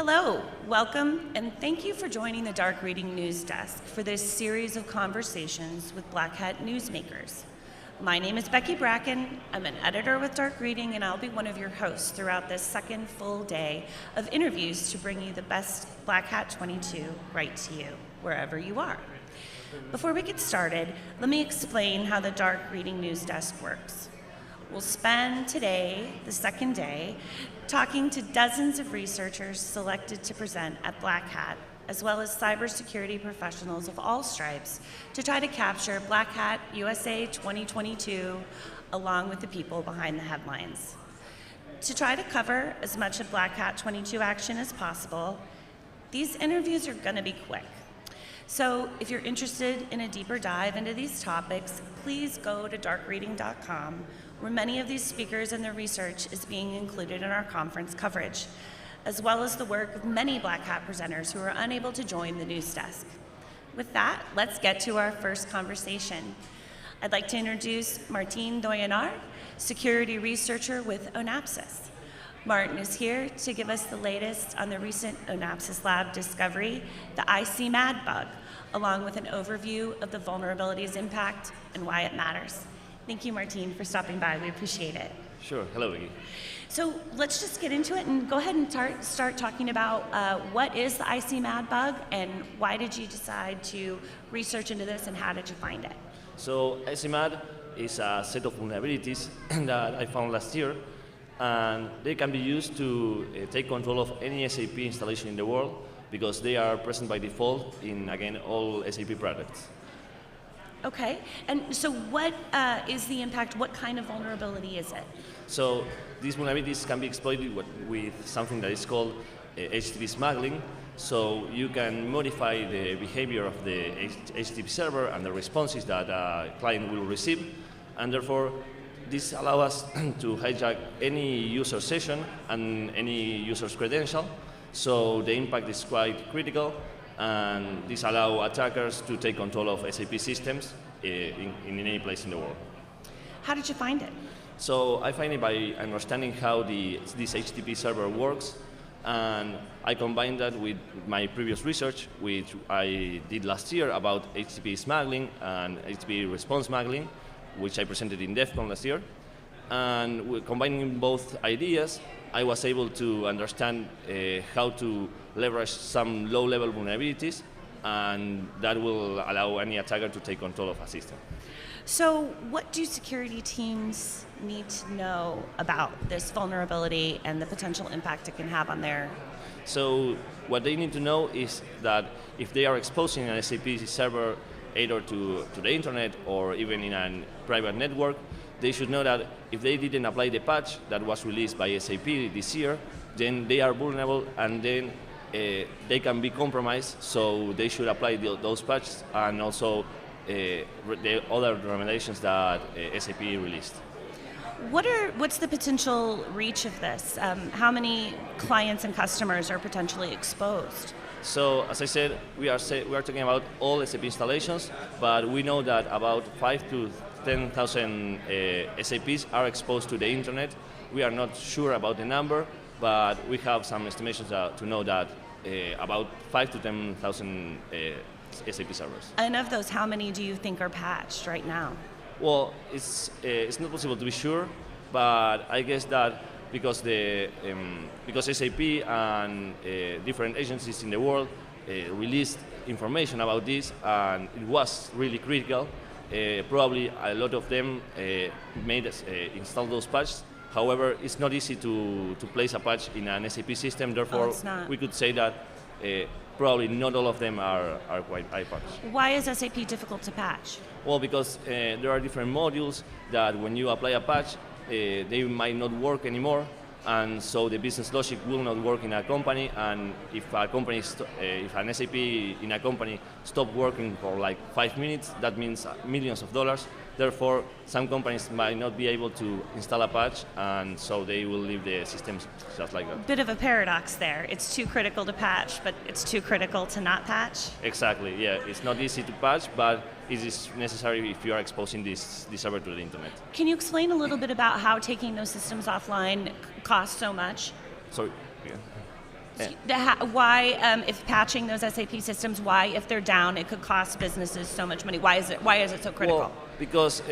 Hello, welcome, and thank you for joining the Dark Reading News Desk for this series of conversations with Black Hat newsmakers. My name is Becky Bracken. I'm an editor with Dark Reading, and I'll be one of your hosts throughout this second full day of interviews to bring you the best Black Hat 22 right to you, wherever you are. Before we get started, let me explain how the Dark Reading News Desk works. We'll spend today, the second day, talking to dozens of researchers selected to present at Black Hat, as well as cybersecurity professionals of all stripes, to try to capture Black Hat USA 2022 along with the people behind the headlines. To try to cover as much of Black Hat 22 action as possible, these interviews are going to be quick. So if you're interested in a deeper dive into these topics, please go to darkreading.com, where many of these speakers and their research is being included in our conference coverage, as well as the work of many Black Hat presenters who are unable to join the news desk. With that, let's get to our first conversation. I'd like to introduce Martin Doyenard, security researcher with Onapsis. Martin is here to give us the latest on the recent Onapsis Lab discovery, the ICMAD bug, along with an overview of the vulnerability's impact and why it matters. Thank you, Martin, for stopping by. We appreciate it. Sure. Hello, Vicky. So let's just get into it and go ahead and start talking about what is the ICMAD bug and why did you decide to research into this and how did you find it? So ICMAD is a set of vulnerabilities that I found last year, and they can be used to take control of any SAP installation in the world because they are present by default in, again, all SAP products. Okay, and so what is the impact? What kind of vulnerability is it? So these vulnerabilities can be exploited with something that is called HTTP smuggling. So you can modify the behavior of the HTTP server and the responses that a client will receive, and therefore this allows us to hijack any user session and any user's credential. So the impact is quite critical, and this allows attackers to take control of SAP systems in any place in the world. How did you find it? So I find it by understanding how this HTTP server works, and I combined that with my previous research, which I did last year about HTTP smuggling and HTTP response smuggling, which I presented in DEF CON last year. And combining both ideas, I was able to understand how to leverage some low-level vulnerabilities, and that will allow any attacker to take control of a system. So what do security teams need to know about this vulnerability and the potential impact it can have on their... So what they need to know is that if they are exposing an SAP server either to the internet or even in a private network, they should know that if they didn't apply the patch that was released by SAP this year, then they are vulnerable and then they can be compromised, so they should apply those patches and also the other recommendations that SAP released. What's the potential reach of this? How many clients and customers are potentially exposed? So, as I said, we are talking about all SAP installations, but we know that about 5 to 10,000 SAPs are exposed to the internet. We are not sure about the number, but we have some estimations to know that about 5 to 10,000 SAP servers. And of those, how many do you think are patched right now? Well, it's not possible to be sure, but I guess that because SAP and different agencies in the world released information about this, and it was really critical. Probably a lot of them made us install those patches. However, it's not easy to place a patch in an SAP system. Therefore, we could say that probably not all of them are quite patched. Why is SAP difficult to patch? Well, because there are different modules that when you apply a patch, they might not work anymore, and so the business logic will not work in a company. And if an SAP in a company stops working for like 5 minutes, that means millions of dollars. Therefore, some companies might not be able to install a patch, and so they will leave the systems just like that. Bit of a paradox there. It's too critical to patch, but it's too critical to not patch? Exactly, yeah. It's not easy to patch, but it is necessary if you are exposing this server to the internet. Can you explain a little bit about how taking those systems offline costs so much? Sorry. Yeah. Why, if patching those SAP systems, why, if they're down, it could cost businesses so much money? Why is it so critical? Well, because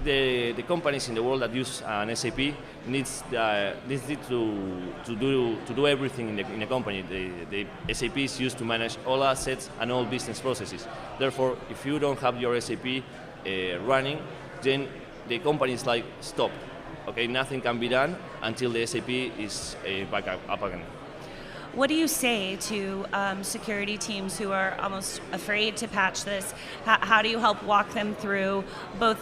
the companies in the world that use an SAP needs to do everything in the company. The SAP is used to manage all assets and all business processes. Therefore, if you don't have your SAP running, then the company is like stop. Okay, nothing can be done until the SAP is back up again. What do you say to security teams who are almost afraid to patch this? How do you help walk them through both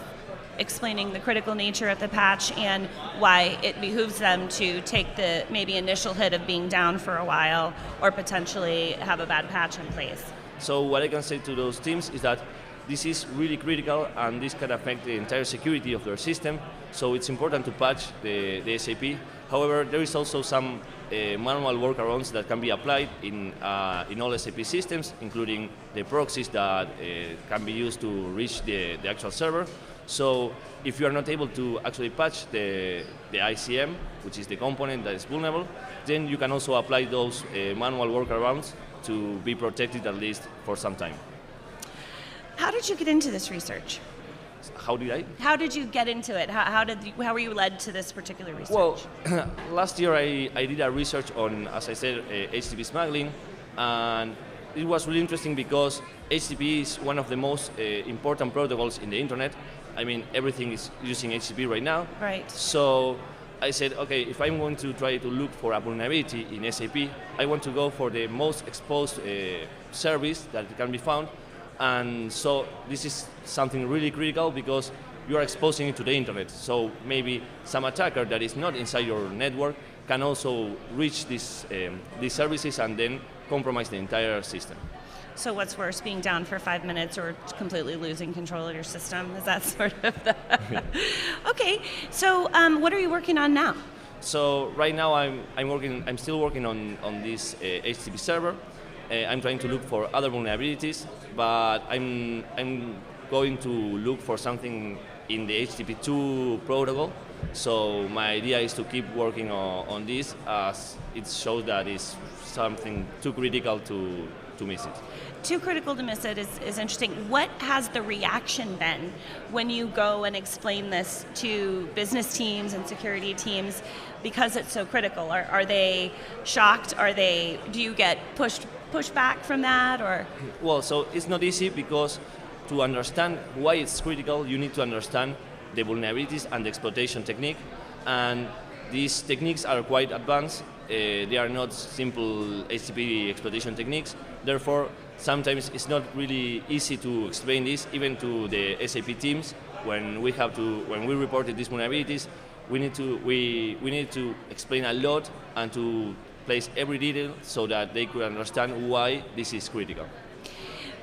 explaining the critical nature of the patch and why it behooves them to take the maybe initial hit of being down for a while or potentially have a bad patch in place? So what I can say to those teams is that this is really critical and this can affect the entire security of their system. So it's important to patch the SAP. However, there is also some manual workarounds that can be applied in all SAP systems, including the proxies that can be used to reach the actual server. So if you are not able to actually patch the ICM, which is the component that is vulnerable, then you can also apply those manual workarounds to be protected at least for some time. How did you get into this research? How did I? How did you get into it? How were you led to this particular research? Well, last year I did a research on, as I said, HTTP smuggling, and it was really interesting because HTTP is one of the most important protocols in the internet. I mean, everything is using HTTP right now. Right. So I said, okay, if I'm going to try to look for a vulnerability in SAP, I want to go for the most exposed service that can be found. And so this is something really critical because you are exposing it to the internet. So maybe some attacker that is not inside your network can also reach these services and then compromise the entire system. So what's worse, being down for 5 minutes or completely losing control of your system? Is that sort of the... Okay, so what are you working on now? So right now I'm still working on this HTTP server. I'm trying to look for other vulnerabilities, but I'm going to look for something in the HTTP2 protocol. So my idea is to keep working on this as it shows that it's something too critical to miss it. Too critical to miss it is interesting. What has the reaction been when you go and explain this to business teams and security teams because it's so critical? Are they shocked? Do you get pushed back from that, or? Well, so it's not easy because to understand why it's critical, you need to understand the vulnerabilities and the exploitation technique, and these techniques are quite advanced. They are not simple HTTP exploitation techniques. Therefore, sometimes it's not really easy to explain this even to the SAP teams. When we reported these vulnerabilities, we need to explain a lot and to place every detail so that they could understand why this is critical.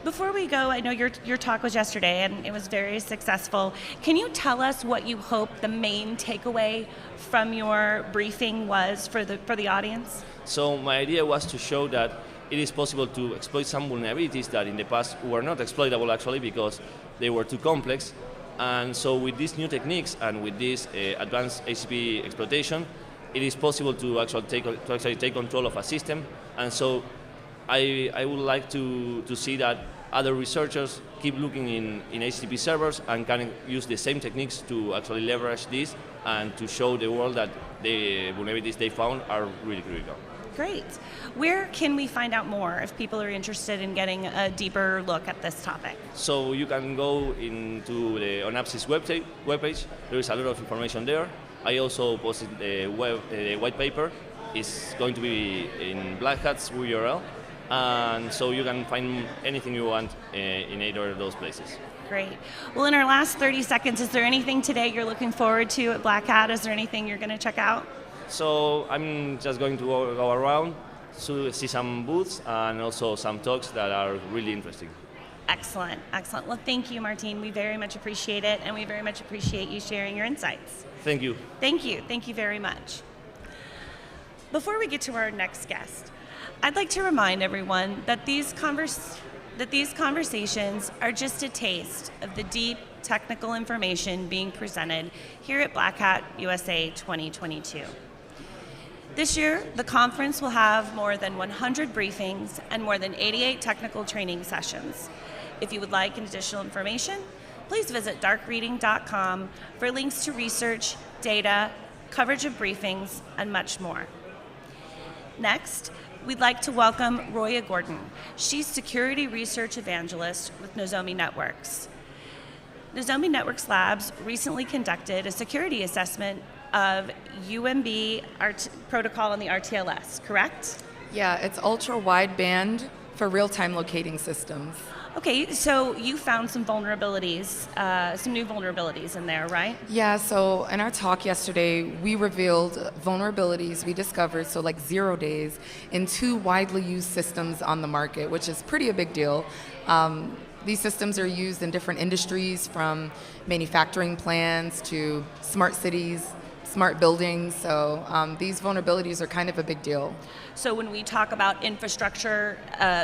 Before we go, I know your talk was yesterday and it was very successful. Can you tell us what you hope the main takeaway from your briefing was for the audience? So my idea was to show that it is possible to exploit some vulnerabilities that in the past were not exploitable actually because they were too complex. And so with these new techniques and with this advanced HTTP exploitation, it is possible to actually take control of a system. And so I would like to see that other researchers keep looking in HTTP servers and can use the same techniques to actually leverage this and to show the world that the vulnerabilities they found are really critical. Great. Where can we find out more if people are interested in getting a deeper look at this topic? So you can go into the ONAPSIS webpage. There is a lot of information there. I also posted the white paper. It's going to be in Black Hat's URL. And so you can find anything you want in either of those places. Great. Well, in our last 30 seconds, is there anything today you're looking forward to at Black Hat? Is there anything you're going to check out? So I'm just going to go around to see some booths and also some talks that are really interesting. Excellent, excellent. Well, thank you, Martin. We very much appreciate it, and we very much appreciate you sharing your insights. Thank you. Thank you. Thank you very much. Before we get to our next guest, I'd like to remind everyone that these conversations are just a taste of the deep technical information being presented here at Black Hat USA 2022. This year, the conference will have more than 100 briefings and more than 88 technical training sessions. If you would like additional information, please visit darkreading.com for links to research, data, coverage of briefings, and much more. Next, we'd like to welcome Roya Gordon. She's Security Research Evangelist with Nozomi Networks. Nozomi Networks Labs recently conducted a security assessment of UMB protocol on the RTLS, correct? Yeah, it's ultra wideband for real-time locating systems. Okay, so you found some vulnerabilities, some new vulnerabilities in there, right? Yeah, so in our talk yesterday, we revealed vulnerabilities we discovered, so like 0 days, in 2 widely used systems on the market, which is pretty a big deal. These systems are used in different industries, from manufacturing plants to smart cities, smart buildings, so these vulnerabilities are kind of a big deal. So when we talk about infrastructure,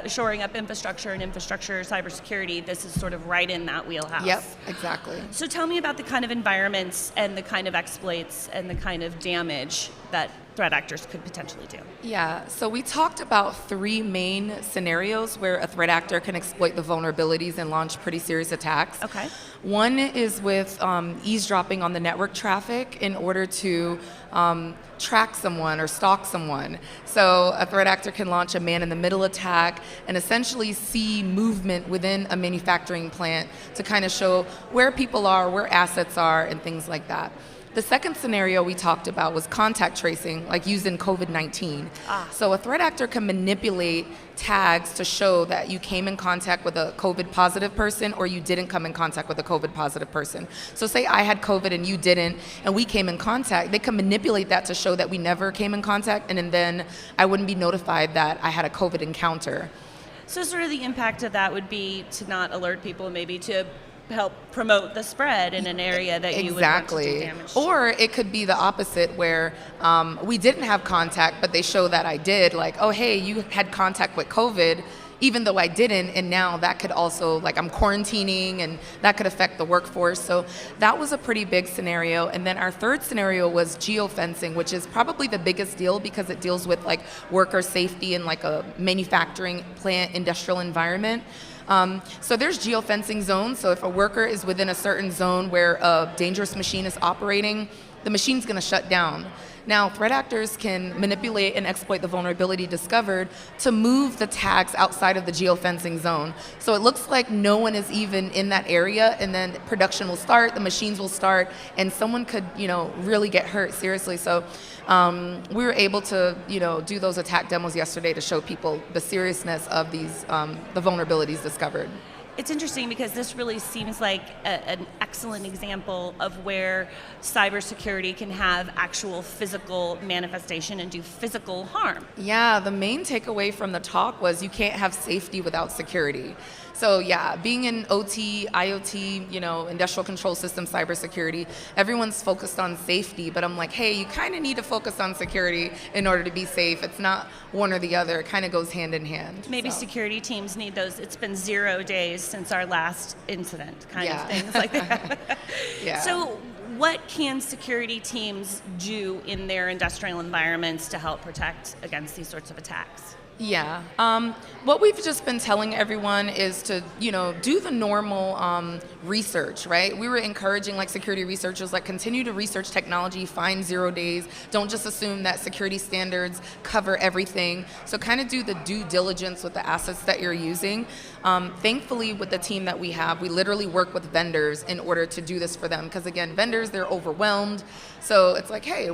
shoring up infrastructure and infrastructure cybersecurity, this is sort of right in that wheelhouse. Yep, exactly. So tell me about the kind of environments and the kind of exploits and the kind of damage that threat actors could potentially do. Yeah, so we talked about 3 main scenarios where a threat actor can exploit the vulnerabilities and launch pretty serious attacks. Okay. One is with eavesdropping on the network traffic in order to track someone or stalk someone. So a threat actor can launch a man-in-the-middle attack and essentially see movement within a manufacturing plant to kind of show where people are, where assets are, and things like that. The second scenario we talked about was contact tracing, like used in COVID-19. So a threat actor can manipulate tags to show that you came in contact with a COVID positive person or you didn't come in contact with a COVID positive person. So say I had COVID and you didn't, and we came in contact, they can manipulate that to show that we never came in contact, and then I wouldn't be notified that I had a COVID encounter. So sort of the impact of that would be to not alert people, maybe to help promote the spread in an area that you would want to do damage to. Or it could be the opposite, where we didn't have contact, but they show that I did, like, oh, hey, you had contact with COVID, even though I didn't, and now that could also, like, I'm quarantining, and that could affect the workforce. So that was a pretty big scenario. And then our third scenario was geofencing, which is probably the biggest deal because it deals with, like, worker safety in, like, a manufacturing plant, industrial environment. So there's geofencing zones. So if a worker is within a certain zone where a dangerous machine is operating, the machine's going to shut down. Now, threat actors can manipulate and exploit the vulnerability discovered to move the tags outside of the geofencing zone. So it looks like no one is even in that area, and then production will start, the machines will start, and someone could, really get hurt seriously. So we were able to, do those attack demos yesterday to show people the seriousness of these, the vulnerabilities discovered. It's interesting because this really seems like an excellent example of where cybersecurity can have actual physical manifestation and do physical harm. Yeah, the main takeaway from the talk was you can't have safety without security. So yeah, being in OT, IoT, industrial control system, cybersecurity, everyone's focused on safety, but I'm like, hey, you kind of need to focus on security in order to be safe. It's not one or the other. It kind of goes hand in hand. Maybe security teams need those. It's been 0 days since our last incident, kind of things like that. Yeah. So what can security teams do in their industrial environments to help protect against these sorts of attacks? Yeah. What we've just been telling everyone is to, do the normal research, right? We were encouraging, like, security researchers, like, continue to research technology, find 0 days. Don't just assume that security standards cover everything. So kind of do the due diligence with the assets that you're using. Thankfully, with the team that we have, we literally work with vendors in order to do this for them. Because again, vendors, they're overwhelmed. So it's like, hey,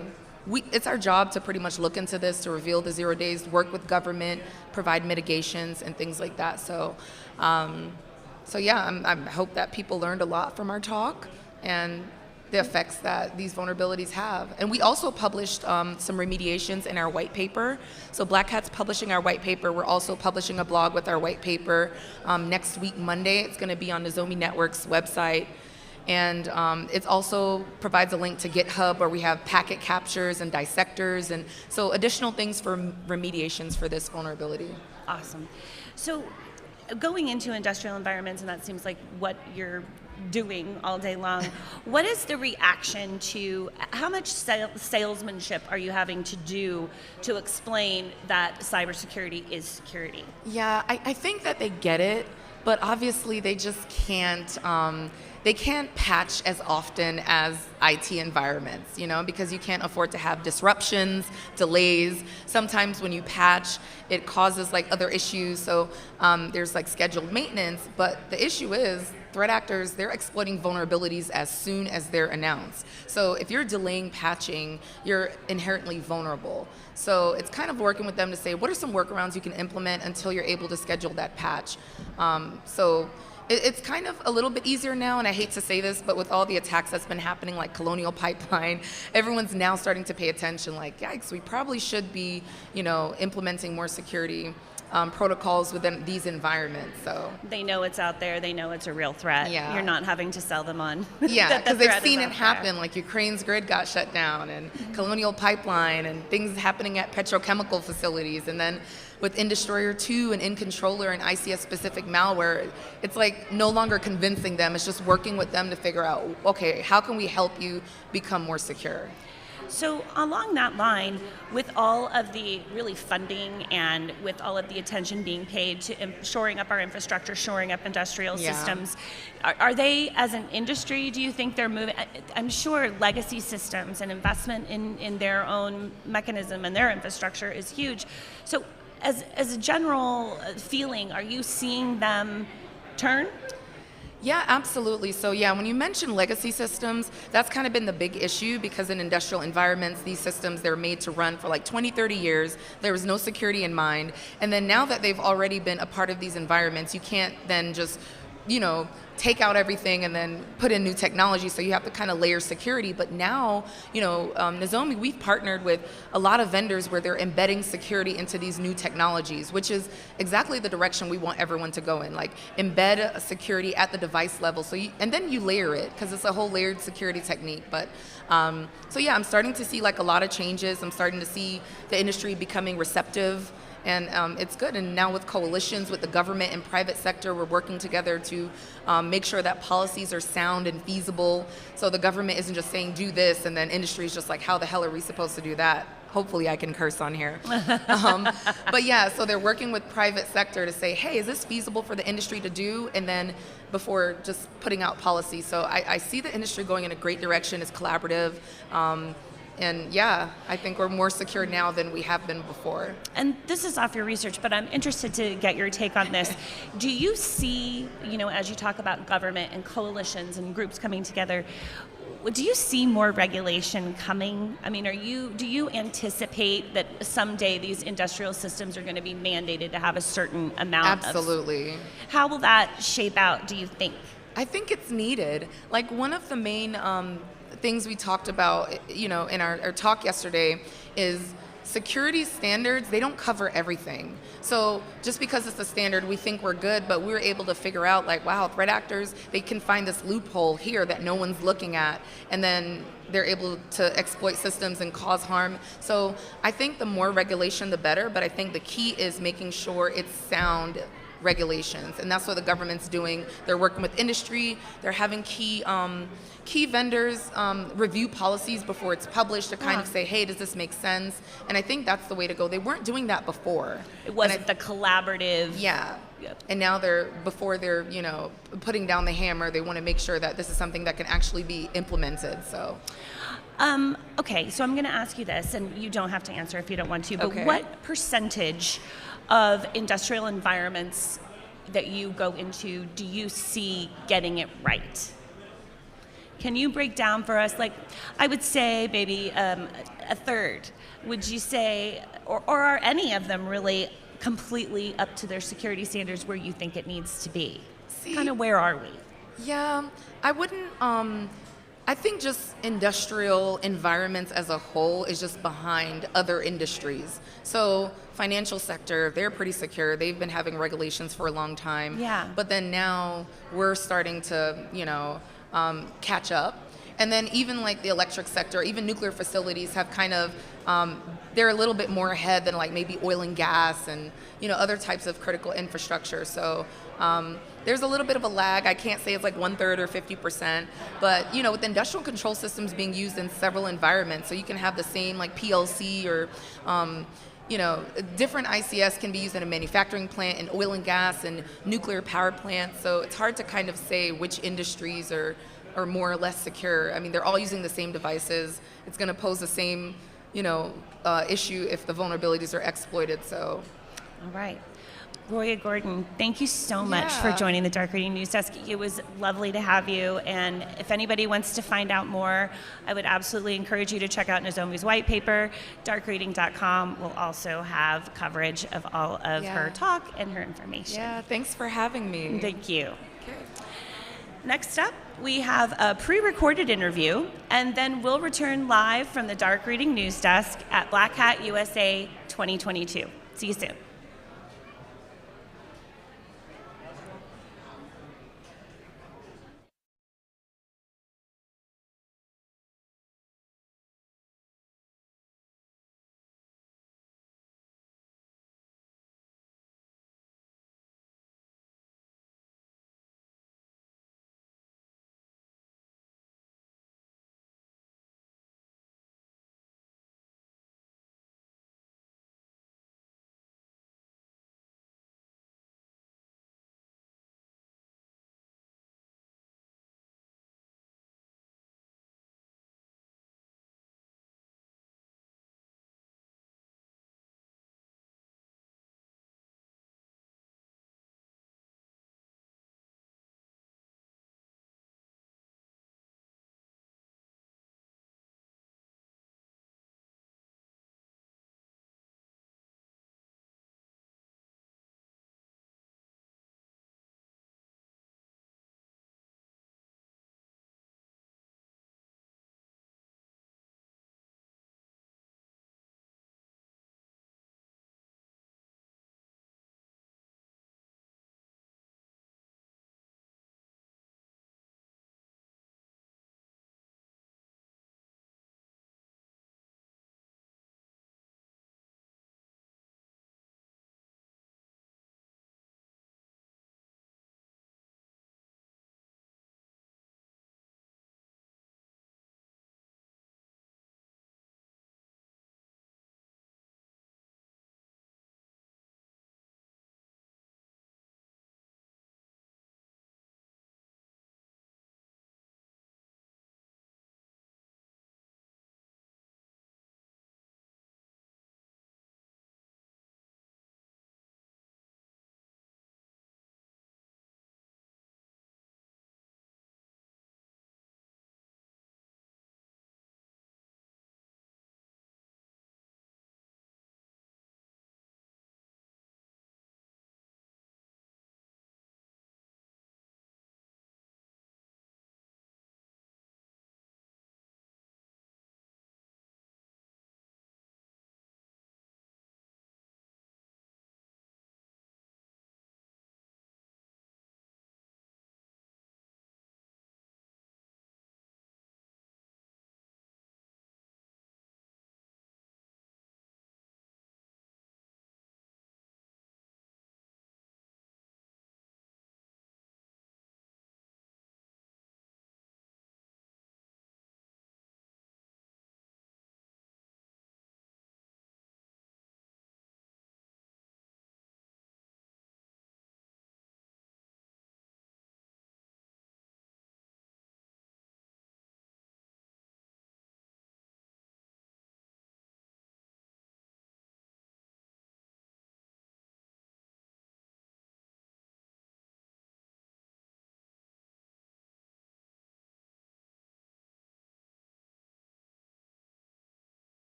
it's our job to pretty much look into this, to reveal the 0 days, work with government, provide mitigations and things like that. So, I hope that people learned a lot from our talk and the effects that these vulnerabilities have. And we also published some remediations in our white paper. So Black Hat's publishing our white paper. We're also publishing a blog with our white paper next week, Monday. It's going to be on Nozomi Networks' website. And it also provides a link to GitHub where we have packet captures and dissectors, and so additional things for remediations for this vulnerability. Awesome. So going into industrial environments, and that seems like what you're doing all day long. What is the reaction to how much salesmanship are you having to do to explain that cybersecurity is security? Yeah, I think that they get it, but obviously they just can't. They can't patch as often as IT environments, because you can't afford to have disruptions, delays. Sometimes when you patch, it causes like other issues. So there's like scheduled maintenance, but the issue is threat actors, they're exploiting vulnerabilities as soon as they're announced. So if you're delaying patching, you're inherently vulnerable. So it's kind of working with them to say, what are some workarounds you can implement until you're able to schedule that patch? It's kind of a little bit easier now, and I hate to say this, but with all the attacks that's been happening, like Colonial Pipeline, everyone's now starting to pay attention, like, yikes, we probably should be, implementing more security protocols within these environments. So they know it's out there. They know it's a real threat. Yeah. You're not having to sell them on. Yeah, because they've seen it happen. There. Like Ukraine's grid got shut down, and Colonial Pipeline, and things happening at petrochemical facilities, and then with InDestroyer 2 and InController and ICS-specific malware, it's like no longer convincing them. It's just working with them to figure out, okay, how can we help you become more secure? So along that line, with all of the really funding and with all of the attention being paid to shoring up our infrastructure, shoring up industrial systems, are they, as an industry, do you think they're moving? I'm sure legacy systems and investment in their own mechanism and their infrastructure is huge. So as a general feeling, are you seeing them turn? Yeah, absolutely. So yeah, when you mention legacy systems, that's kind of been the big issue, because in industrial environments, these systems, they're made to run for like 20, 30 years. There was no security in mind. And then now that they've already been a part of these environments, you can't then just, take out everything and then put in new technology. So you have to kind of layer security. But now, Nozomi, we've partnered with a lot of vendors where they're embedding security into these new technologies, which is exactly the direction we want everyone to go in. Like embed security at the device level. And then you layer it, because it's a whole layered security technique. But so yeah, I'm starting to see like a lot of changes. I'm starting to see the industry becoming receptive. And it's good. And now with coalitions with the government and private sector, we're working together to make sure that policies are sound and feasible. So the government isn't just saying do this, and then industry is just like, how the hell are we supposed to do that? Hopefully I can curse on here. But yeah, so they're working with private sector to say, hey, is this feasible for the industry to do? And then before just putting out policy. So I see the industry going in a great direction. It's collaborative. And yeah, I think we're more secure now than we have been before. And this is off your research, but I'm interested to get your take on this. Do you see, as you talk about government and coalitions and groups coming together, do you see more regulation coming? I mean, do you anticipate that someday these industrial systems are going to be mandated to have a certain amount? Absolutely. How will that shape out, do you think? I think it's needed. Like one of the main things we talked about, in our talk yesterday is security standards. They don't cover everything. So just because it's a standard, we think we're good, but we're able to figure out like, wow, threat actors, they can find this loophole here that no one's looking at, and then they're able to exploit systems and cause harm. So I think the more regulation, the better, but I think the key is making sure it's sound regulations, and that's what the government's doing. They're working with industry. They're having key vendors review policies before it's published to kind of say, hey, does this make sense? And I think that's the way to go. They weren't doing that before. It wasn't the collaborative. Yeah. Yep. And now they're putting down the hammer, they want to make sure that this is something that can actually be implemented. So. Okay, so I'm going to ask you this, and you don't have to answer if you don't want to, but Okay. what percentage of industrial environments that you go into do you see getting it right? Can you break down for us, like, I would say maybe a third. Would you say, or are any of them really completely up to their security standards where you think it needs to be? Kind of where are we? Yeah, I wouldn't, I think just industrial environments as a whole is just behind other industries. So financial sector, they're pretty secure. They've been having regulations for a long time. Yeah. But then now we're starting to, catch up. And then even like the electric sector, even nuclear facilities have kind of, they're a little bit more ahead than like maybe oil and gas and, other types of critical infrastructure. So There's a little bit of a lag. I can't say it's like 1/3 or 50%, but with industrial control systems being used in several environments, so you can have the same like PLC or different ICS can be used in a manufacturing plant, in oil and gas, and nuclear power plants. So it's hard to kind of say which industries are more or less secure. I mean, they're all using the same devices. It's going to pose the same, issue if the vulnerabilities are exploited. So, all right. Roya Gordon, thank you so much for joining the Dark Reading News Desk. It was lovely to have you, and if anybody wants to find out more, I would absolutely encourage you to check out Nozomu's white paper. Darkreading.com will also have coverage of all of her talk and her information. Yeah, thanks for having me. Thank you. Okay. Next up, we have a pre-recorded interview, and then we'll return live from the Dark Reading News Desk at Black Hat USA 2022. See you soon.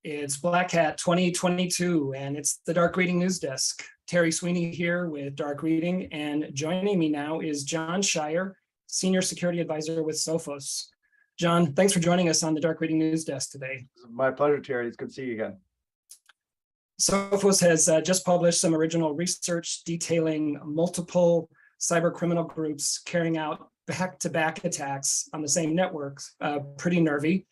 It's Black Hat 2022, and it's the Dark Reading News Desk. Terry Sweeney here with Dark Reading, and joining me now is John Shire, Senior Security Advisor with Sophos. John, thanks for joining us on the Dark Reading News Desk today. My pleasure, Terry. It's good to see you again. Sophos has just published some original research detailing multiple cyber criminal groups carrying out back-to-back attacks on the same networks. Pretty nervy.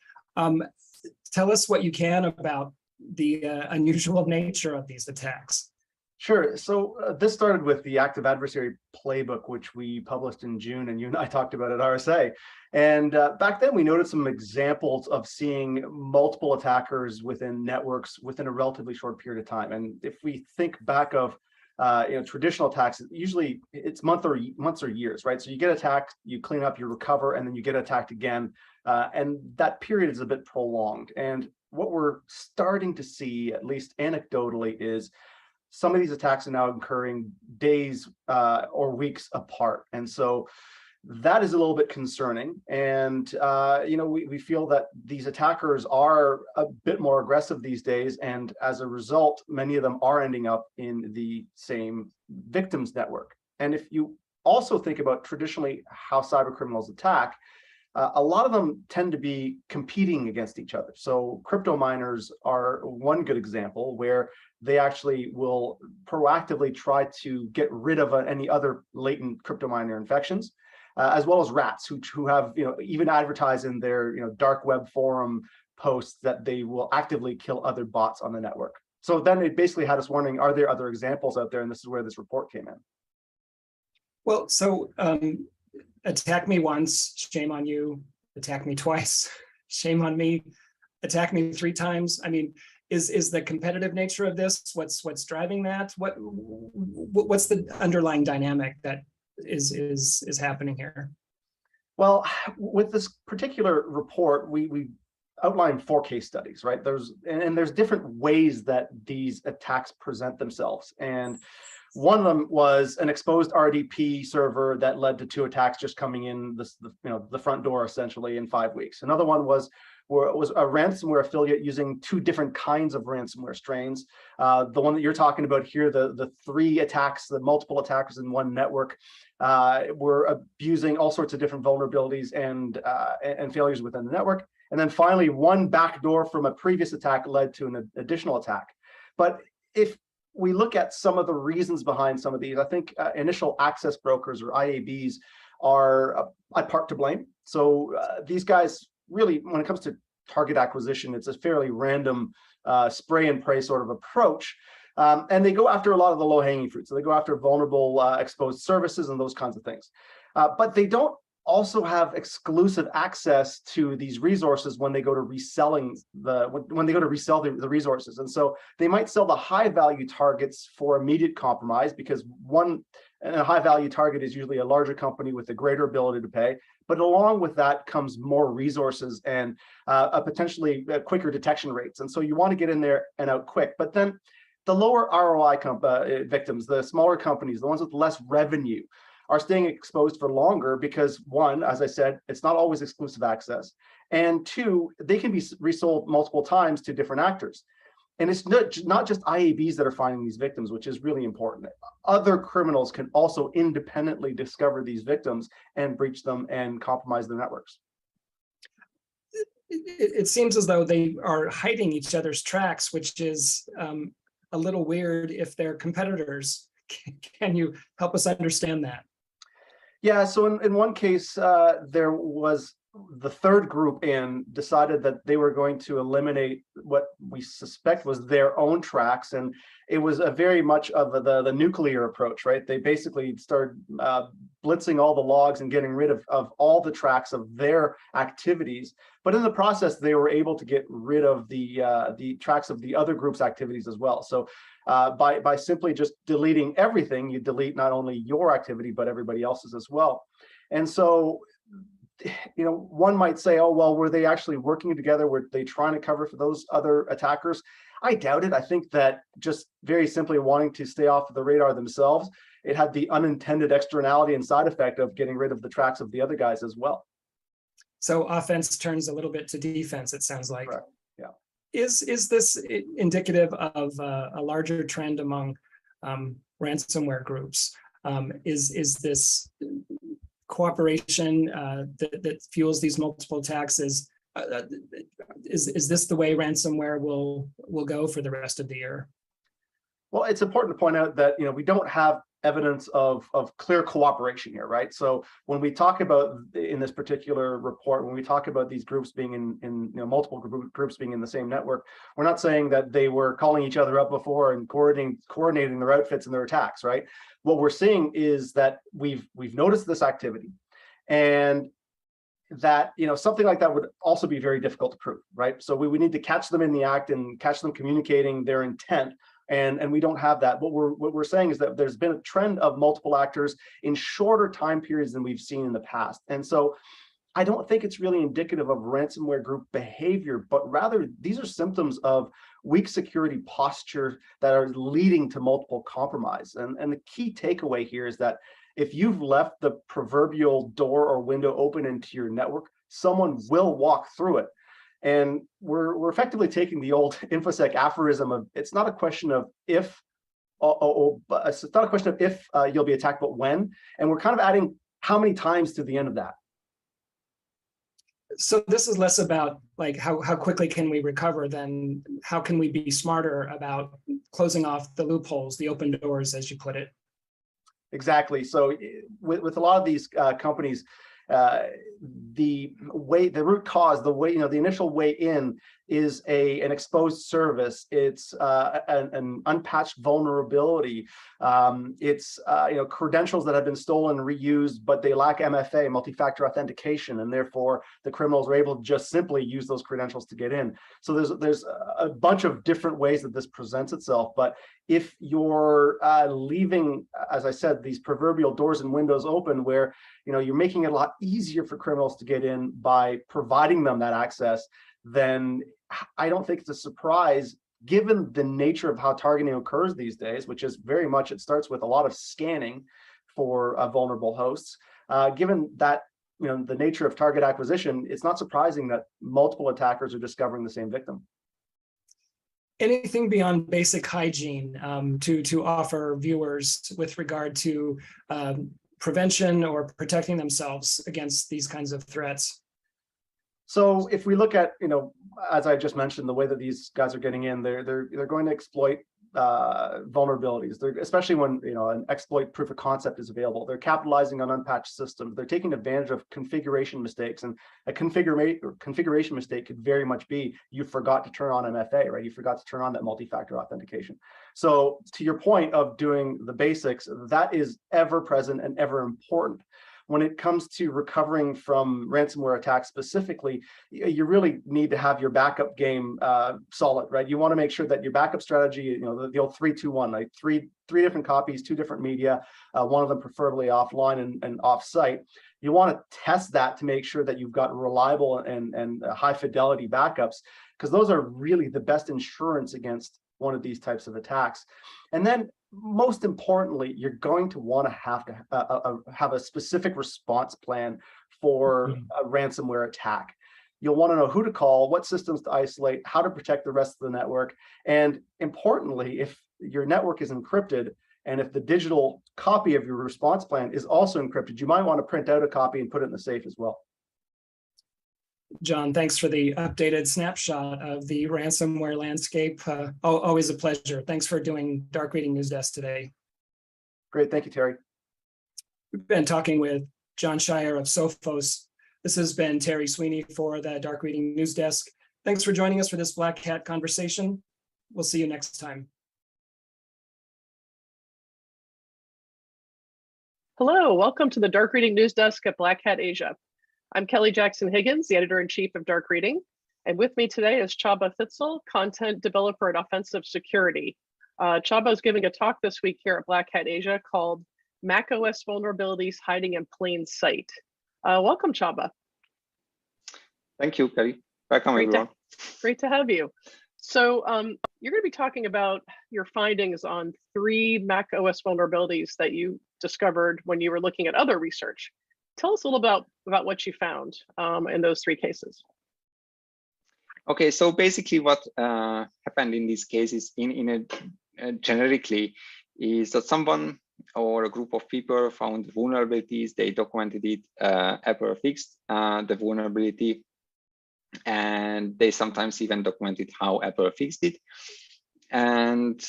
Tell us what you can about the unusual nature of these attacks. Sure. So this started with the Active Adversary Playbook, which we published in June, and you and I talked about at RSA. And back then, we noted some examples of seeing multiple attackers within networks within a relatively short period of time. And if we think back of traditional attacks, usually it's months or years, right? So you get attacked, you clean up, you recover, and then you get attacked again. And that period is a bit prolonged. And what we're starting to see, at least anecdotally, is some of these attacks are now occurring days or weeks apart. And so that is a little bit concerning. And, we feel that these attackers are a bit more aggressive these days. And as a result, many of them are ending up in the same victims network. And if you also think about traditionally how cyber criminals attack, a lot of them tend to be competing against each other. So crypto miners are one good example where they actually will proactively try to get rid of any other latent crypto miner infections, as well as rats who have even advertised in their dark web forum posts that they will actively kill other bots on the network. So then it basically had us wondering, are there other examples out there? And this is where this report came in. Well, so attack me once, shame on you. Attack me twice, shame on me. Attack me 3 times. I mean, is the competitive nature of this what's driving that? What's the underlying dynamic that is happening here? Well, with this particular report, we outlined 4 case studies, right? There's different ways that these attacks present themselves. And one of them was an exposed RDP server that led to 2 attacks just coming in the front door essentially in 5 weeks. Another one was a ransomware affiliate using 2 different kinds of ransomware strains. The one that you're talking about here, the 3 attacks, the multiple attackers in one network, were abusing all sorts of different vulnerabilities and failures within the network. And then finally, one backdoor from a previous attack led to an additional attack. But if we look at some of the reasons behind some of these, I think initial access brokers or IABs are a part to blame. So these guys really, when it comes to target acquisition, it's a fairly random spray and pray sort of approach. And they go after a lot of the low hanging fruit. So they go after vulnerable exposed services and those kinds of things. But they don't also have exclusive access to these resources when they go to reselling when they go to resell the resources. And so they might sell the high value targets for immediate compromise, because a high value target is usually a larger company with a greater ability to pay. But along with that comes more resources and a potentially quicker detection rates. And so you want to get in there and out quick. But then the lower ROI victims, the smaller companies, the ones with less revenue, are staying exposed for longer because, 1, as I said, it's not always exclusive access. And 2, they can be resold multiple times to different actors. And it's not just IABs that are finding these victims, which is really important. Other criminals can also independently discover these victims and breach them and compromise their networks. It seems as though they are hiding each other's tracks, which is a little weird if they're competitors. Can you help us understand that? Yeah, so in one case, there was the third group decided that they were going to eliminate what we suspect was their own tracks. And it was a very much of the nuclear approach, right? They basically started blitzing all the logs and getting rid of all the tracks of their activities. But in the process, they were able to get rid of the tracks of the other group's activities as well. So by simply just deleting everything, you delete not only your activity, but everybody else's as well. And so, one might say, oh, well, were they actually working together? Were they trying to cover for those other attackers? I doubt it. I think that just very simply wanting to stay off of the radar themselves, it had the unintended externality and side effect of getting rid of the tracks of the other guys as well. So offense turns a little bit to defense, it sounds like. Correct. Yeah. Is this indicative of a larger trend among ransomware groups? Is this cooperation that fuels these multiple attacks? Is this the way ransomware will go for the rest of the year? Well, it's important to point out that we don't have evidence of clear cooperation here, right? So when we talk about in this particular report, when we talk about these groups being in multiple groups being in the same network, we're not saying that they were calling each other up before and coordinating their outfits and their attacks, right? What we're seeing is that we've noticed this activity, and that something like that would also be very difficult to prove, right? So we need to catch them in the act and catch them communicating their intent. And we don't have that. What we're saying is that there's been a trend of multiple actors in shorter time periods than we've seen in the past. And so I don't think it's really indicative of ransomware group behavior, but rather these are symptoms of weak security posture that are leading to multiple compromise. And the key takeaway here is that if you've left the proverbial door or window open into your network, someone will walk through it. And we're effectively taking the old InfoSec aphorism of it's not a question of if, it's not a question of if you'll be attacked, but when. And we're kind of adding how many times to the end of that. So this is less about like how quickly can we recover than how can we be smarter about closing off the loopholes, the open doors, as you put it. Exactly. So with a lot of these companies, the root cause, the initial way in is an exposed service. It's an unpatched vulnerability. It's credentials that have been stolen and reused, but they lack MFA, multi-factor authentication, and therefore the criminals are able to just simply use those credentials to get in. So there's a bunch of different ways that this presents itself. But if you're leaving, as I said, these proverbial doors and windows open, where you're making it a lot easier for criminals to get in by providing them that access, then I don't think it's a surprise, given the nature of how targeting occurs these days, which is very much, it starts with a lot of scanning for vulnerable hosts. Given that the nature of target acquisition, it's not surprising that multiple attackers are discovering the same victim. Anything beyond basic hygiene to offer viewers with regard to prevention or protecting themselves against these kinds of threats? So if we look at, as I just mentioned, the way that these guys are getting in, they're going to exploit vulnerabilities. Especially when an exploit proof of concept is available. They're capitalizing on unpatched systems. They're taking advantage of configuration mistakes, and a configuration mistake could very much be you forgot to turn on MFA, right? You forgot to turn on that multi-factor authentication. So to your point of doing the basics, that is ever present and ever important. When it comes to recovering from ransomware attacks specifically, you really need to have your backup game solid, right? You want to make sure that your backup strategy, the old 3-2-1, like three different copies, 2 different media, one of them preferably offline and off-site. You want to test that to make sure that you've got reliable and high fidelity backups, because those are really the best insurance against one of these types of attacks. And then most importantly, you're going to want to have a specific response plan for a ransomware attack. You'll want to know who to call, what systems to isolate, how to protect the rest of the network. And importantly, if your network is encrypted, and if the digital copy of your response plan is also encrypted, you might want to print out a copy and put it in the safe as well. John, thanks for the updated snapshot of the ransomware landscape. Always a pleasure. Thanks for doing Dark Reading News Desk today. Great, thank you, Terry. We've been talking with John Shire of Sophos. This has been Terry Sweeney for the Dark Reading News Desk. Thanks for joining us for this Black Hat conversation. We'll see you next time. Hello, welcome to the Dark Reading News Desk at Black Hat Asia. I'm Kelly Jackson Higgins, the editor-in-chief of Dark Reading, and with me today is Csaba Thitzel, content developer at Offensive Security. Csaba is giving a talk this week here at Black Hat Asia called macOS Vulnerabilities Hiding in Plain Sight. Welcome, Csaba. Thank you, Kelly. Welcome, everyone. Great to have you. So you're going to be talking about your findings on 3 macOS vulnerabilities that you discovered when you were looking at other research. Tell us a little about what you found in those 3 cases. Okay, so basically what happened in these cases generically is that someone or a group of people found vulnerabilities, they documented it, Apple fixed the vulnerability, and they sometimes even documented how Apple fixed it. And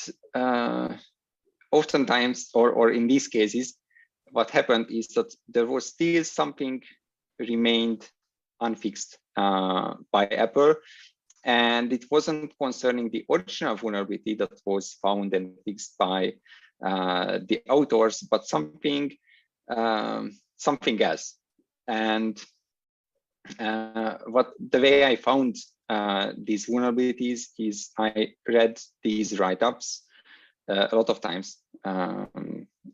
oftentimes, or in these cases, what happened is that there was still something remained unfixed by Apple, and it wasn't concerning the original vulnerability that was found and fixed by the authors, but something else. And the way I found these vulnerabilities is I read these write-ups a lot of times.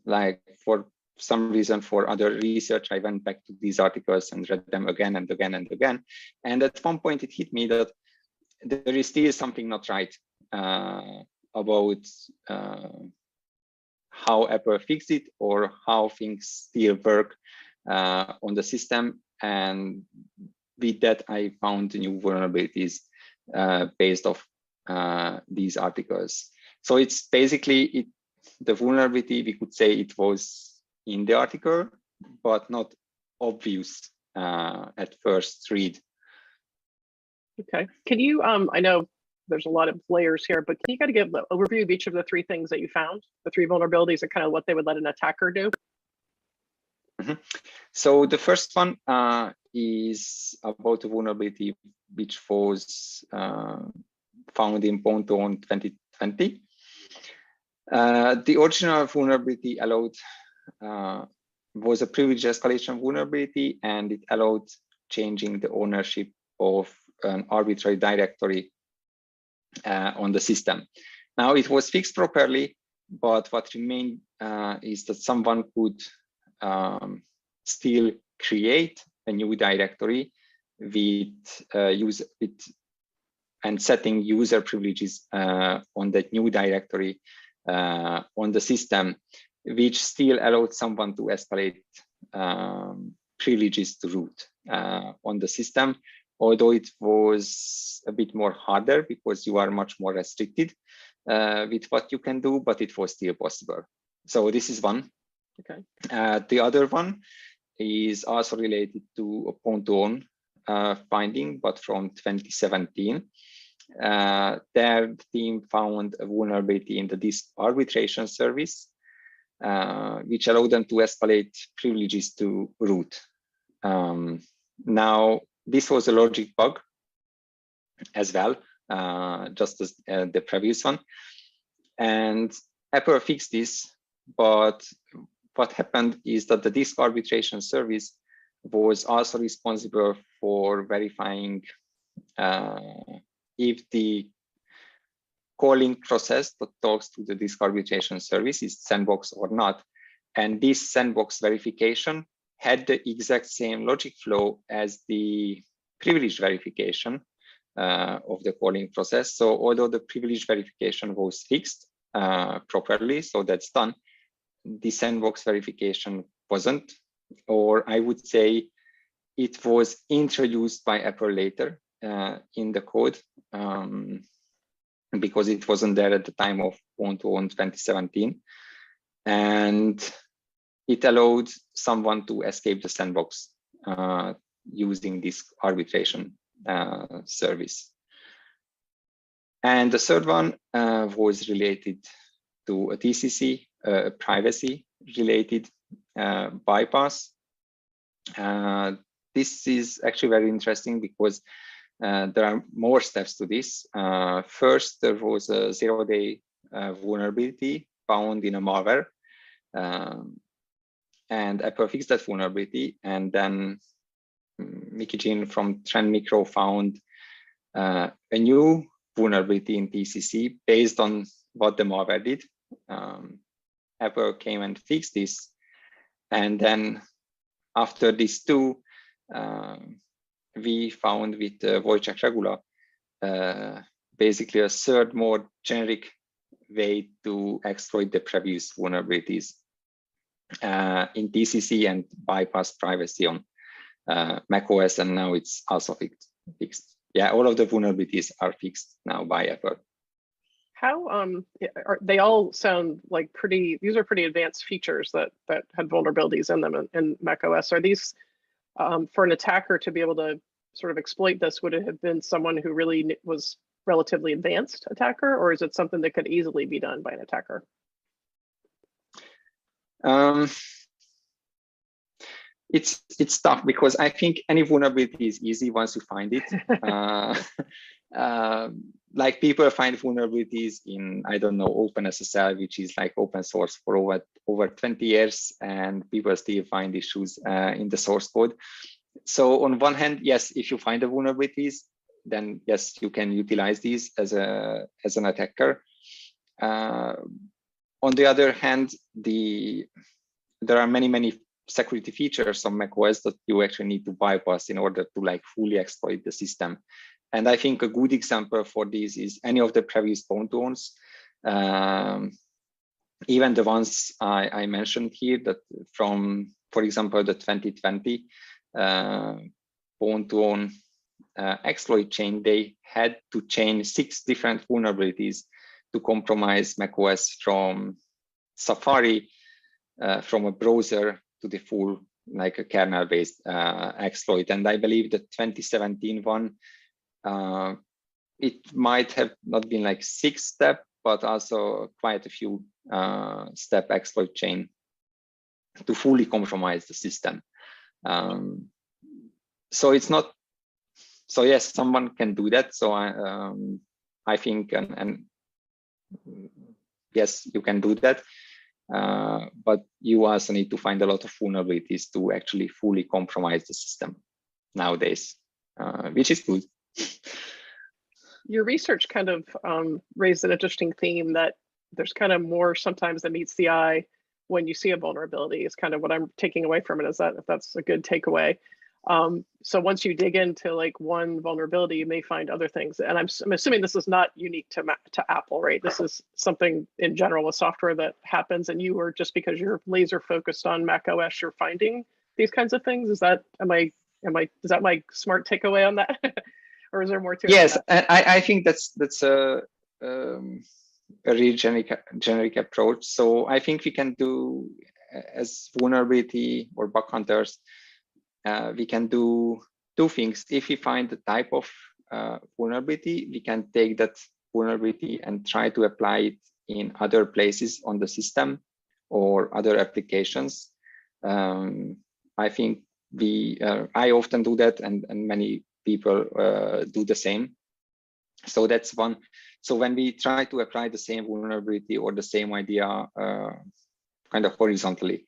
Like for some reason, for other research, I went back to these articles and read them again and again and again. And at one point, it hit me that there is still something not right about how Apple fixed it or how things still work on the system. And with that, I found new vulnerabilities based off these articles. So it's basically the vulnerability, we could say it was in the article, but not obvious at first read. Okay, can you, I know there's a lot of layers here, but can you kind of give an overview of each of the three things that you found, the three vulnerabilities, and kind of what they would let an attacker do? Mm-hmm. So the first one is about a vulnerability which was found in Ponto in 2020. The original vulnerability was a privilege escalation vulnerability, and it allowed changing the ownership of an arbitrary directory on the system. Now it was fixed properly, but what remained is that someone could still create a new directory and setting user privileges on that new directory on the system, which still allowed someone to escalate privileges to root on the system, although it was a bit more harder because you are much more restricted with what you can do, but it was still possible. So this is one. Okay. The other one is also related to a Ponto finding, but from 2017. Their team found a vulnerability in the disk arbitration service, which allowed them to escalate privileges to root. Now, this was a logic bug as well, just as the previous one. And Apple fixed this, but what happened is that the disk arbitration service was also responsible for verifying if the calling process that talks to the disk arbitration service is sandbox or not. And this sandbox verification had the exact same logic flow as the privilege verification of the calling process. So although the privilege verification was fixed properly, so that's done, the sandbox verification wasn't, or I would say it was introduced by Apple later in the code because it wasn't there at the time of Ponto in 2017. And it allowed someone to escape the sandbox using this arbitration service. And the third one was related to a TCC, privacy-related bypass. This is actually very interesting because there are more steps to this. First, there was a zero-day vulnerability found in a malware, and Apple fixed that vulnerability. And then Mickey Jean from Trend Micro found a new vulnerability in TCC based on what the malware did. Apple came and fixed this. And then after these two, we found with Wojciech Regula basically a third more generic way to exploit the previous vulnerabilities in TCC and bypass privacy on macOS, and now it's also fixed. yeah, all of the vulnerabilities are fixed now by Apple. How they all sound like these are pretty advanced features that had vulnerabilities in them in macOS. Are these for an attacker to be able to sort of exploit this? Would it have been someone who really was relatively advanced attacker, or is it something that could easily be done by an attacker? It's tough because I think any vulnerability is easy once you find it. Like people find vulnerabilities in, I don't know, OpenSSL, which is like open source for over 20 years, and people still find issues in the source code. So on one hand, yes, if you find the vulnerabilities, then yes, you can utilize these as an attacker. On the other hand, there are many security features on macOS that you actually need to bypass in order to like fully exploit the system. And I think a good example for this is any of the previous bound-to-owns, even the ones I mentioned here, that from, for example, the 2020 bound-to-own exploit chain, they had to chain 6 different vulnerabilities to compromise macOS from Safari, from a browser to the full, like a kernel-based exploit. And I believe the 2017 one, it might have not been like 6-step, but also quite a few step exploit chain to fully compromise the system. So it's not, so yes, someone can do that. So I think, and yes, you can do that. But you also need to find a lot of vulnerabilities to actually fully compromise the system nowadays, which is good. Your research kind of raised an interesting theme that there's kind of more sometimes that meets the eye when you see a vulnerability. Is kind of what I'm taking away from it. Is that if that's a good takeaway? So once you dig into like one vulnerability, you may find other things. And I'm assuming this is not unique to Apple, right? This is something in general with software that happens, and you are, just because you're laser focused on Mac OS, you're finding these kinds of things. Is that is that my smart takeaway on that? Or is there more to it? Yes, I think that's a really generic approach. So I think we can do, as vulnerability or bug hunters, we can do 2 things. If we find the type of vulnerability, we can take that vulnerability and try to apply it in other places on the system or other applications. I think I often do that, and many people do the same. So that's one. So when we try to apply the same vulnerability or the same idea kind of horizontally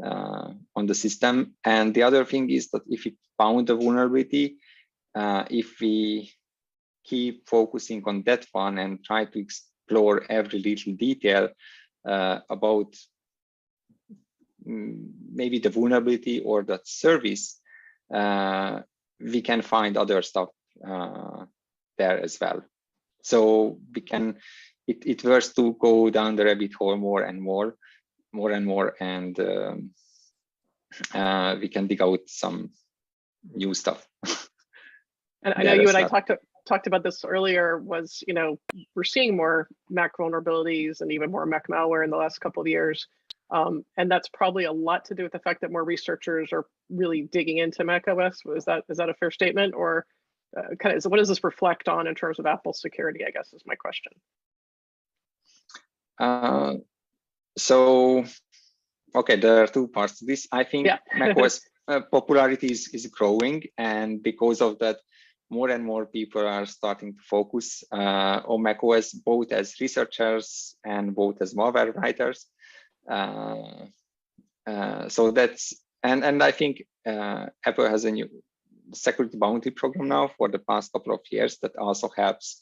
on the system. And the other thing is that if we found a vulnerability, if we keep focusing on that one and try to explore every little detail about maybe the vulnerability or that service, we can find other stuff there as well. So we can, it works to go down the rabbit hole more and more, and we can dig out some new stuff. And I know you and I talked about this earlier, was, we're seeing more Mac vulnerabilities and even more Mac malware in the last couple of years. And that's probably a lot to do with the fact that more researchers are really digging into Mac OS. Is that a fair statement? Or what does this reflect on in terms of Apple security, I guess, is my question. So, okay, there are 2 parts to this. I think macOS popularity is growing, and because of that, more and more people are starting to focus on macOS, both as researchers and both as malware writers. So that's, and I think Apple has a new security bounty program now for the past couple of years that also helps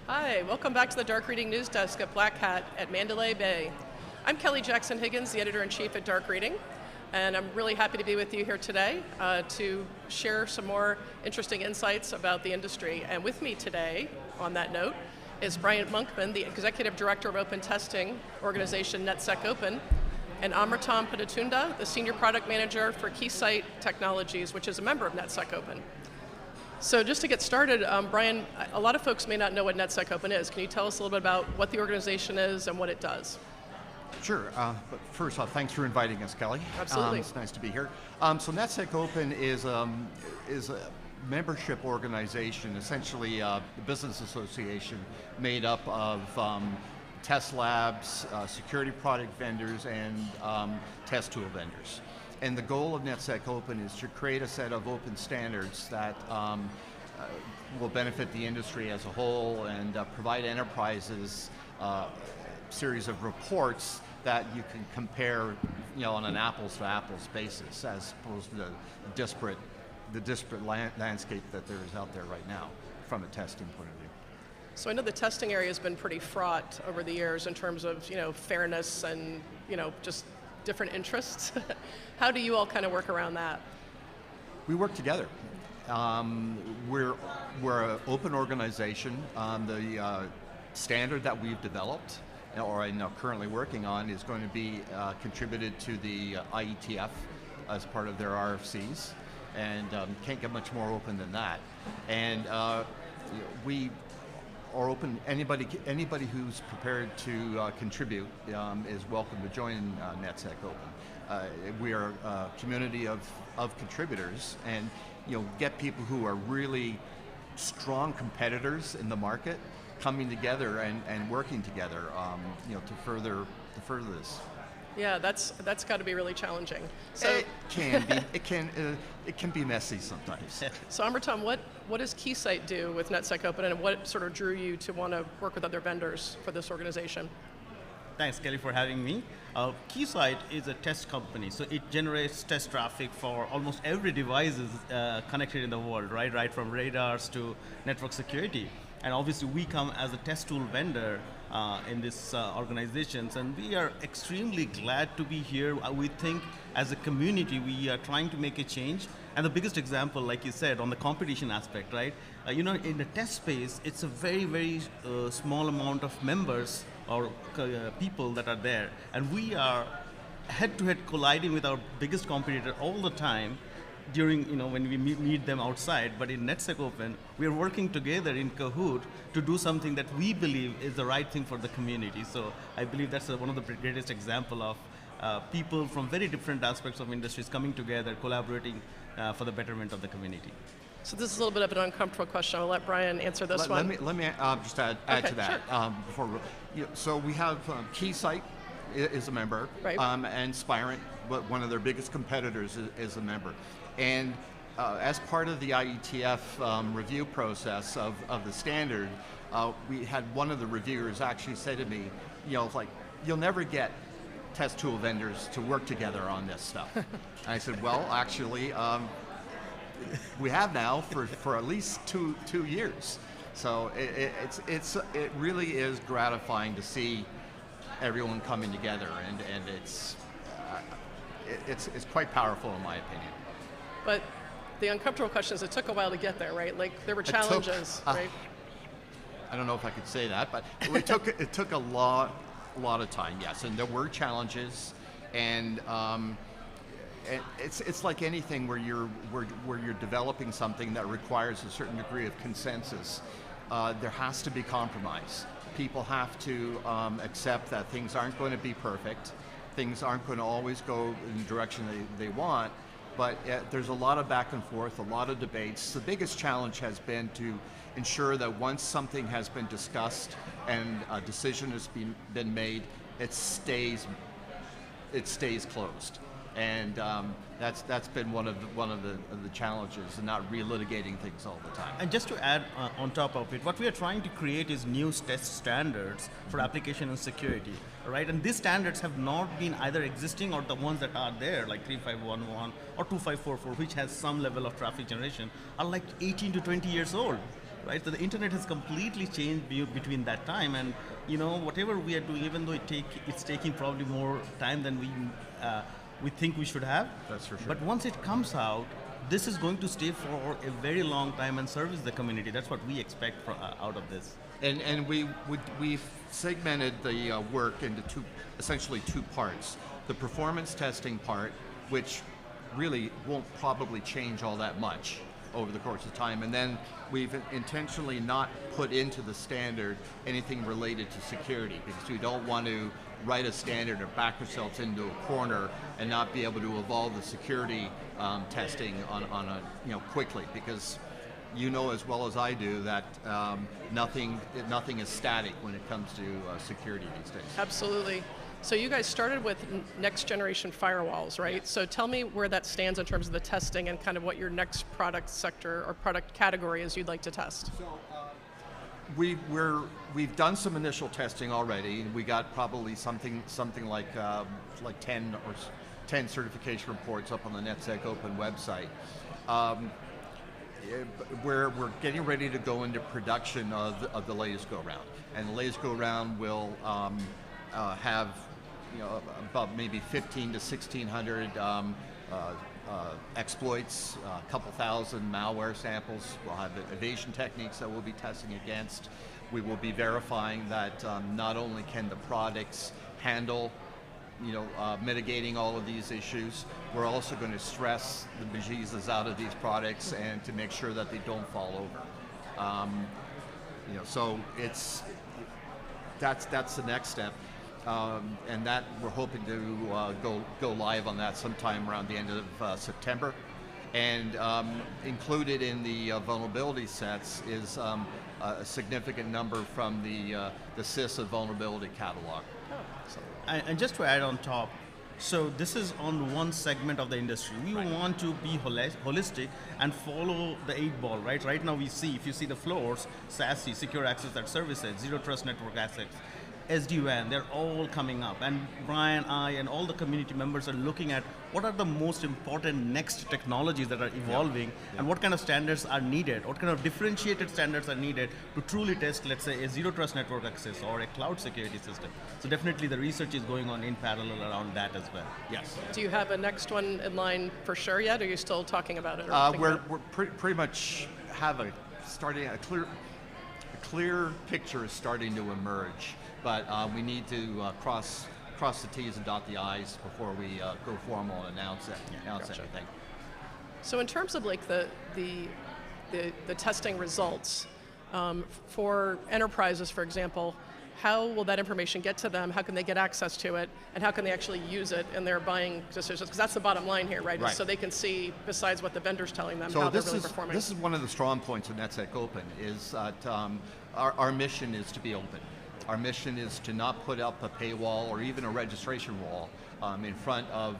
Hi, welcome back to the Dark Reading News Desk at Black Hat at Mandalay Bay. I'm Kelly Jackson Higgins, the editor-in-chief at Dark Reading, and I'm really happy to be with you here today to share some more interesting insights about the industry. And with me today, on that note, is Brian Monkman, the Executive Director of Open Testing organization NetSec Open, and Amritam Padatunda, the Senior Product Manager for Keysight Technologies, which is a member of NetSec Open. So just to get started, Brian, a lot of folks may not know what NetSec Open is. Can you tell us a little bit about what the organization is and what it does? Sure, but first off, thanks for inviting us, Kelly. Absolutely. It's nice to be here. So NetSec Open is a membership organization, essentially a business association made up of test labs, security product vendors, and test tool vendors. And the goal of NetSec Open is to create a set of open standards that will benefit the industry as a whole and provide enterprises a series of reports that you can compare, on an apples-to-apples basis, as opposed to the disparate landscape that there is out there right now from a testing point of view. So I know the testing area has been pretty fraught over the years in terms of fairness and just different interests. How do you all kind of work around that? We work together. We're an open organization. The standard that we've developed, or I'm now currently working on, is going to be contributed to the IETF as part of their RFCs, and can't get much more open than that. And we are open. Anybody who's prepared to contribute is welcome to join NetSec Open. We are a community of contributors, and get people who are really strong competitors in the market coming together and working together, to further this. Yeah, that's got to be really challenging. So it can be. It can be messy sometimes. So Amritam, what does Keysight do with NetSec Open, and what sort of drew you to want to work with other vendors for this organization? Thanks, Kelly, for having me. Keysight is a test company, so it generates test traffic for almost every device connected in the world, right from radars to network security. And obviously, we come as a test tool vendor in this organizations, and we are extremely glad to be here. We think as a community, we are trying to make a change. And the biggest example, like you said, on the competition aspect, right? In the test space, it's a very, very small amount of members or people that are there. And we are head-to-head colliding with our biggest competitor all the time during, when we meet them outside. But in NetSec Open, we are working together in Kahoot to do something that we believe is the right thing for the community. So I believe that's one of the greatest example of people from very different aspects of industries coming together, collaborating for the betterment of the community. So this is a little bit of an uncomfortable question. I'll let Brian answer this one. Let me just add Okay, to that. sure. So we have Keysight is a member, Right. and Spirent, one of their biggest competitors, is a member. And as part of the IETF review process of the standard, we had one of the reviewers actually say to me, you'll never get test tool vendors to work together on this stuff. And I said, well, actually, we have now for at least two years. So it really is gratifying to see everyone coming together, and it's quite powerful in my opinion. But the uncomfortable question is, it took a while to get there, right? Like there were challenges, right? I don't know if I could say that, but it took a lot of time, yes, and there were challenges, and it's like anything where you're developing something that requires a certain degree of consensus. There has to be compromise. People have to accept that things aren't going to be perfect. Things aren't going to always go in the direction they want, but there's a lot of back and forth, a lot of debates. The biggest challenge has been to ensure that once something has been discussed and a decision has been made, it stays closed. And that's been one of the challenges, and not relitigating things all the time. And just to add on top of it, what we are trying to create is new test standards for application and security, right? And these standards have not been either existing or the ones that are there, like 3511 or 2544, which has some level of traffic generation, are like 18 to 20 years old. right? So the internet has completely changed between that time, and whatever we are doing, even though it's taking probably more time than we think we should have. That's for sure. But once it comes out, this is going to stay for a very long time and service the community. That's what we expect out of this. And we've segmented the work into essentially two parts. The performance testing part, which really won't probably change all that much over the course of time. And then we've intentionally not put into the standard anything related to security, because we don't want to write a standard or back ourselves into a corner and not be able to evolve the security testing on a quickly, because as well as I do that nothing is static when it comes to security these days. Absolutely. So you guys started with next generation firewalls, right? So tell me where that stands in terms of the testing and kind of what your next product sector or product category is you'd like to test. So we've done some initial testing already. We got probably something like 10 certification reports up on the NetSec Open website. We're getting ready to go into production of the latest go round, and the latest go round will have about maybe 15 to 1,600 exploits, a couple thousand malware samples. We'll have evasion techniques that we'll be testing against. We will be verifying that not only can the products handle mitigating all of these issues, we're also going to stress the bejesus out of these products and to make sure that they don't fall over. So that's the next step. And that we're hoping to go live on that sometime around the end of September. And included in the vulnerability sets is a significant number from the CISA vulnerability catalog. So. And just to add on top, so this is on one segment of the industry. We want to be holistic and follow the 8-ball, right? Right now if you see the floors, SASE, Secure Access and Services, Zero Trust Network Access, SD-WAN, they're all coming up. And Brian, I, and all the community members are looking at what are the most important next technologies that are evolving, and what kind of standards are needed, what kind of differentiated standards are needed to truly test, let's say, a Zero Trust Network Access or a cloud security system. So definitely the research is going on in parallel around that as well. Yes. Do you have a next one in line for sure yet, or are you still talking about it? Or we're pretty much have a clear picture is starting to emerge. But we need to cross the T's and dot the I's before we go formal and announce anything. So in terms of like the testing results for enterprises, for example, how will that information get to them? How can they get access to it? And how can they actually use it in their buying decisions? Because that's the bottom line here, right? So they can see, besides what the vendor's telling them, how they're really performing. This is one of the strong points of NetSec Open, is that our mission is to be open. Our mission is to not put up a paywall or even a registration wall in front of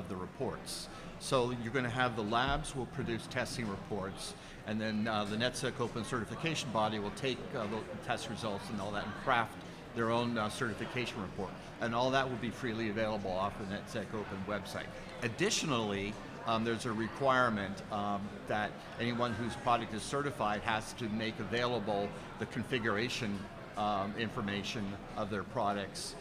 the reports. So you're going to have the labs will produce testing reports, and then the NetSec Open certification body will take the test results and all that and craft their own certification report. And all that will be freely available off the NetSec Open website. Additionally, there's a requirement that anyone whose product is certified has to make available the configuration information of their products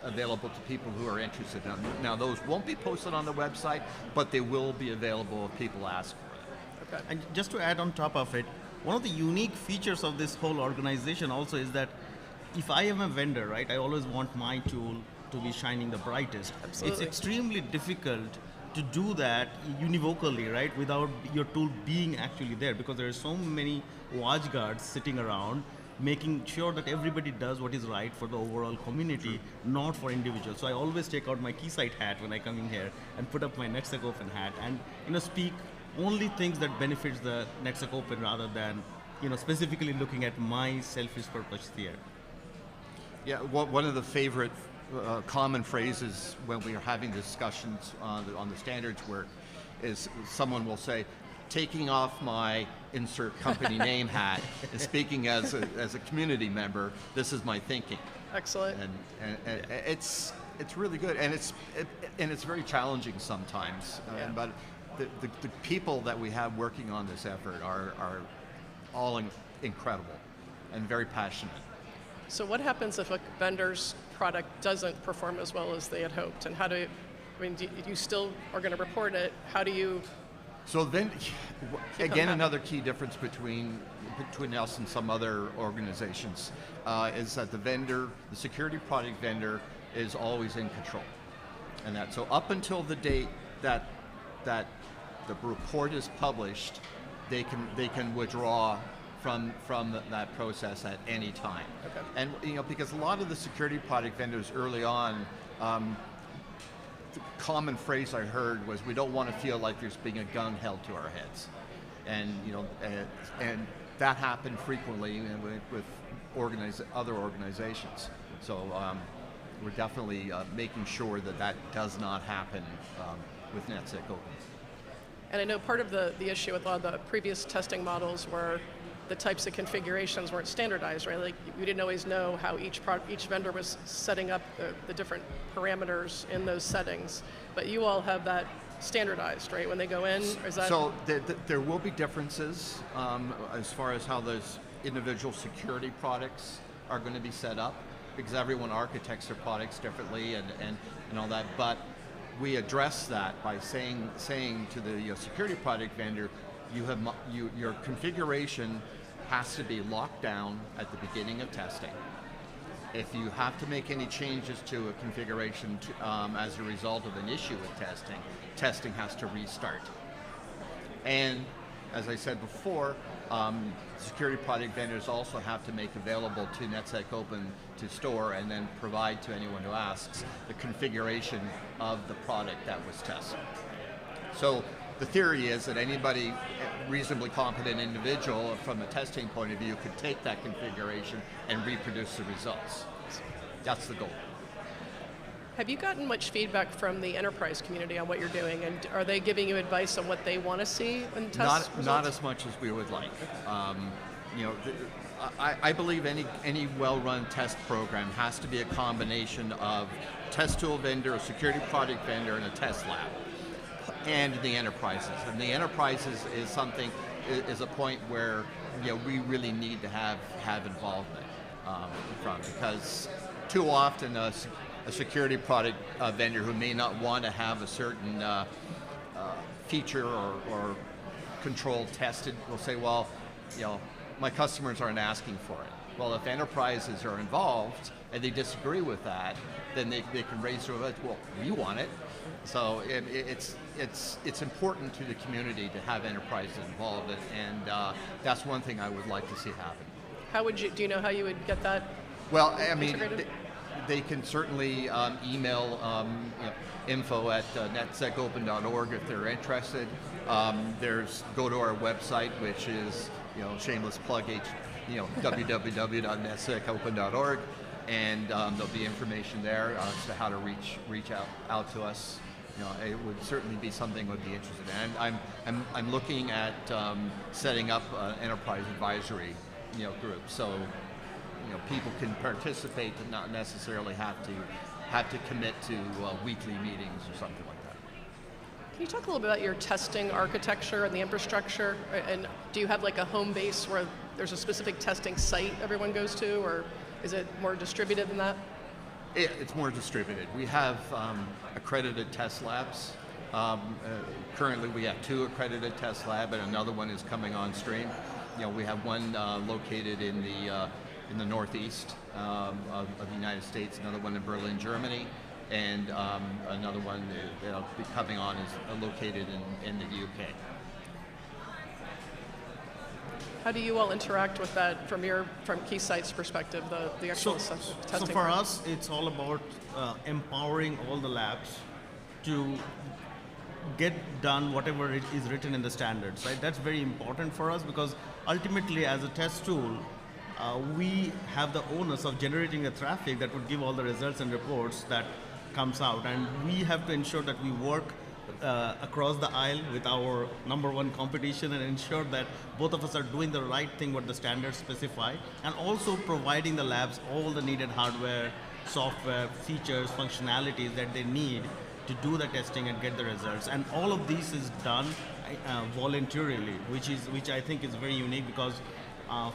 available to people who are interested in them. Now, those won't be posted on the website, but they will be available if people ask for it. Okay. And just to add on top of it, one of the unique features of this whole organization also is that if I am a vendor, right, I always want my tool to be shining the brightest. Absolutely. It's extremely difficult to do that univocally, right, without your tool being actually there, because there are so many watch guards sitting around making sure that everybody does what is right for the overall community, not for individuals. So I always take out my Keysight hat when I come in here and put up my NetSec Open hat and speak only things that benefits the NetSec Open rather than specifically looking at my selfish purpose here. Yeah, one of the favorite common phrases when we are having discussions on the standards work is someone will say, taking off my insert company name hat and speaking as a community member, this is my thinking. Excellent. And it's really good, and it's very challenging sometimes. But the people that we have working on this effort are all incredible and very passionate. So what happens if a vendor's product doesn't perform as well as they had hoped? And how do you still are going to report it? How do you? So then, again, another key difference between us and some other organizations is that the security product vendor is always in control. And that, so up until the date that the report is published, they can withdraw from that process at any time. Okay. And because a lot of the security product vendors early on, the common phrase I heard was, "We don't want to feel like there's being a gun held to our heads," and and that happened frequently with other organizations. So we're definitely making sure that does not happen with NetSec Open. And I know part of the issue with a lot of the previous testing models were the types of configurations weren't standardized, right? Like we didn't always know how each vendor was setting up the different parameters in those settings. But you all have that standardized, right? When they go in, is that? So there will be differences as far as how those individual security products are going to be set up, because everyone architects their products differently and all that. But we address that by saying to the security product vendor, your configuration has to be locked down at the beginning of testing. If you have to make any changes to a configuration as a result of an issue with testing has to restart. And as I said before, security product vendors also have to make available to NetSec Open to store and then provide to anyone who asks the configuration of the product that was tested. So the theory is that anybody, reasonably competent individual from a testing point of view, could take that configuration and reproduce the results. That's the goal. Have you gotten much feedback from the enterprise community on what you're doing, and are they giving you advice on what they want to see in test results? Not as much as we would like. I believe any well-run test program has to be a combination of test tool vendor, a security product vendor, and a test lab, and the enterprises. And the enterprises is a point where we really need to have involvement from, because too often a security product vendor who may not want to have a certain feature or control tested will say, well, my customers aren't asking for it. Well, if enterprises are involved and they disagree with that, then they can raise their voice, well, we want it. So it's important to the community to have enterprises involved, and that's one thing I would like to see happen. Do you know how you would get that? Well, I mean, integrated? they can certainly email info@netsecopen.org if they're interested. Go to our website, which is shameless plug, www.netsecopen.org, and there'll be information there as to how to reach out to us. It would certainly be something we'd be interested in. And I'm looking at setting up an enterprise advisory group, so people can participate but not necessarily have to commit to weekly meetings or something like that. Can you talk a little bit about your testing architecture and the infrastructure? And do you have like a home base where there's a specific testing site everyone goes to, or is it more distributed than that? It's more distributed. We have accredited test labs. Currently we have 2 accredited test labs, and another one is coming on stream. We have one located in the northeast of the United States, another one in Berlin, Germany, and another one that'll be coming on is located in the UK. How do you all interact with that from Keysight's perspective, the actual testing? So for us, it's all about empowering all the labs to get done whatever it is written in the standards, right? That's very important for us, because ultimately as a test tool, we have the onus of generating the traffic that would give all the results and reports that comes out, and we have to ensure that we work across the aisle with our #1 competition and ensure that both of us are doing the right thing what the standards specify, and also providing the labs all the needed hardware, software, features, functionalities that they need to do the testing and get the results. And all of this is done voluntarily, which I think is very unique, because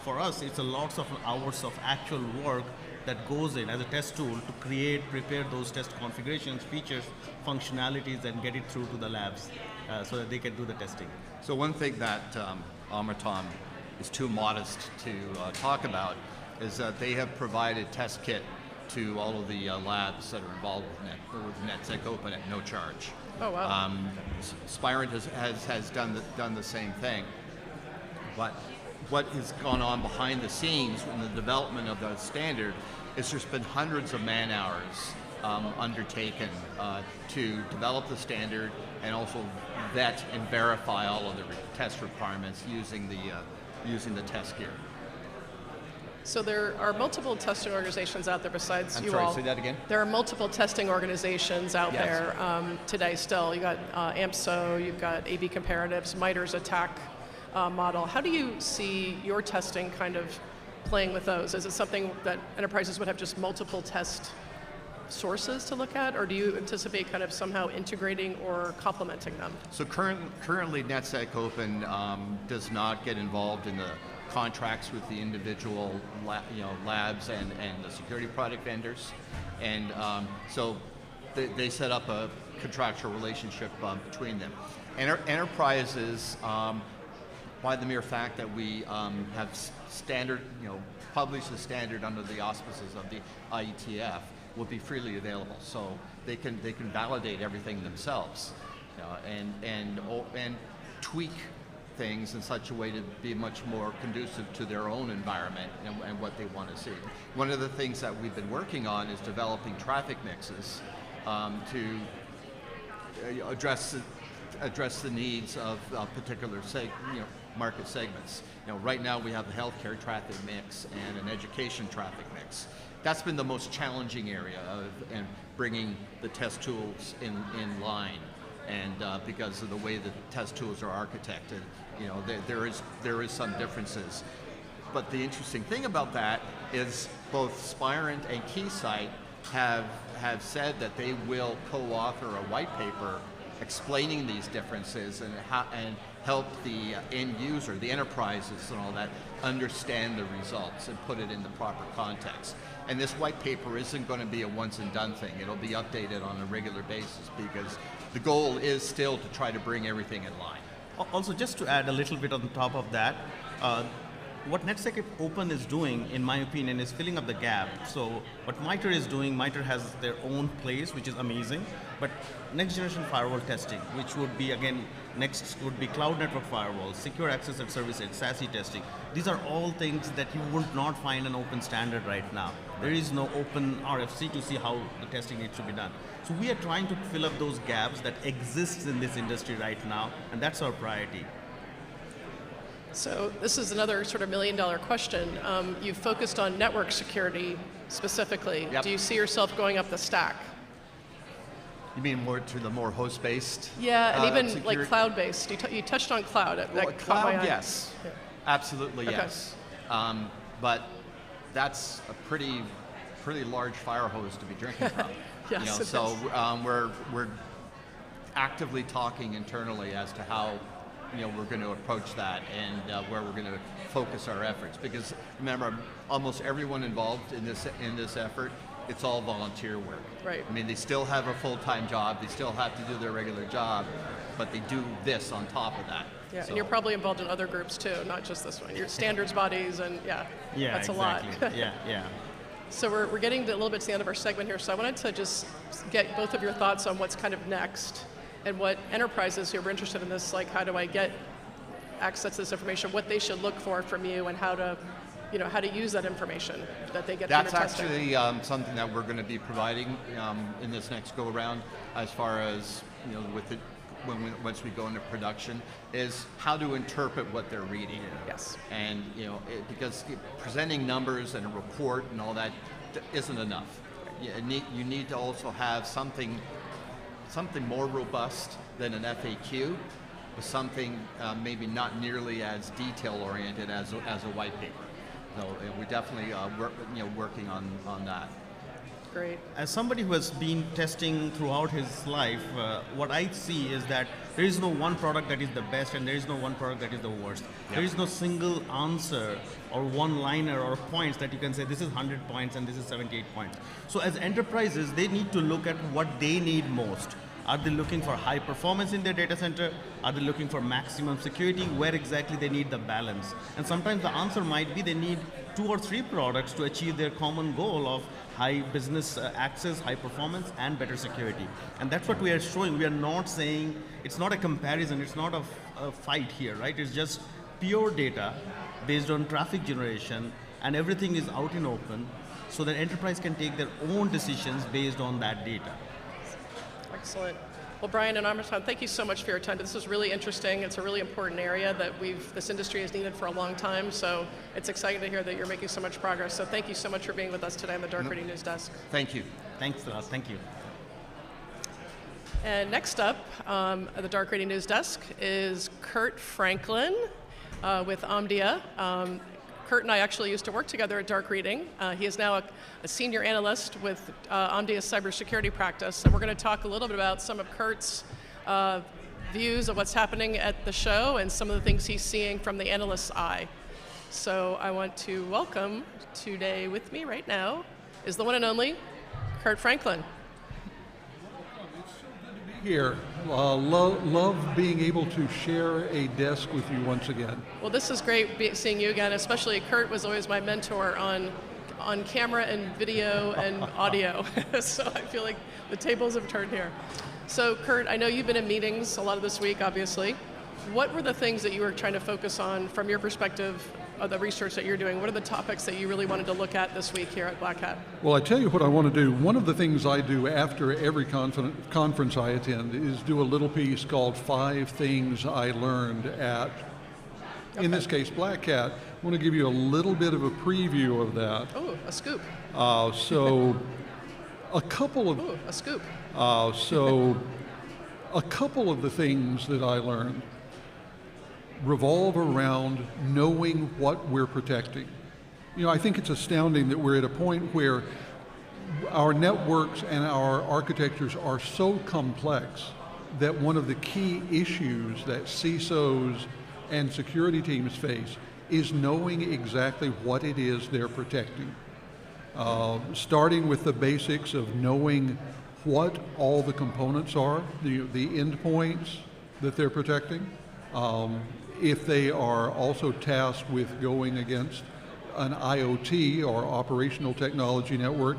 For us, it's a lots of hours of actual work that goes in as a test tool to prepare those test configurations, features, functionalities, and get it through to the labs so that they can do the testing. So one thing that Amritam is too modest to talk about is that they have provided test kit to all of the labs that are involved with NetSec Open at no charge. Oh, wow. Spirent has done the same thing. But what has gone on behind the scenes in the development of the standard is there's been hundreds of man hours undertaken to develop the standard and also vet and verify all of the test requirements using the test gear. So there are multiple testing organizations out there besides I'm you sorry, all. say that again? There are multiple testing organizations out Yes. there today still. You got AMSO, you've got AB Comparatives, MITRE's ATT&CK model. How do you see your testing kind of playing with those? Is it something that enterprises would have just multiple test sources to look at, or do you anticipate kind of somehow integrating or complementing them? So currently NetSec Open does not get involved in the contracts with the individual labs and the security product vendors. And so they set up a contractual relationship between them. Enterprises, by the mere fact that we have standard, published the standard under the auspices of the IETF, will be freely available. So they can validate everything themselves, and tweak things in such a way to be much more conducive to their own environment and what they want to see. One of the things that we've been working on is developing traffic mixes to address the needs of particular market segments. Right now we have a healthcare traffic mix and an education traffic mix. That's been the most challenging area in bringing the test tools in line. And because of the way the test tools are architected, there is some differences. But the interesting thing about that is both Spirent and Keysight have said that they will co-author a white paper explaining these differences and help the end user, the enterprises and all that, understand the results and put it in the proper context. And this white paper isn't going to be a once and done thing. It'll be updated on a regular basis because the goal is still to try to bring everything in line. Also, just to add a little bit on top of that, what NetSec Open is doing, in my opinion, is filling up the gap. So what MITRE is doing, MITRE has their own place, which is amazing, but next generation firewall testing, which would be, again, next would be cloud network firewalls, secure access and services, SASE testing. These are all things that you would not find an open standard right now. There is no open RFC to see how the testing needs to be done. So we are trying to fill up those gaps that exist in this industry right now, and that's our priority. So this is another sort of million-dollar question. You've focused on network security specifically. Yep. Do you see yourself going up the stack? You mean more to the more host-based? Yeah, and even security? like cloud-based. You touched on cloud. Well, cloud, yes. Yeah. Absolutely, Okay. yes. But that's a pretty large fire hose to be drinking from. Yes, it so is. we're actively talking internally as to how we're going to approach that and where we're going to focus our efforts. Because remember, almost everyone involved in this effort, it's all volunteer work. Right. I mean, they still have a full-time job, they still have to do their regular job, but they do this on top of that. Yeah, So- and you're probably involved in other groups too, not just this one. Your standards bodies and that's exactly. a lot. Yeah. So we're getting to a little bit to the end of our segment here, so I wanted to just get both of your thoughts on what's kind of next and what enterprises who are interested in this, like how do I get access to this information, what they should look for from you and how to use that information that they get That's from your testing. actually something that we're going to be providing in this next go around, as far as with it once we go into production, is how to interpret what they're reading. Yes. And because presenting numbers and a report and all that isn't enough. You need to also have something more robust than an FAQ, but something maybe not nearly as detail oriented as a white paper. So we're definitely working on that. Great. As somebody who has been testing throughout his life, what I see is that there is no one product that is the best and there is no one product that is the worst. Yeah. There is no single answer or one-liner or points that you can say this is 100 points and this is 78 points. So as enterprises, they need to look at what they need most. Are they looking for high performance in their data center? Are they looking for maximum security? Where exactly they need the balance? And sometimes the answer might be they need 2 or 3 products to achieve their common goal of high business access, high performance, and better security. And that's what we are showing. We are not saying, it's not a comparison, it's not a fight here, right? It's just pure data based on traffic generation, and everything is out in open so that enterprise can take their own decisions based on that data. Excellent. Well, Brian and Amrita, thank you so much for your time. This is really interesting. It's a really important area that this industry has needed for a long time. So it's exciting to hear that you're making so much progress. So thank you so much for being with us today on the Dark Reading News Desk. Thank you. Thanks a lot. Thank you. And next up at the Dark Reading News Desk is Kurt Franklin with Omdia. Kurt and I actually used to work together at Dark Reading. He is now a senior analyst with Omdia's cybersecurity practice, and we're going to talk a little bit about some of Kurt's views of what's happening at the show and some of the things he's seeing from the analyst's eye. So I want to welcome today with me right now is the one and only Kurt Franklin. Here. Love being able to share a desk with you once again. Well, this is great seeing you again, especially Kurt was always my mentor on camera and video and audio. So I feel like the tables have turned here. So Kurt, I know you've been in meetings a lot of this week, obviously. What were the things that you were trying to focus on from your perspective of the research that you're doing? What are the topics that you really wanted to look at this week here at Black Hat? Well, I tell you what I want to do. One of the things I do after every conference I attend is do a little piece called 5 Things I Learned at, in this case, Black Hat. I want to give you a little bit of a preview of that. Oh, a scoop. So a couple of... Ooh, a scoop. So a couple of the things that I learned revolve around knowing what we're protecting. You know, I think it's astounding that we're at a point where our networks and our architectures are so complex that one of the key issues that CISOs and security teams face is knowing exactly what it is they're protecting. Starting with the basics of knowing what all the components are, the endpoints that they're protecting. If they are also tasked with going against an IoT or operational technology network,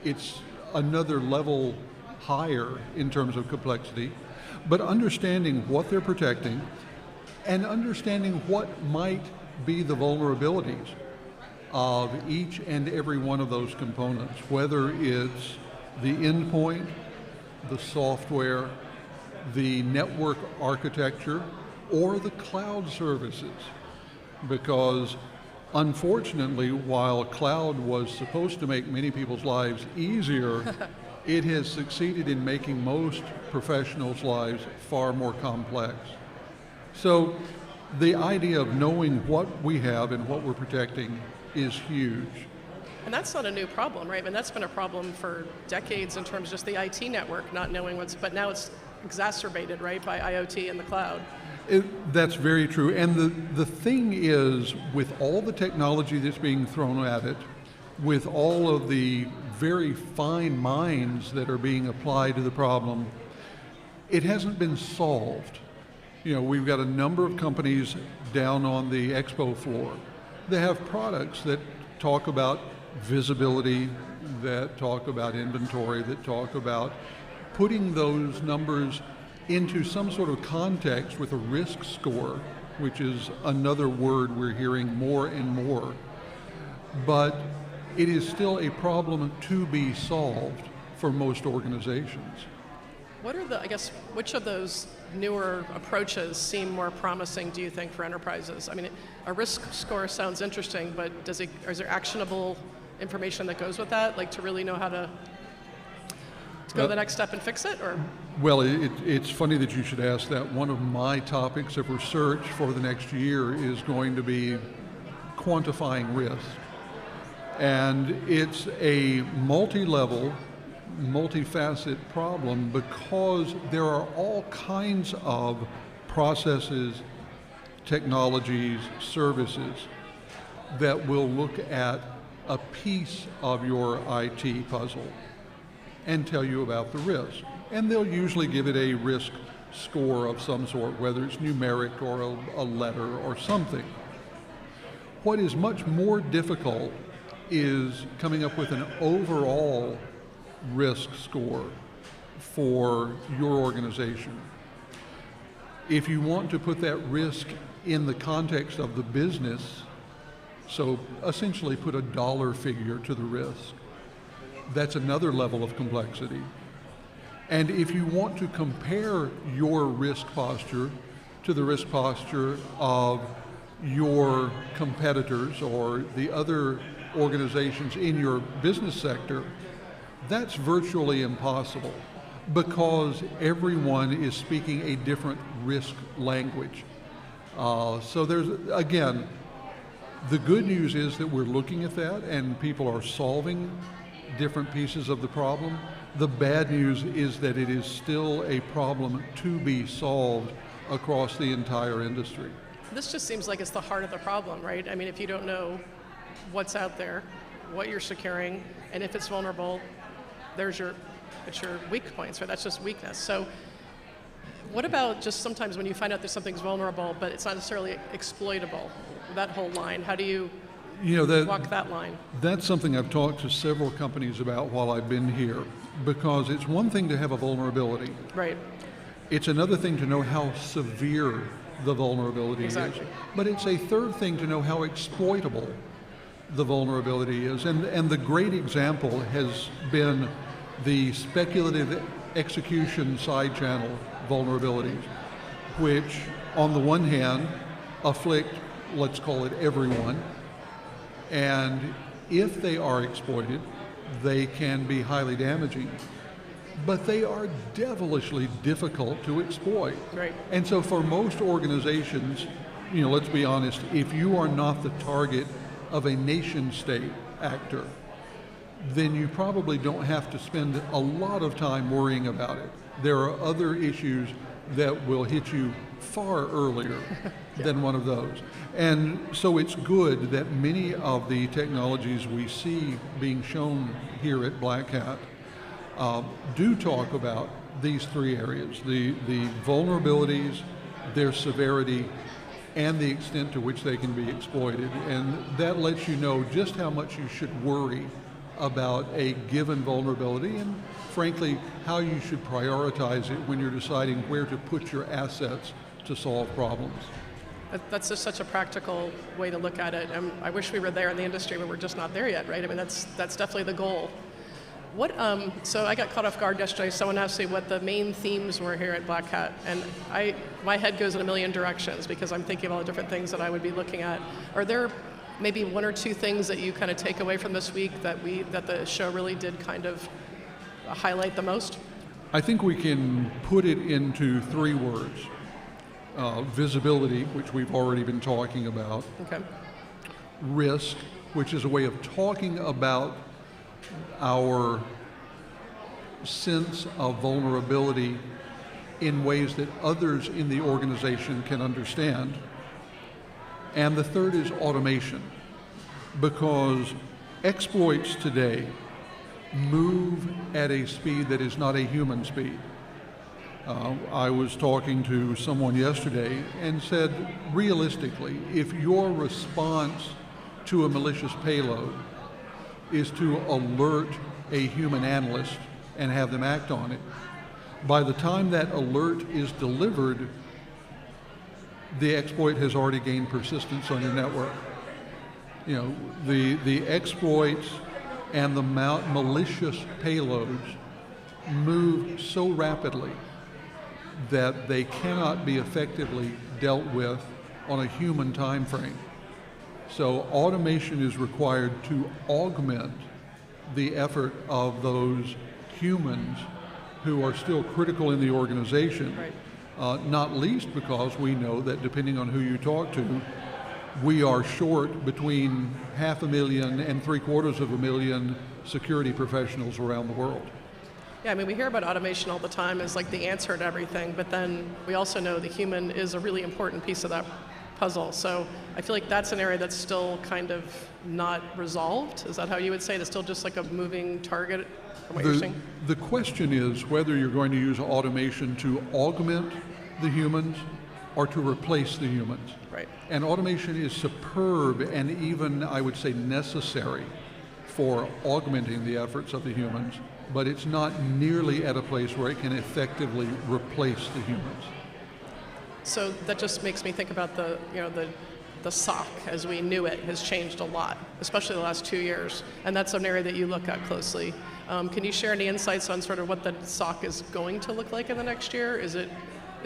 it's another level higher in terms of complexity. But understanding what they're protecting and understanding what might be the vulnerabilities of each and every one of those components, whether it's the endpoint, the software, the network architecture, or the cloud services. Because unfortunately, while cloud was supposed to make many people's lives easier, it has succeeded in making most professionals' lives far more complex. So the idea of knowing what we have and what we're protecting is huge. And that's not a new problem, right? I mean, that's been a problem for decades in terms of just the IT network not knowing but now it's exacerbated, right, by IoT and the cloud. That's very true. And the thing is, with all the technology that's being thrown at it, with all of the very fine minds that are being applied to the problem, it hasn't been solved. You know, we've got a number of companies down on the expo floor. They have products that talk about visibility, that talk about inventory, that talk about putting those numbers into some sort of context with a risk score, which is another word we're hearing more and more. But it is still a problem to be solved for most organizations. What are which of those newer approaches seem more promising, do you think, for enterprises? I mean, a risk score sounds interesting, but is there actionable information that goes with that, like to really know how to go to the next step and fix it, or? Well, it's funny that you should ask that. One of my topics of research for the next year is going to be quantifying risk. And it's a multi-level, multifaceted problem because there are all kinds of processes, technologies, services that will look at a piece of your IT puzzle and tell you about the risk. And they'll usually give it a risk score of some sort, whether it's numeric or a letter or something. What is much more difficult is coming up with an overall risk score for your organization. If you want to put that risk in the context of the business, so essentially put a dollar figure to the risk, that's another level of complexity. And if you want to compare your risk posture to the risk posture of your competitors or the other organizations in your business sector, that's virtually impossible because everyone is speaking a different risk language. So there's, again, the good news is that we're looking at that and people are solving different pieces of the problem. The bad news is that it is still a problem to be solved across the entire industry. This just seems like it's the heart of the problem, right? I mean, if you don't know what's out there, what you're securing, and if it's vulnerable, it's your weak points, right? That's just weakness. So what about just sometimes when you find out that something's vulnerable, but it's not necessarily exploitable, that whole line? How do you walk that line? That's something I've talked to several companies about while I've been here, because it's one thing to have a vulnerability. Right. It's another thing to know how severe the vulnerability Exactly. is. But it's a third thing to know how exploitable the vulnerability is. And the great example has been the speculative execution side channel vulnerabilities, which on the one hand afflict, let's call it everyone, and if they are exploited, they can be highly damaging, but they are devilishly difficult to exploit. Right. And so for most organizations, let's be honest, if you are not the target of a nation state actor, then you probably don't have to spend a lot of time worrying about it. There are other issues that will hit you far earlier than one of those. And so it's good that many of the technologies we see being shown here at Black Hat do talk about these three areas, the vulnerabilities, their severity, and the extent to which they can be exploited. And that lets you know just how much you should worry about a given vulnerability and, frankly, how you should prioritize it when you're deciding where to put your assets to solve problems. That's just such a practical way to look at it. I wish we were there in the industry, but we're just not there yet, right? I mean, that's definitely the goal. So I got caught off guard yesterday. Someone asked me what the main themes were here at Black Hat, and my head goes in a million directions because I'm thinking of all the different things that I would be looking at. Are there maybe one or two things that you kind of take away from this week that the show really did kind of highlight the most? I think we can put it into three words. Visibility, which we've already been talking about. Okay. Risk, which is a way of talking about our sense of vulnerability in ways that others in the organization can understand. And the third is automation, because exploits today move at a speed that is not a human speed. I was talking to someone yesterday and said, realistically, if your response to a malicious payload is to alert a human analyst and have them act on it, by the time that alert is delivered, the exploit has already gained persistence on your network. The exploits and the malicious payloads move so rapidly that they cannot be effectively dealt with on a human time frame. So automation is required to augment the effort of those humans who are still critical in the organization, Right. Not least because we know that depending on who you talk to, we are short between 500,000 and 750,000 security professionals around the world. Yeah, I mean, we hear about automation all the time as like the answer to everything, but then we also know the human is a really important piece of that puzzle. So I feel like that's an area that's still kind of not resolved. Is that how you would say it? It's still just like a moving target from what you're saying? The question is whether you're going to use automation to augment the humans or to replace the humans. Right. And automation is superb and even, I would say, necessary for augmenting the efforts of the humans, but it's not nearly at a place where it can effectively replace the humans. So that just makes me think about the SOC as we knew it has changed a lot, especially the last 2 years, and that's an area that you look at closely. Can you share any insights on sort of what the SOC is going to look like in the next year? Is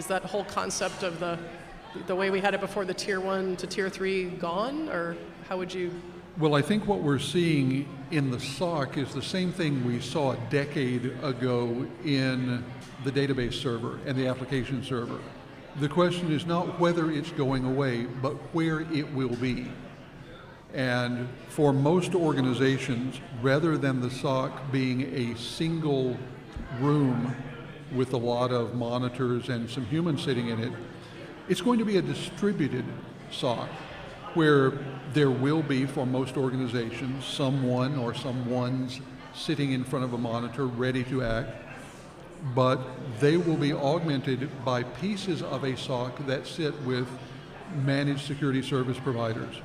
that whole concept of the way we had it before the tier 1 to tier 3 gone, or how would you? Well, I think what we're seeing in the SOC is the same thing we saw a decade ago in the database server and the application server. The question is not whether it's going away, but where it will be. And for most organizations, rather than the SOC being a single room with a lot of monitors and some humans sitting in it, it's going to be a distributed SOC where there will be, for most organizations, someone or someone's sitting in front of a monitor ready to act, but they will be augmented by pieces of a SOC that sit with managed security service providers,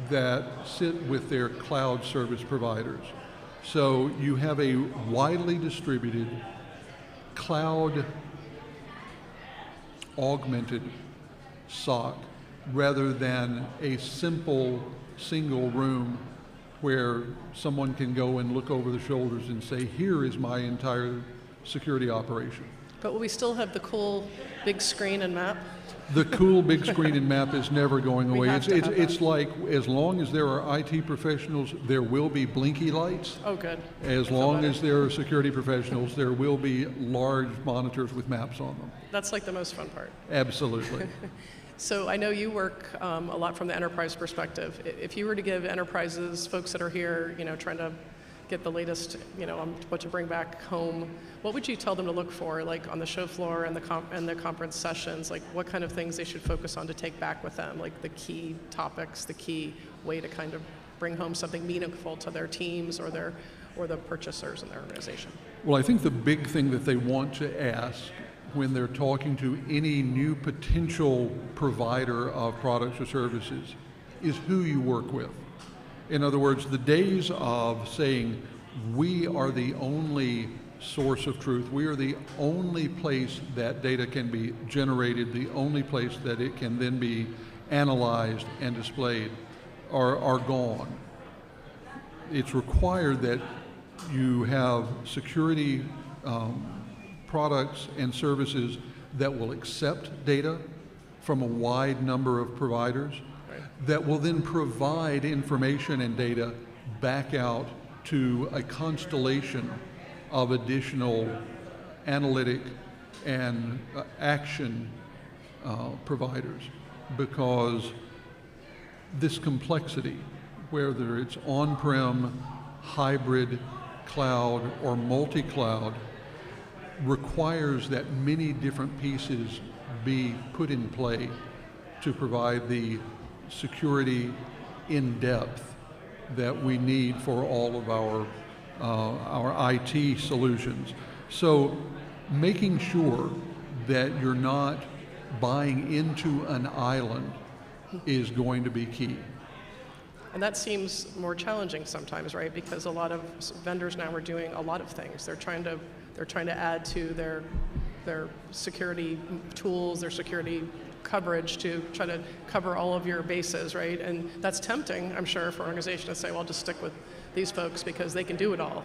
that sit with their cloud service providers. So you have a widely distributed cloud augmented SOC rather than a simple single room where someone can go and look over the shoulders and say, here is my entire security operation. But will we still have the cool big screen and map? The cool big screen and map is never going away. It's that. like, as long as there are IT professionals, there will be blinky lights. Oh, good. As long as there are security professionals, there will be large monitors with maps on them. That's like the most fun part. Absolutely. So I know you work a lot from the enterprise perspective. If you were to give enterprises, folks that are here, trying to get the latest, on what to bring back home, what would you tell them to look for, like on the show floor and the conference sessions? Like what kind of things they should focus on to take back with them, like the key topics, the key way to kind of bring home something meaningful to their teams or the purchasers in their organization? Well, I think the big thing that they want to ask when they're talking to any new potential provider of products or services is who you work with. In other words, the days of saying, we are the only source of truth, we are the only place that data can be generated, the only place that it can then be analyzed and displayed, are gone. It's required that you have security products and services that will accept data from a wide number of providers, that will then provide information and data back out to a constellation of additional analytic and action providers, because this complexity, whether it's on-prem, hybrid, cloud, or multi-cloud, requires that many different pieces be put in play to provide the security in depth that we need for all of our IT solutions. So making sure that you're not buying into an island is going to be key. And that seems more challenging sometimes, right? Because a lot of vendors now are doing a lot of things. They're trying to add to their security tools, their security coverage to try to cover all of your bases, right? And that's tempting, I'm sure, for an organization to say, well, just stick with these folks because they can do it all.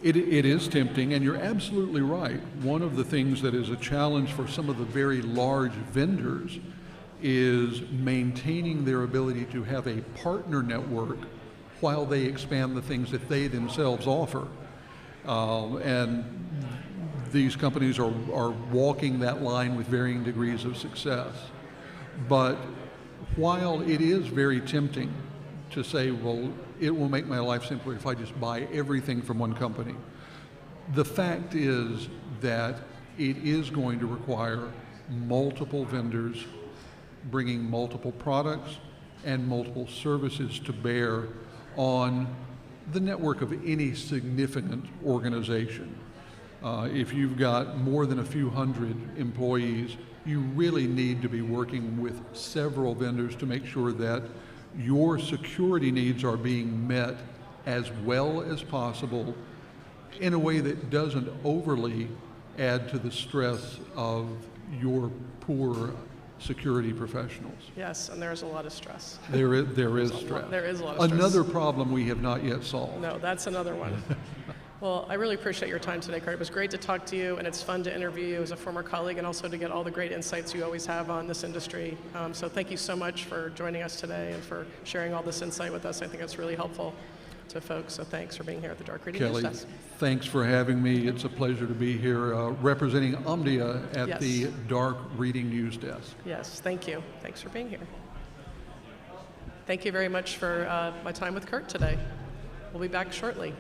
It is tempting, and you're absolutely right. One of the things that is a challenge for some of the very large vendors is maintaining their ability to have a partner network while they expand the things that they themselves offer. And these companies are walking that line with varying degrees of success. But while it is very tempting to say, well, it will make my life simpler if I just buy everything from one company, the fact is that it is going to require multiple vendors bringing multiple products and multiple services to bear on the network of any significant organization. If you've got more than a few hundred employees, you really need to be working with several vendors to make sure that your security needs are being met as well as possible in a way that doesn't overly add to the stress of your poor security professionals. Yes, and there's a lot of stress. There is stress. There is a lot of stress. Another problem we have not yet solved. No, that's another one. Well, I really appreciate your time today, Kurt. It was great to talk to you, and it's fun to interview you as a former colleague and also to get all the great insights you always have on this industry. So thank you so much for joining us today and for sharing all this insight with us. I think it's really helpful to folks. So thanks for being here at the Dark Reading News Kelly, Desk. thanks for having me. It's a pleasure to be here representing Omdia at Yes. the Dark Reading News Desk. Yes, thank you. Thanks for being here. Thank you very much for my time with Kurt today. We'll be back shortly.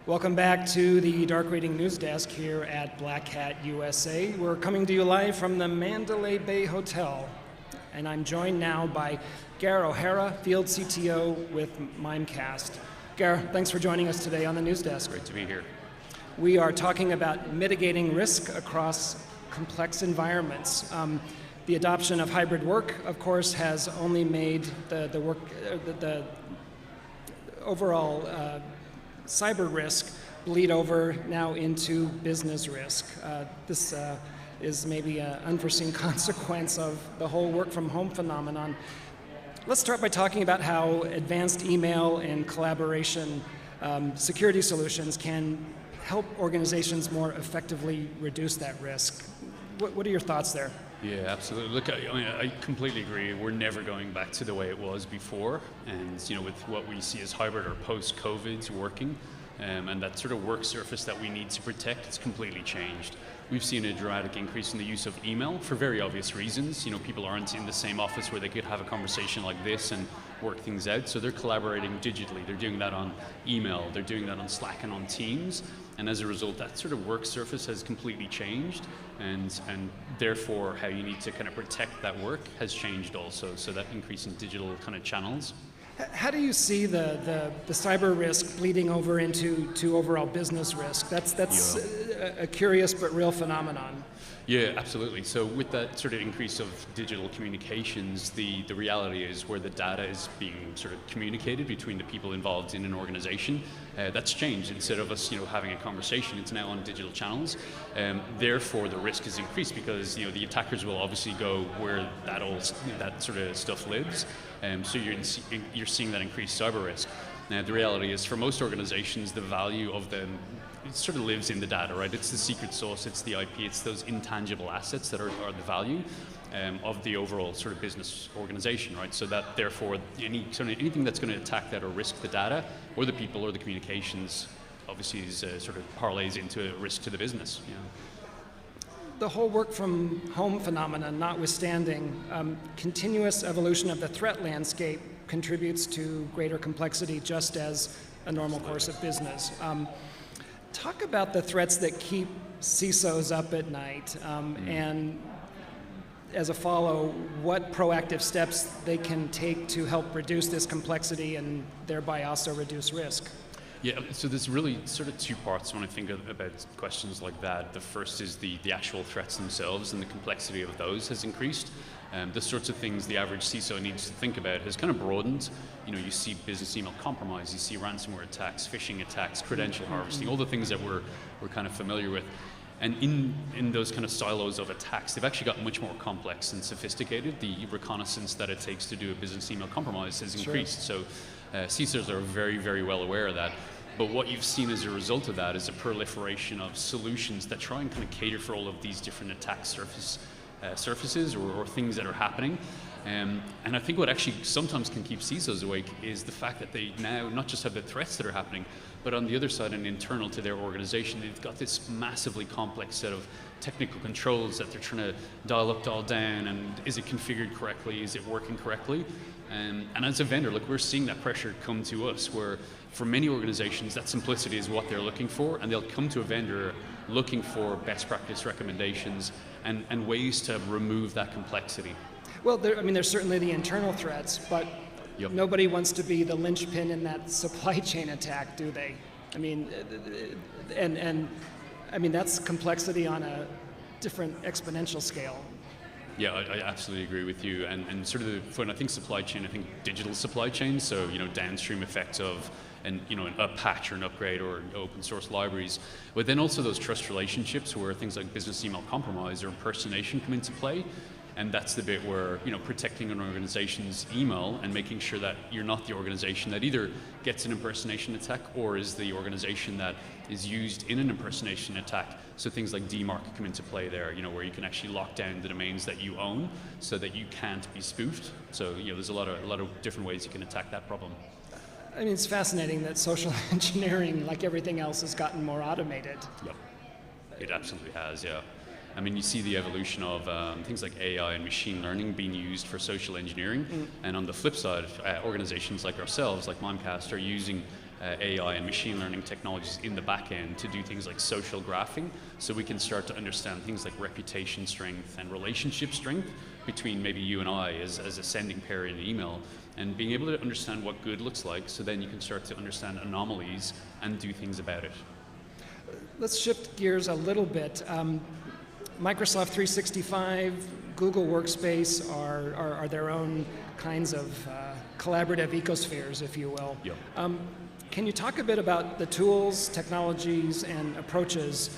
Welcome back to the Dark Reading News Desk here at Black Hat USA. We're coming to you live from the Mandalay Bay Hotel, and I'm joined now by Gar O'Hara, Field CTO with Mimecast. Gar, thanks for joining us today on the News Desk. Great to be here. We are talking about mitigating risk across complex environments. The adoption of hybrid work, of course, has only made the overall cyber risk bleed over now into business risk. This is maybe an unforeseen consequence of the whole work from home phenomenon. Let's start by talking about how advanced email and collaboration security solutions can help organizations more effectively reduce that risk. What are your thoughts there? Yeah, absolutely. Look, I completely agree. We're never going back to the way it was before. And with what we see as hybrid or post-COVID working, and that sort of work surface that we need to protect, it's completely changed. We've seen a dramatic increase in the use of email for very obvious reasons. People aren't in the same office where they could have a conversation like this and work things out. So they're collaborating digitally. They're doing that on email. They're doing that on Slack and on Teams. And as a result, that sort of work surface has completely changed. And therefore, how you need to kind of protect that work has changed also. So that increase in digital kind of channels. How do you see the cyber risk bleeding over into overall business risk? That's a curious but real phenomenon. Yeah, absolutely. So with that sort of increase of digital communications, the reality is where the data is being sort of communicated between the people involved in an organization, that's changed. Instead of us, having a conversation, it's now on digital channels. Therefore, the risk is increased because, the attackers will obviously go where that sort of stuff lives. So you're seeing that increased cyber risk. Now, the reality is for most organizations, the value of them, it sort of lives in the data, right? It's the secret sauce, it's the IP, it's those intangible assets that are the value of the overall sort of business organization, right? So that therefore, anything that's going to attack that or risk the data or the people or the communications obviously is sort of parlays into a risk to the business. The whole work from home phenomenon notwithstanding, continuous evolution of the threat landscape contributes to greater complexity just as a normal course of business. Talk about the threats that keep CISOs up at night, and as a follow, what proactive steps they can take to help reduce this complexity and thereby also reduce risk. Yeah, so there's really sort of two parts when I think about questions like that. The first is the actual threats themselves, and the complexity of those has increased. The sorts of things the average CISO needs to think about has kind of broadened. You see business email compromise, you see ransomware attacks, phishing attacks, credential harvesting, all the things that we're kind of familiar with. And in those kind of silos of attacks, they've actually gotten much more complex and sophisticated. The reconnaissance that it takes to do a business email compromise has increased. So CISOs are very, very well aware of that. But what you've seen as a result of that is a proliferation of solutions that try and kind of cater for all of these different attack surfaces or things that are happening. And I think what actually sometimes can keep CISOs awake is the fact that they now not just have the threats that are happening, but on the other side and internal to their organization, they've got this massively complex set of technical controls that they're trying to dial up, dial down, and is it configured correctly, is it working correctly? And as a vendor, look, we're seeing that pressure come to us where for many organizations, that simplicity is what they're looking for, and they'll come to a vendor looking for best practice recommendations and ways to remove that complexity. Well, there's certainly the internal threats, but nobody wants to be the linchpin in that supply chain attack, do they? That's complexity on a different exponential scale. Yeah, I absolutely agree with you. And sort of when I think supply chain, I think digital supply chain. So downstream effects of a patch or an upgrade or open source libraries, but then also those trust relationships where things like business email compromise or impersonation come into play. And that's the bit where, protecting an organization's email and making sure that you're not the organization that either gets an impersonation attack or is the organization that is used in an impersonation attack. So things like DMARC come into play there, where you can actually lock down the domains that you own so that you can't be spoofed. So, there's a lot of different ways you can attack that problem. It's fascinating that social engineering, like everything else, has gotten more automated. Yep, it absolutely has, yeah. You see the evolution of things like AI and machine learning being used for social engineering. And on the flip side, organizations like ourselves, like Mimecast, are using AI and machine learning technologies in the back end to do things like social graphing, so we can start to understand things like reputation strength and relationship strength between maybe you and I as a sending pair in email, and being able to understand what good looks like, so then you can start to understand anomalies and do things about it. Let's shift gears a little bit. Microsoft 365, Google Workspace are their own kinds of collaborative ecospheres, if you will. Yep. Can you talk a bit about the tools, technologies, and approaches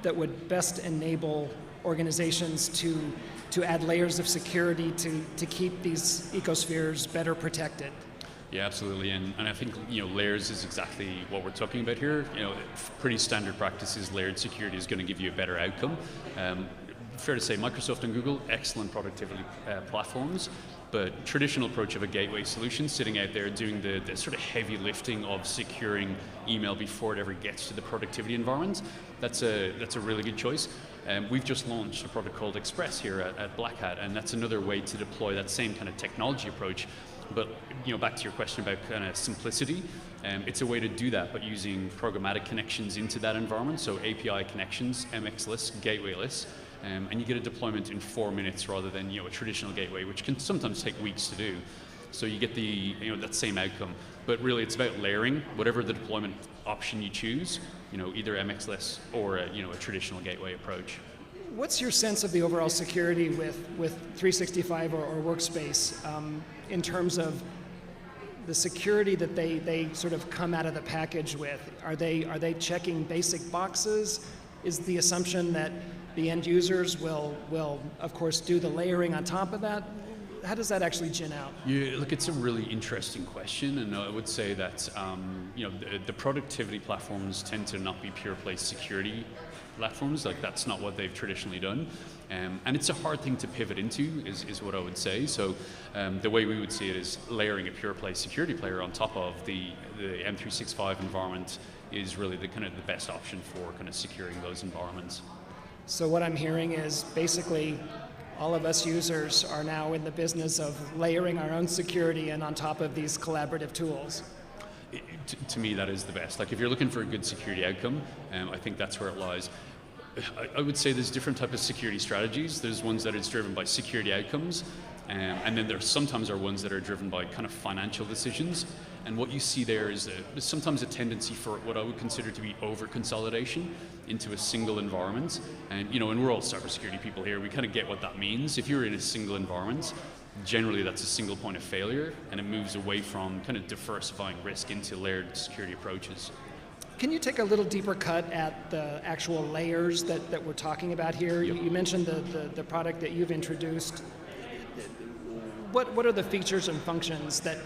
that would best enable organizations to add layers of security to keep these ecospheres better protected? Yeah, absolutely, and I think layers is exactly what we're talking about here. Pretty standard practices, layered security is going to give you a better outcome. Fair to say, Microsoft and Google, excellent productivity platforms, but traditional approach of a gateway solution sitting out there doing the sort of heavy lifting of securing email before it ever gets to the productivity environment, that's a really good choice. We've just launched a product called Express here at Black Hat, and that's another way to deploy that same kind of technology approach. But back to your question about kind of simplicity, it's a way to do that, but using programmatic connections into that environment, so API connections, MX-less, gateway-less, and you get a deployment in 4 minutes rather than a traditional gateway, which can sometimes take weeks to do. So you get the that same outcome, but really it's about layering whatever the deployment option you choose, either MX-less or a traditional gateway approach. What's your sense of the overall security with 365 or Workspace in terms of the security that they sort of come out of the package with? Are they checking basic boxes? Is the assumption that the end users will of course do the layering on top of that? How does that actually gin out? Yeah, look, it's a really interesting question, and I would say that the productivity platforms tend to not be pure play security platforms. Like, that's not what they've traditionally done, and it's a hard thing to pivot into, is what I would say. So the way we would see it is layering a pure play security player on top of the M365 environment is really the best option for kind of securing those environments. So what I'm hearing is basically all of us users are now in the business of layering our own security and on top of these collaborative tools. To me, that is the best. Like, if you're looking for a good security outcome, I think that's where it lies. I would say there's different types of security strategies. There's ones that is driven by security outcomes, and then there sometimes are ones that are driven by kind of financial decisions. And what you see there is sometimes a tendency for what I would consider to be over-consolidation into a single environment. And and we're all cybersecurity people here. We kind of get what that means. If you're in a single environment, generally that's a single point of failure, and it moves away from kind of diversifying risk into layered security approaches. Can you take a little deeper cut at the actual layers that we're talking about here? Yep. You mentioned the product that you've introduced. What are the features and functions that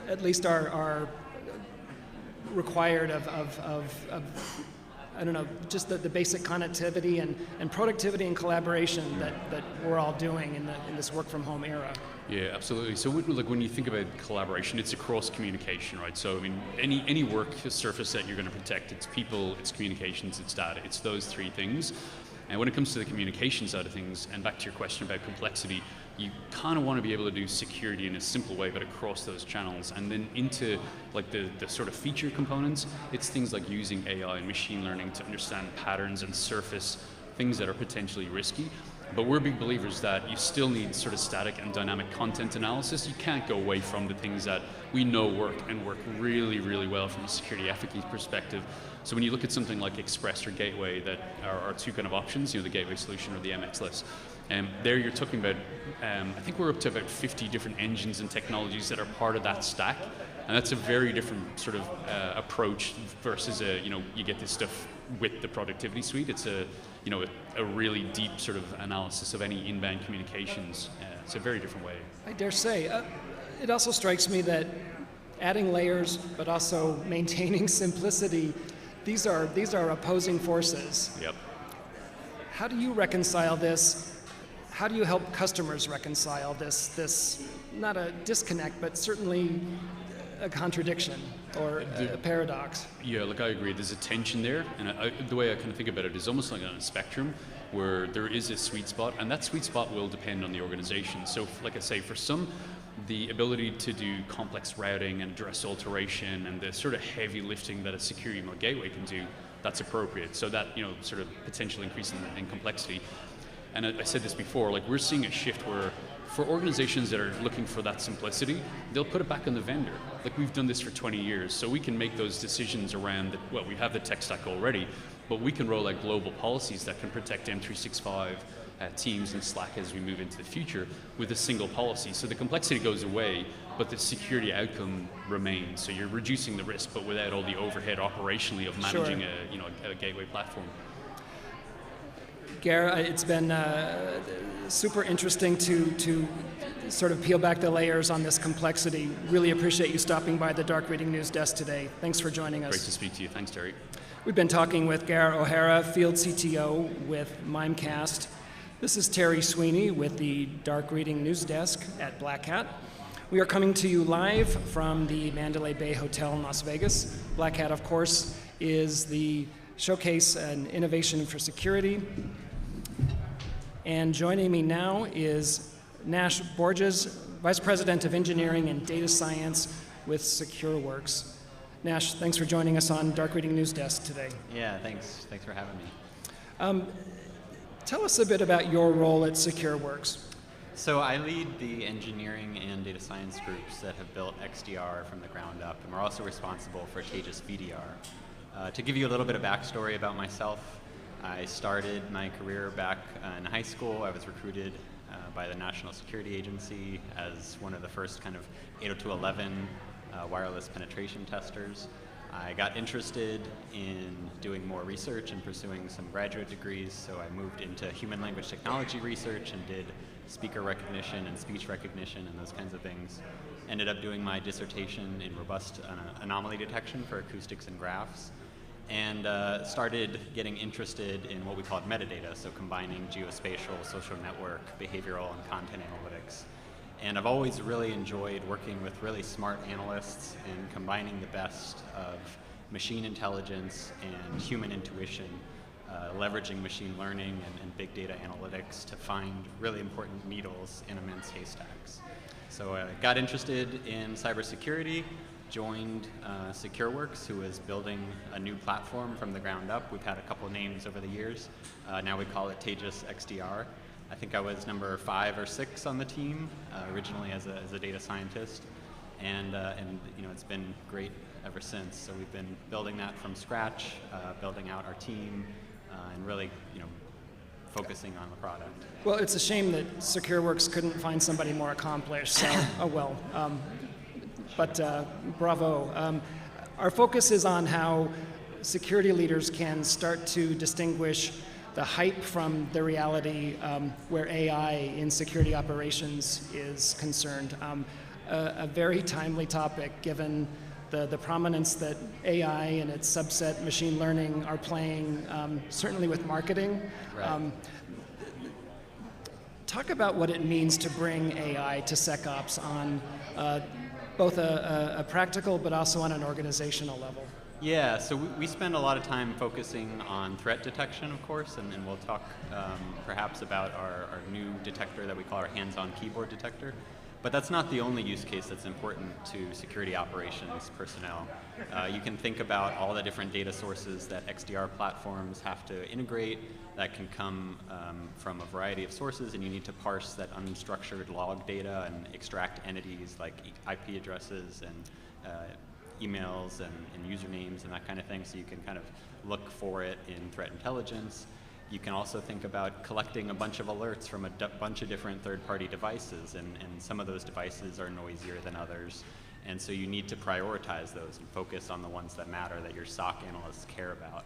at least are required of I don't know, just the basic connectivity and productivity and collaboration that we're all doing in this work from home era? Yeah, absolutely. So when you think about collaboration, it's across communication, right? So I mean, any work surface that you're going to protect, it's people, it's communications, it's data, it's those three things. And when it comes to the communication side of things, and back to your question about complexity, you kind of want to be able to do security in a simple way, but across those channels. And then into like the sort of feature components, it's things like using AI and machine learning to understand patterns and surface things that are potentially risky. But we're big believers that you still need sort of static and dynamic content analysis. You can't go away from the things that we know work and work really, really well from a security efficacy perspective. So when you look at something like Express or Gateway, that are two kind of options, the Gateway solution or the MX-less, there you're talking about, I think we're up to about 50 different engines and technologies that are part of that stack. And that's a very different sort of approach versus you get this stuff with the productivity suite. It's a really deep sort of analysis of any inbound communications. It's a very different way. I dare say. It also strikes me that adding layers, but also maintaining simplicity, these are opposing forces. Yep. How do you reconcile this? How do you help customers reconcile this not a disconnect, but certainly a contradiction or a paradox? Yeah, look, I agree. There's a tension there, and the way I kind of think about it is almost like on a spectrum where there is a sweet spot, and that sweet spot will depend on the organization. So, like I say, for some, the ability to do complex routing and address alteration and the sort of heavy lifting that a security email gateway can do, that's appropriate. So that, sort of potential increase in complexity. And I said this before, like we're seeing a shift where for organizations that are looking for that simplicity, they'll put it back on the vendor. Like we've done this for 20 years, so we can make those decisions around, we have the tech stack already, but we can roll out global policies that can protect M365, Teams and Slack as we move into the future with a single policy. So the complexity goes away, but the security outcome remains. So you're reducing the risk, but without all the overhead operationally of managing a gateway platform. Ger, it's been super interesting to sort of peel back the layers on this complexity. Really appreciate you stopping by the Dark Reading News Desk today. Thanks for joining us. Great to speak to you. Thanks, Terry. We've been talking with Ger O'Hara, Field CTO with Mimecast. This is Terry Sweeney with the Dark Reading News Desk at Black Hat. We are coming to you live from the Mandalay Bay Hotel in Las Vegas. Black Hat, of course, is the showcase and innovation for security. And joining me now is Nash Borges, Vice President of Engineering and Data Science with SecureWorks. Nash, thanks for joining us on Dark Reading News Desk today. Yeah, thanks. Thanks for having me. Tell us a bit about your role at SecureWorks. So I lead the engineering and data science groups that have built XDR from the ground up, and we're also responsible for Taegis VDR. To give you a little bit of backstory about myself, I started my career back in high school. I was recruited by the National Security Agency as one of the first kind of 802.11 wireless penetration testers. I got interested in doing more research and pursuing some graduate degrees, so I moved into human language technology research and did speaker recognition and speech recognition and those kinds of things. Ended up doing my dissertation in robust anomaly detection for acoustics and graphs, and started getting interested in what we called metadata, so combining geospatial, social network, behavioral, and content analytics. And I've always really enjoyed working with really smart analysts and combining the best of machine intelligence and human intuition, leveraging machine learning and big data analytics to find really important needles in immense haystacks. So I got interested in cybersecurity, joined SecureWorks, who is building a new platform from the ground up. We've had a couple names over the years. Now we call it Taegis XDR. I think I was number 5 or 6 on the team, originally as a data scientist, and it's been great ever since. So we've been building that from scratch, building out our team, and really focusing on the product. Well, it's a shame that SecureWorks couldn't find somebody more accomplished, so oh well. But bravo. Our focus is on how security leaders can start to distinguish the hype from the reality where AI in security operations is concerned. A very timely topic given the prominence that AI and its subset machine learning are playing, certainly with marketing. Right. Talk about what it means to bring AI to SecOps on both a practical but also on an organizational level. Yeah, so we spend a lot of time focusing on threat detection, of course, and we'll talk perhaps about our new detector that we call our hands-on keyboard detector. But that's not the only use case that's important to security operations personnel. You can think about all the different data sources that XDR platforms have to integrate that can come from a variety of sources, and you need to parse that unstructured log data and extract entities like IP addresses and emails and usernames and that kind of thing, so you can kind of look for it in threat intelligence. You can also think about collecting a bunch of alerts from a bunch of different third-party devices, and some of those devices are noisier than others, and so you need to prioritize those and focus on the ones that matter, that your SOC analysts care about.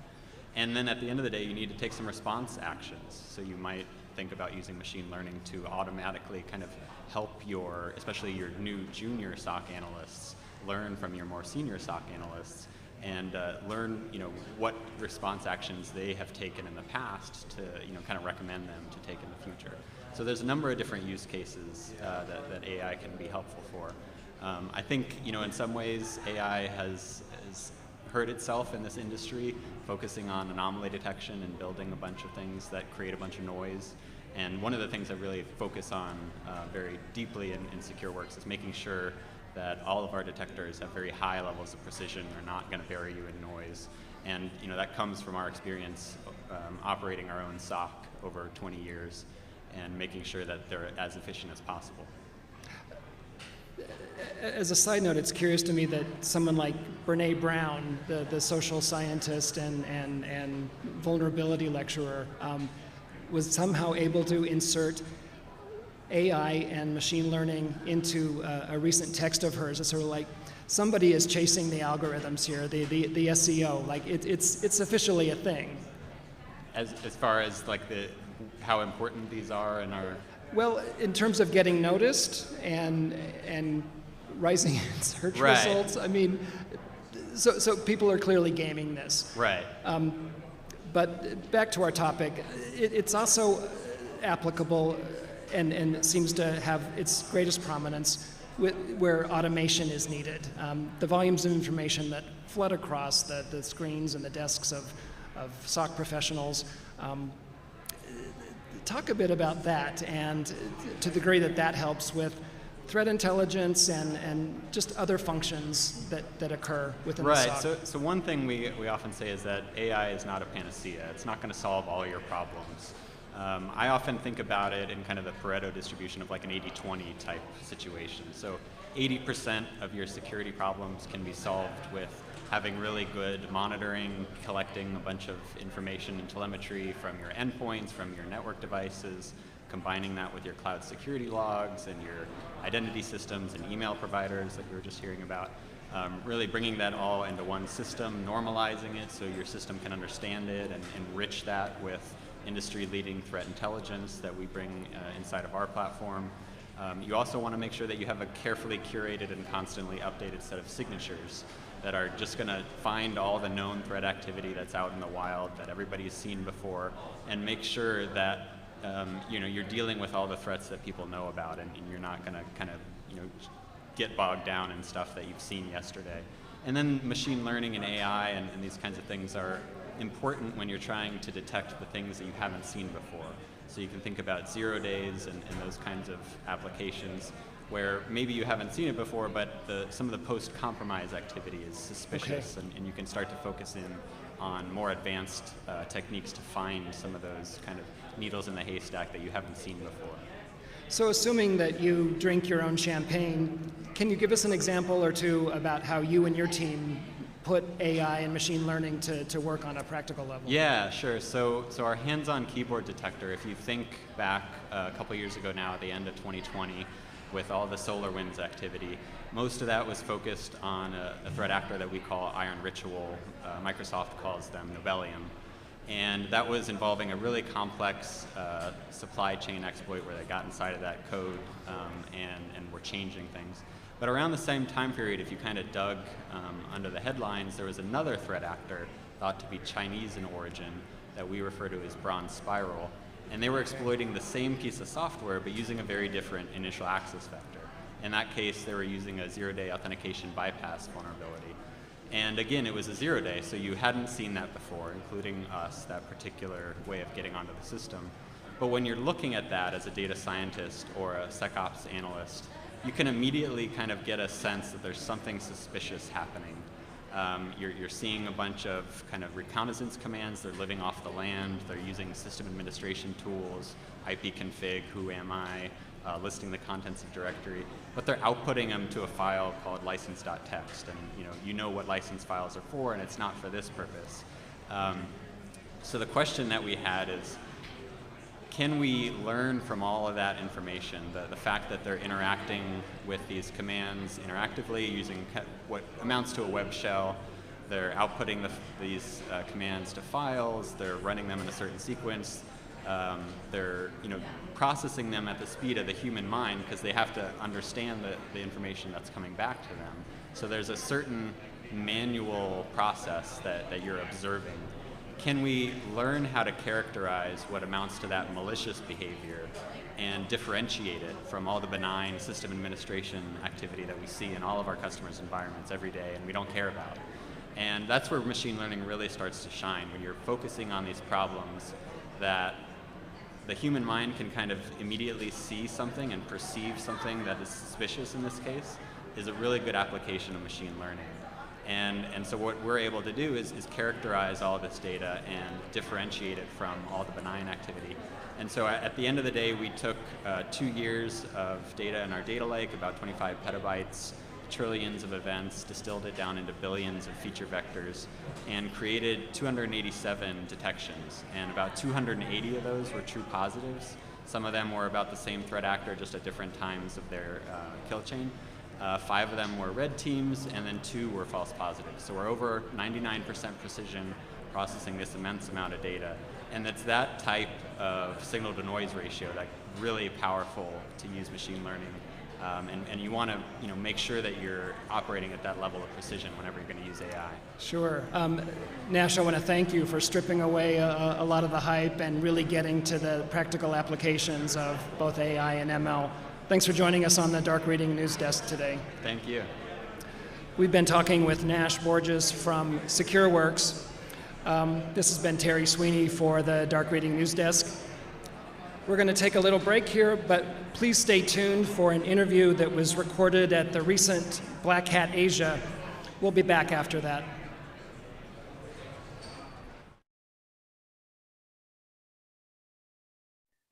And then at the end of the day, you need to take some response actions. So you might think about using machine learning to automatically kind of help especially your new junior SOC analysts, learn from your more senior SOC analysts, and learn what response actions they have taken in the past to kind of recommend them to take in the future. So there's a number of different use cases that AI can be helpful for. I think in some ways AI has hurt itself in this industry, focusing on anomaly detection and building a bunch of things that create a bunch of noise. And one of the things I really focus on very deeply in SecureWorks is making sure that all of our detectors have very high levels of precision. They're not going to bury you in noise. And that comes from our experience operating our own SOC over 20 years and making sure that they're as efficient as possible. As a side note, it's curious to me that someone like Brene Brown, the social scientist and vulnerability lecturer, was somehow able to insert AI and machine learning into a recent text of hers. It's sort of like somebody is chasing the algorithms here, the SEO. Like it's officially a thing. As far as like how important these are in our. Well, in terms of getting noticed and rising in search results, I mean, so people are clearly gaming this. Right. But back to our topic, it's also applicable and seems to have its greatest prominence where automation is needed. The volumes of information that flood across the screens and the desks of SOC professionals. Talk a bit about that and to the degree that helps with threat intelligence and just other functions that occur within the SOC. Right, so one thing we often say is that AI is not a panacea. It's not going to solve all your problems. I often think about it in kind of the Pareto distribution of like an 80-20 type situation. So 80% of your security problems can be solved with having really good monitoring, collecting a bunch of information and telemetry from your endpoints, from your network devices, combining that with your cloud security logs and your identity systems and email providers that we were just hearing about. Really bringing that all into one system, normalizing it so your system can understand it and enrich that with industry-leading threat intelligence that we bring inside of our platform. You also want to make sure that you have a carefully curated and constantly updated set of signatures that are just going to find all the known threat activity that's out in the wild that everybody's seen before, and make sure that you're dealing with all the threats that people know about, and you're not going to kind of get bogged down in stuff that you've seen yesterday. And then machine learning and AI and these kinds of things are important when you're trying to detect the things that you haven't seen before. So you can think about 0 days and those kinds of applications where maybe you haven't seen it before, but some of the post-compromise activity is suspicious, and you can start to focus in on more advanced techniques to find some of those kind of needles in the haystack that you haven't seen before. So assuming that you drink your own champagne, can you give us an example or two about how you and your team put AI and machine learning to work on a practical level? Yeah, sure. So our hands-on keyboard detector, if you think back a couple years ago now at the end of 2020, with all the SolarWinds activity, most of that was focused on a threat actor that we call Iron Ritual. Microsoft calls them Nobelium. And that was involving a really complex supply chain exploit where they got inside of that code and were changing things. But around the same time period, if you kind of dug under the headlines, there was another threat actor thought to be Chinese in origin that we refer to as Bronze Spiral. And they were exploiting the same piece of software, but using a very different initial access vector. In that case, they were using a zero-day authentication bypass vulnerability. And again, it was a 0 day, so you hadn't seen that before, including us, that particular way of getting onto the system. But when you're looking at that as a data scientist or a SecOps analyst, you can immediately kind of get a sense that there's something suspicious happening. You're seeing a bunch of kind of reconnaissance commands. They're living off the land. They're using system administration tools, ipconfig, who am I, listing the contents of directory. But they're outputting them to a file called license.txt. And you know what license files are for, and it's not for this purpose. So the question that we had is, can we learn from all of that information, the fact that they're interacting with these commands interactively using what amounts to a web shell, they're outputting these commands to files, they're running them in a certain sequence, they're processing them at the speed of the human mind because they have to understand the information that's coming back to them. So there's a certain manual process that you're observing. Can we learn how to characterize what amounts to that malicious behavior and differentiate it from all the benign system administration activity that we see in all of our customers' environments every day and we don't care about? And that's where machine learning really starts to shine, when you're focusing on these problems that the human mind can kind of immediately see something and perceive something that is suspicious in this case is a really good application of machine learning. And so what we're able to do is characterize all of this data and differentiate it from all the benign activity. And so at the end of the day, we took 2 years of data in our data lake, about 25 petabytes, trillions of events, distilled it down into billions of feature vectors, and created 287 detections. And about 280 of those were true positives. Some of them were about the same threat actor, just at different times of their kill chain. 5 of them were red teams, and then 2 were false positives. So we're over 99% precision processing this immense amount of data. And it's that type of signal to noise ratio that's really powerful to use machine learning. And you want to make sure that you're operating at that level of precision whenever you're going to use AI. Sure. Nash, I want to thank you for stripping away a lot of the hype and really getting to the practical applications of both AI and ML. Thanks for joining us on the Dark Reading News Desk today. Thank you. We've been talking with Nash Borges from SecureWorks. This has been Terry Sweeney for the Dark Reading News Desk. We're going to take a little break here, but please stay tuned for an interview that was recorded at the recent Black Hat Asia. We'll be back after that.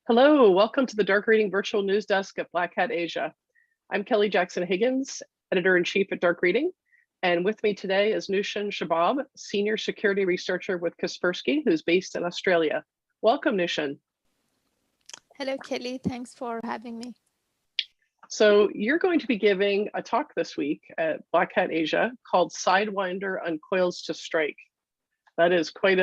Hello, welcome to the Dark Reading Virtual News Desk at Black Hat Asia. I'm Kelly Jackson Higgins, Editor-in-Chief at Dark Reading. And with me today is Nushin Shabab, Senior Security Researcher with Kaspersky, who's based in Australia. Welcome, Nushin. Hello, Kelly. Thanks for having me. So you're going to be giving a talk this week at Black Hat Asia called Sidewinder Uncoils to Strike. That is quite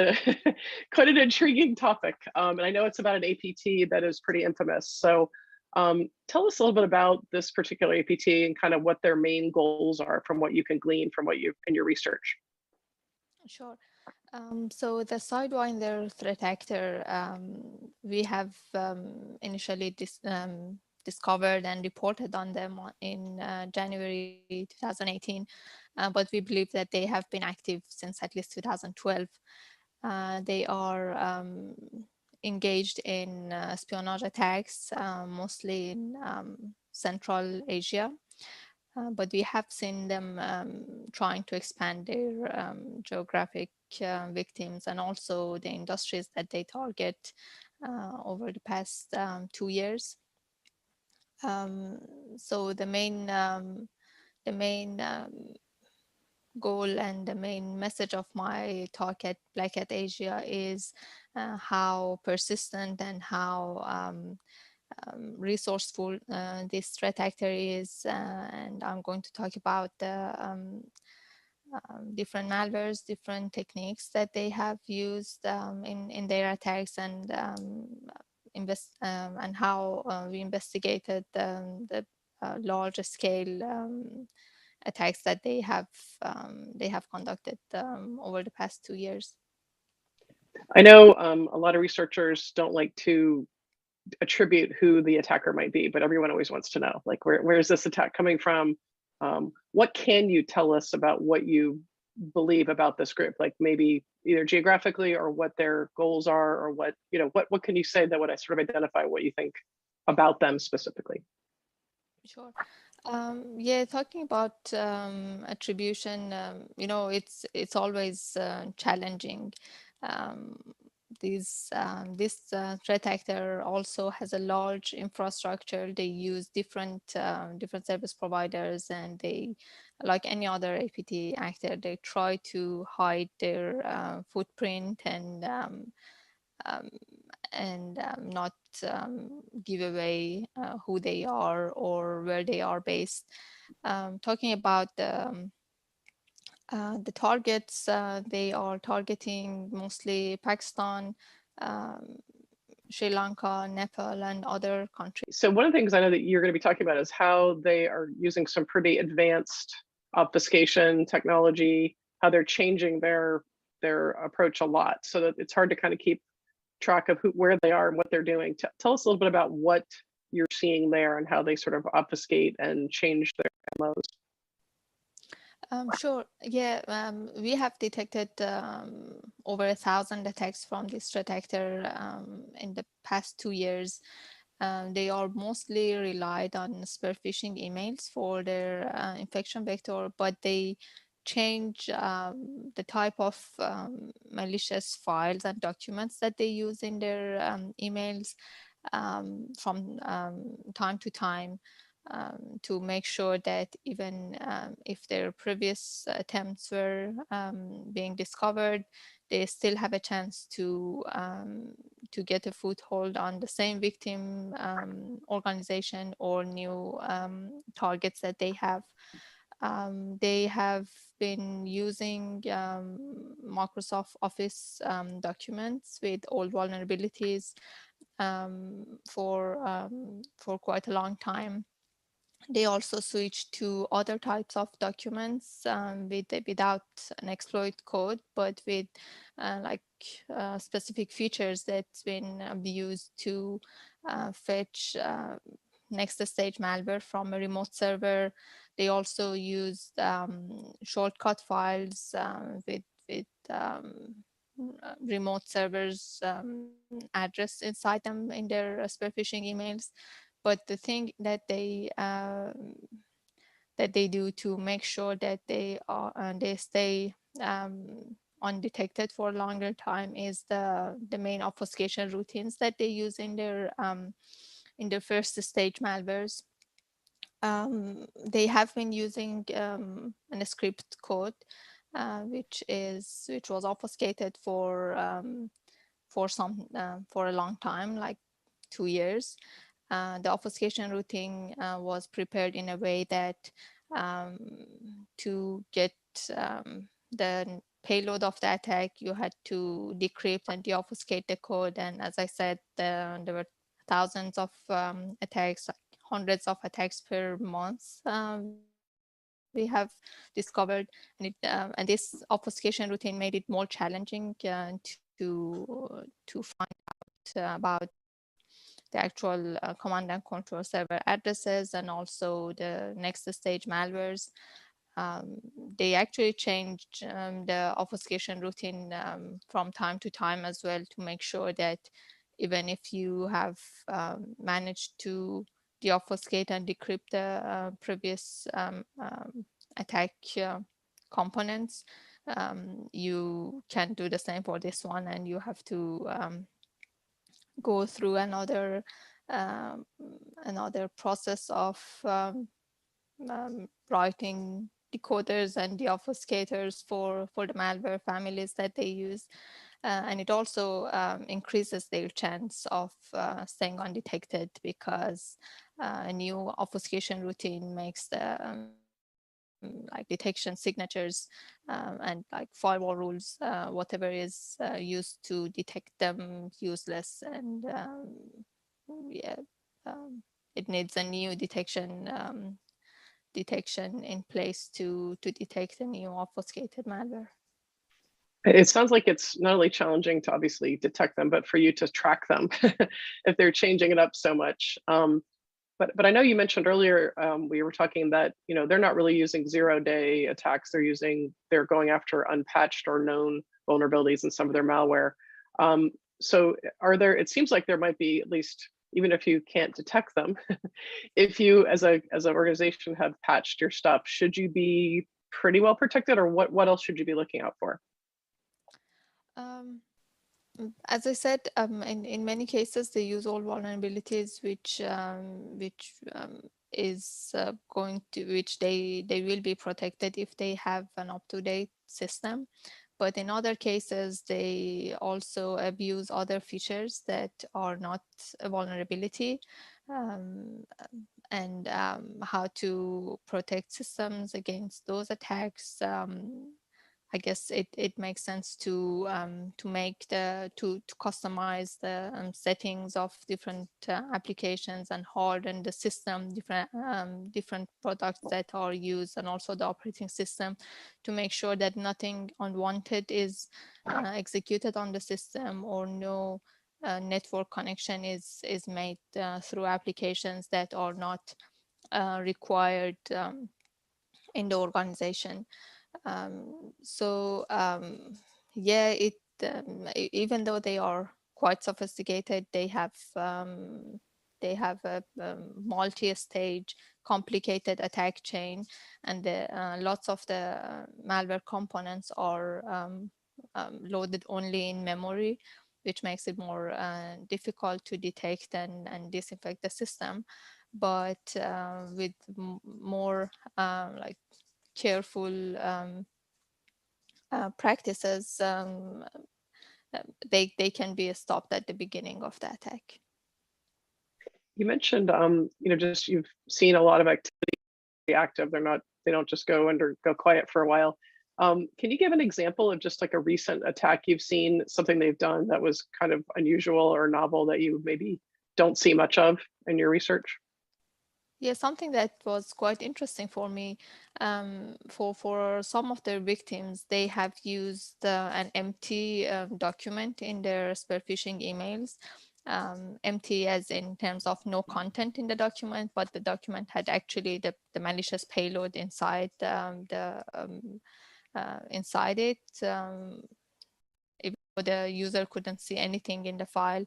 quite an intriguing topic. And I know it's about an APT that is pretty infamous. So tell us a little bit about this particular APT and kind of what their main goals are from what you can glean from what you in your research. Sure. So the Sidewinder threat actor, we have initially discovered and reported on them in January 2018, but we believe that they have been active since at least 2012. They are engaged in espionage attacks, mostly in Central Asia. But we have seen them trying to expand their geographic victims and also the industries that they target over the past 2 years. So the main goal and the main message of my talk at Black Hat Asia is how persistent and how resourceful this threat actor is, and I'm going to talk about the different malwares, different techniques that they have used in their attacks, and how we investigated the large scale attacks that they have conducted over the past 2 years. I know a lot of researchers don't like to attribute who the attacker might be, but everyone always wants to know, like, where is this attack coming from? What can you tell us about what you believe about this group, like maybe either geographically or what their goals are, or what can you say that would sort of identify what you think about them specifically? Sure. Yeah, talking about attribution, it's always challenging. This threat actor also has a large infrastructure. They use different service providers, and they, like any other APT actor, they try to hide their footprint and not give away who they are or where they are based. Talking about the targets, they are targeting mostly Pakistan, Sri Lanka, Nepal, and other countries. So one of the things I know that you're going to be talking about is how they are using some pretty advanced obfuscation technology, how they're changing their approach a lot, so that it's hard to kind of keep track of where they are and what they're doing. Tell us a little bit about what you're seeing there and how they sort of obfuscate and change their MOs. Sure. Yeah, we have detected over 1,000 attacks from this threat actor in the past 2 years. They are mostly relied on spear phishing emails for their infection vector, but they change the type of malicious files and documents that they use in their emails from time to time. To make sure that even if their previous attempts were being discovered, they still have a chance to get a foothold on the same victim organization or new targets that they have. They have been using Microsoft Office documents with old vulnerabilities for quite a long time. They also switched to other types of documents without an exploit code, but with specific features that's been used to fetch next stage malware from a remote server. They also used shortcut files with remote servers address inside them in their spear phishing emails. But the thing that they do to make sure that they stay undetected for a longer time is the main obfuscation routines that they use in their first stage malwares. They have been using a script code which was obfuscated for a long time, like 2 years. The obfuscation routine was prepared in a way that to get the payload of the attack, you had to decrypt and deobfuscate the code. And as I said, there were thousands of attacks, like hundreds of attacks per month. We have discovered, and this obfuscation routine made it more challenging to find out about the actual command and control server addresses and also the next stage malwares. They actually changed the obfuscation routine from time to time as well to make sure that even if you have managed to deobfuscate and decrypt the previous attack components, you can do the same for this one, and you have to go through another process of writing decoders and deobfuscators for the malware families that they use. And it also increases their chance of staying undetected, because a new obfuscation routine makes the like detection signatures and like firewall rules, whatever is used to detect them, useless. And it needs a new detection in place to detect a new obfuscated malware. It sounds like it's not only challenging to obviously detect them, but for you to track them if they're changing it up so much. But I know you mentioned earlier, we were talking that, they're not really using 0-day attacks. They're going after unpatched or known vulnerabilities in some of their malware. So it seems like there might be, at least, even if you can't detect them, if you as an organization have patched your stuff, should you be pretty well protected, or what else should you be looking out for? As I said, in many cases, they use all vulnerabilities, which they will be protected if they have an up-to-date system. But in other cases, they also abuse other features that are not a vulnerability, and how to protect systems against those attacks. I guess it makes sense to customize the settings of different applications and harden the system, different products that are used, and also the operating system, to make sure that nothing unwanted is executed on the system, or no network connection is made through applications that are not required in the organization. Yeah, even though they are quite sophisticated, they have a multi-stage complicated attack chain, and lots of the malware components are loaded only in memory, which makes it more difficult to detect and disinfect the system. But with more like careful practices, they can be stopped at the beginning of the attack. You mentioned, just you've seen a lot of activity active. They don't just go quiet for a while. Can you give an example of just like a recent attack you've seen, something they've done that was kind of unusual or novel that you maybe don't see much of in your research? Yeah, something that was quite interesting for me, for some of their victims, they have used an empty document in their spear phishing emails. Empty as in terms of no content in the document, but the document had actually the malicious payload inside inside it. The user couldn't see anything in the file.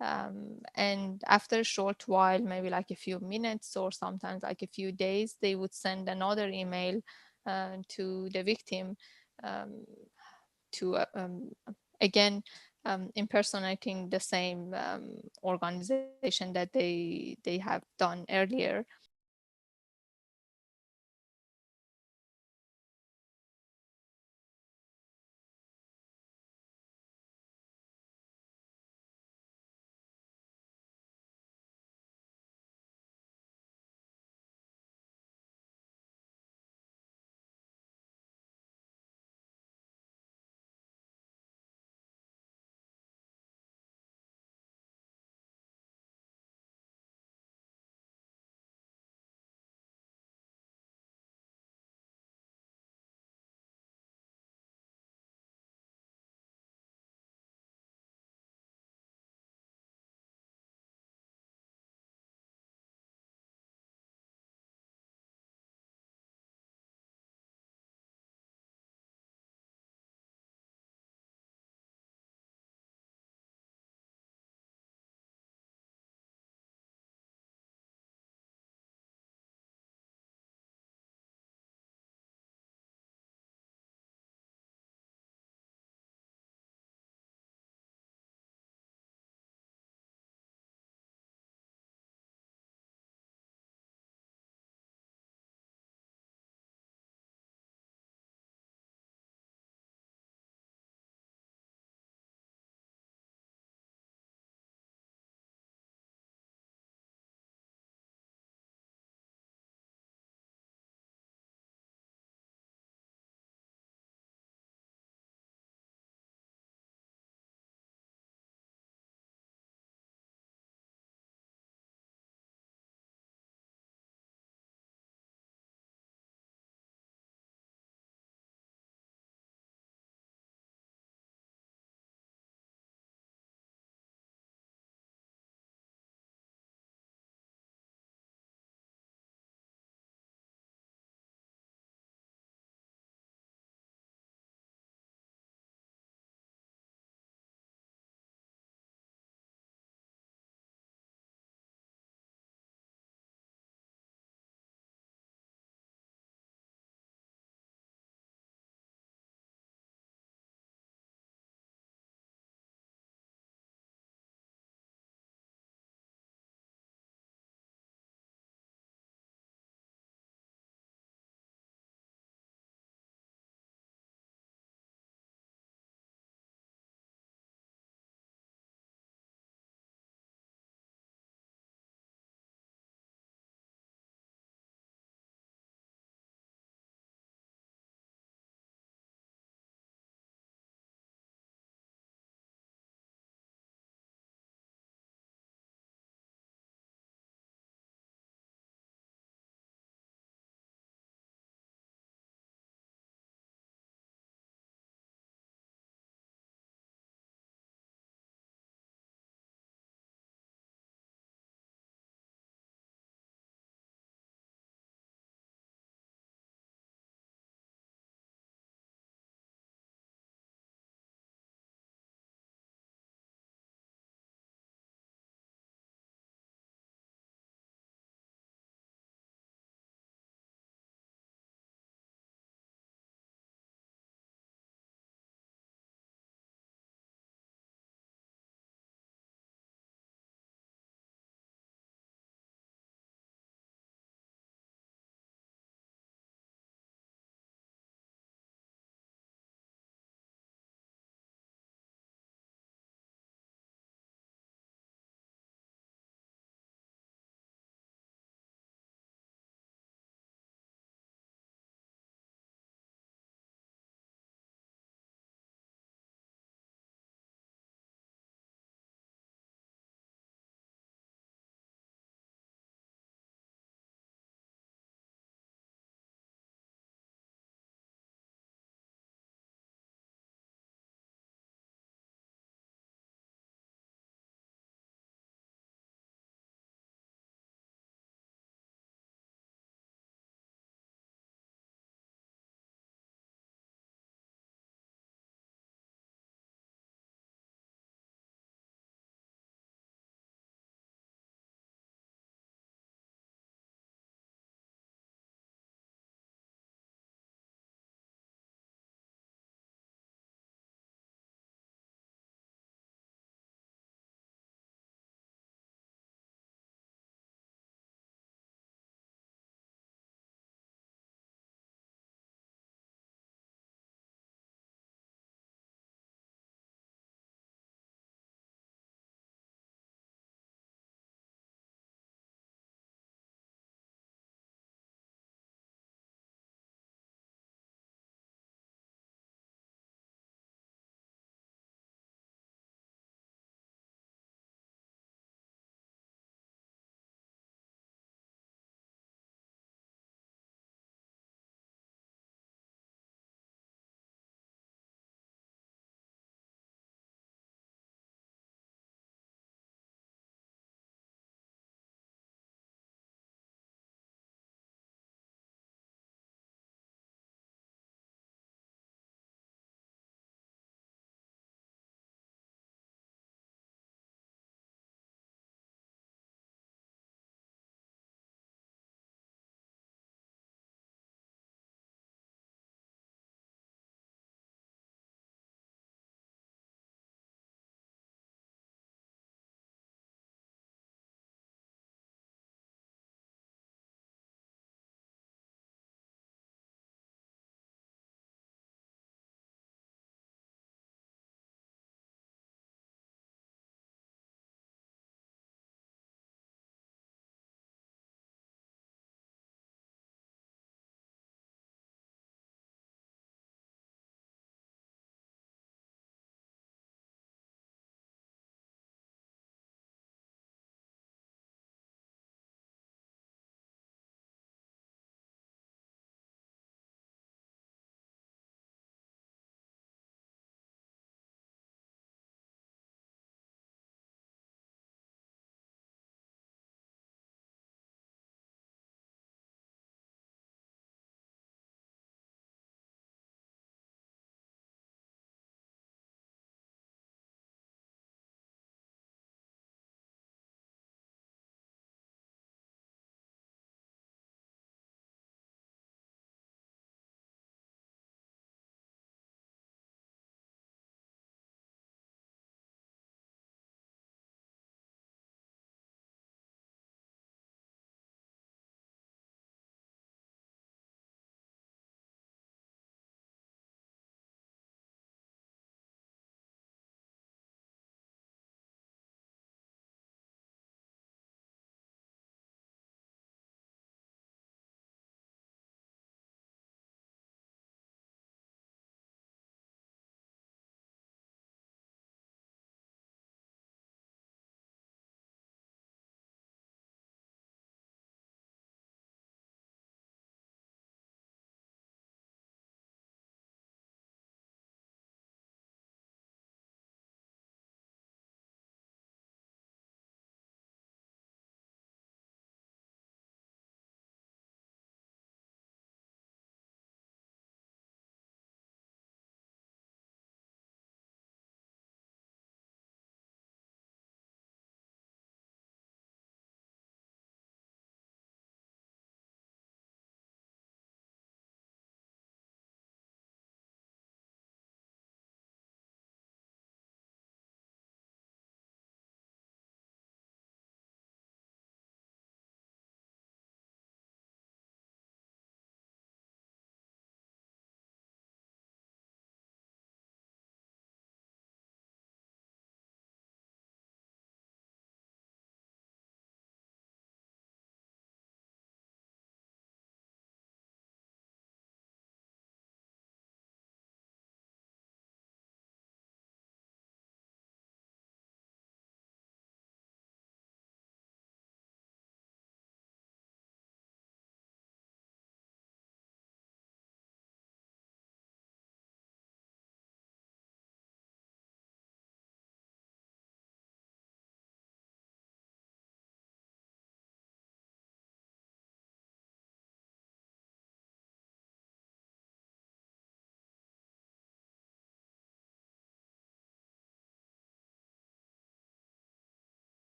And after a short while, maybe like a few minutes or sometimes like a few days, they would send another email to the victim to again impersonating the same organization that they have done earlier.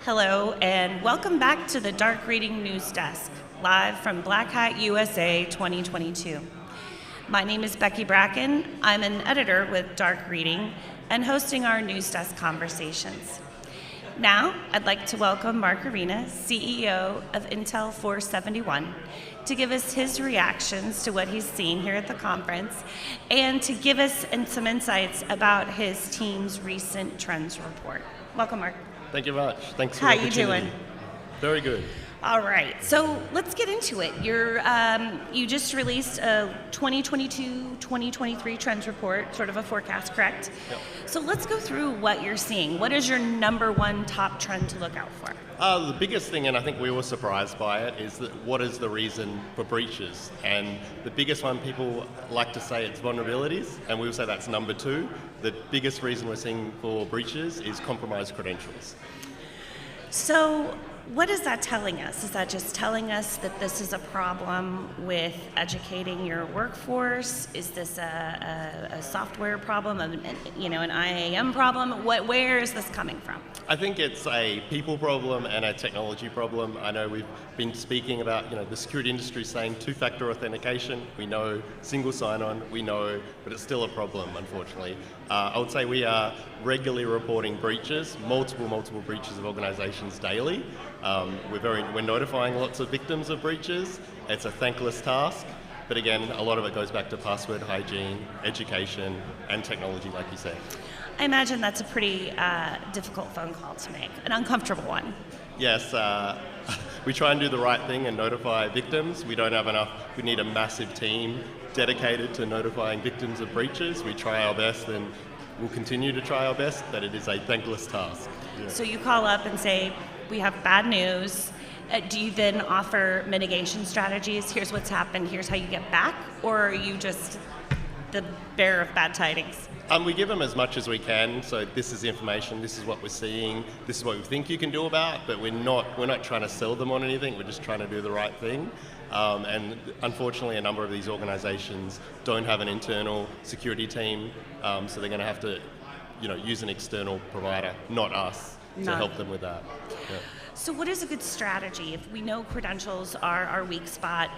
Hello, and welcome back to the Dark Reading News Desk, live from Black Hat USA 2022. My name is Becky Bracken. I'm an editor with Dark Reading and hosting our News Desk conversations. Now, I'd like to welcome Mark Arena, CEO of Intel 471, to give us his reactions to what he's seen here at the conference and to give us some insights about his team's recent trends report. Welcome, Mark. Thank you very much. Thanks for How the you opportunity. doing? Very good. All right, so let's get into it. You just released a 2022-2023 trends report, sort of a forecast, correct? Yep. So let's go through what you're seeing. What is your number one top trend to look out for? The biggest thing, and I think we were surprised by it, is that what is the reason for breaches? And the biggest one, people like to say it's vulnerabilities, and we will say that's number two. The biggest reason we're seeing for breaches is compromised credentials. So what is that telling us? Is that just telling us that this is a problem with educating your workforce? Is this a software problem, an IAM problem? Where is this coming from? I think it's a people problem and a technology problem. I know we've been speaking about, the security industry saying two-factor authentication. We know single sign-on, we know, but it's still a problem, unfortunately. I would say we are regularly reporting breaches, multiple breaches of organizations daily. We're notifying lots of victims of breaches. It's a thankless task, but again, a lot of it goes back to password hygiene, education, and technology, like you said. I imagine that's a pretty difficult phone call to make, an uncomfortable one. Yes, we try and do the right thing and notify victims. We don't have enough. We need a massive team dedicated to notifying victims of breaches. We try our best and we'll continue to try our best, but it is a thankless task. Yeah. So you call up and say, we have bad news. Do you then offer mitigation strategies? Here's what's happened, here's how you get back? Or are you just the bearer of bad tidings? We give them as much as we can. So this is information, this is what we're seeing, this is what we think you can do about, but we're not trying to sell them on anything, we're just trying to do the right thing. And unfortunately, a number of these organizations don't have an internal security team, so they're going to have to use an external provider, not us, to help them with that. Yeah. So what is a good strategy? If we know credentials are our weak spot,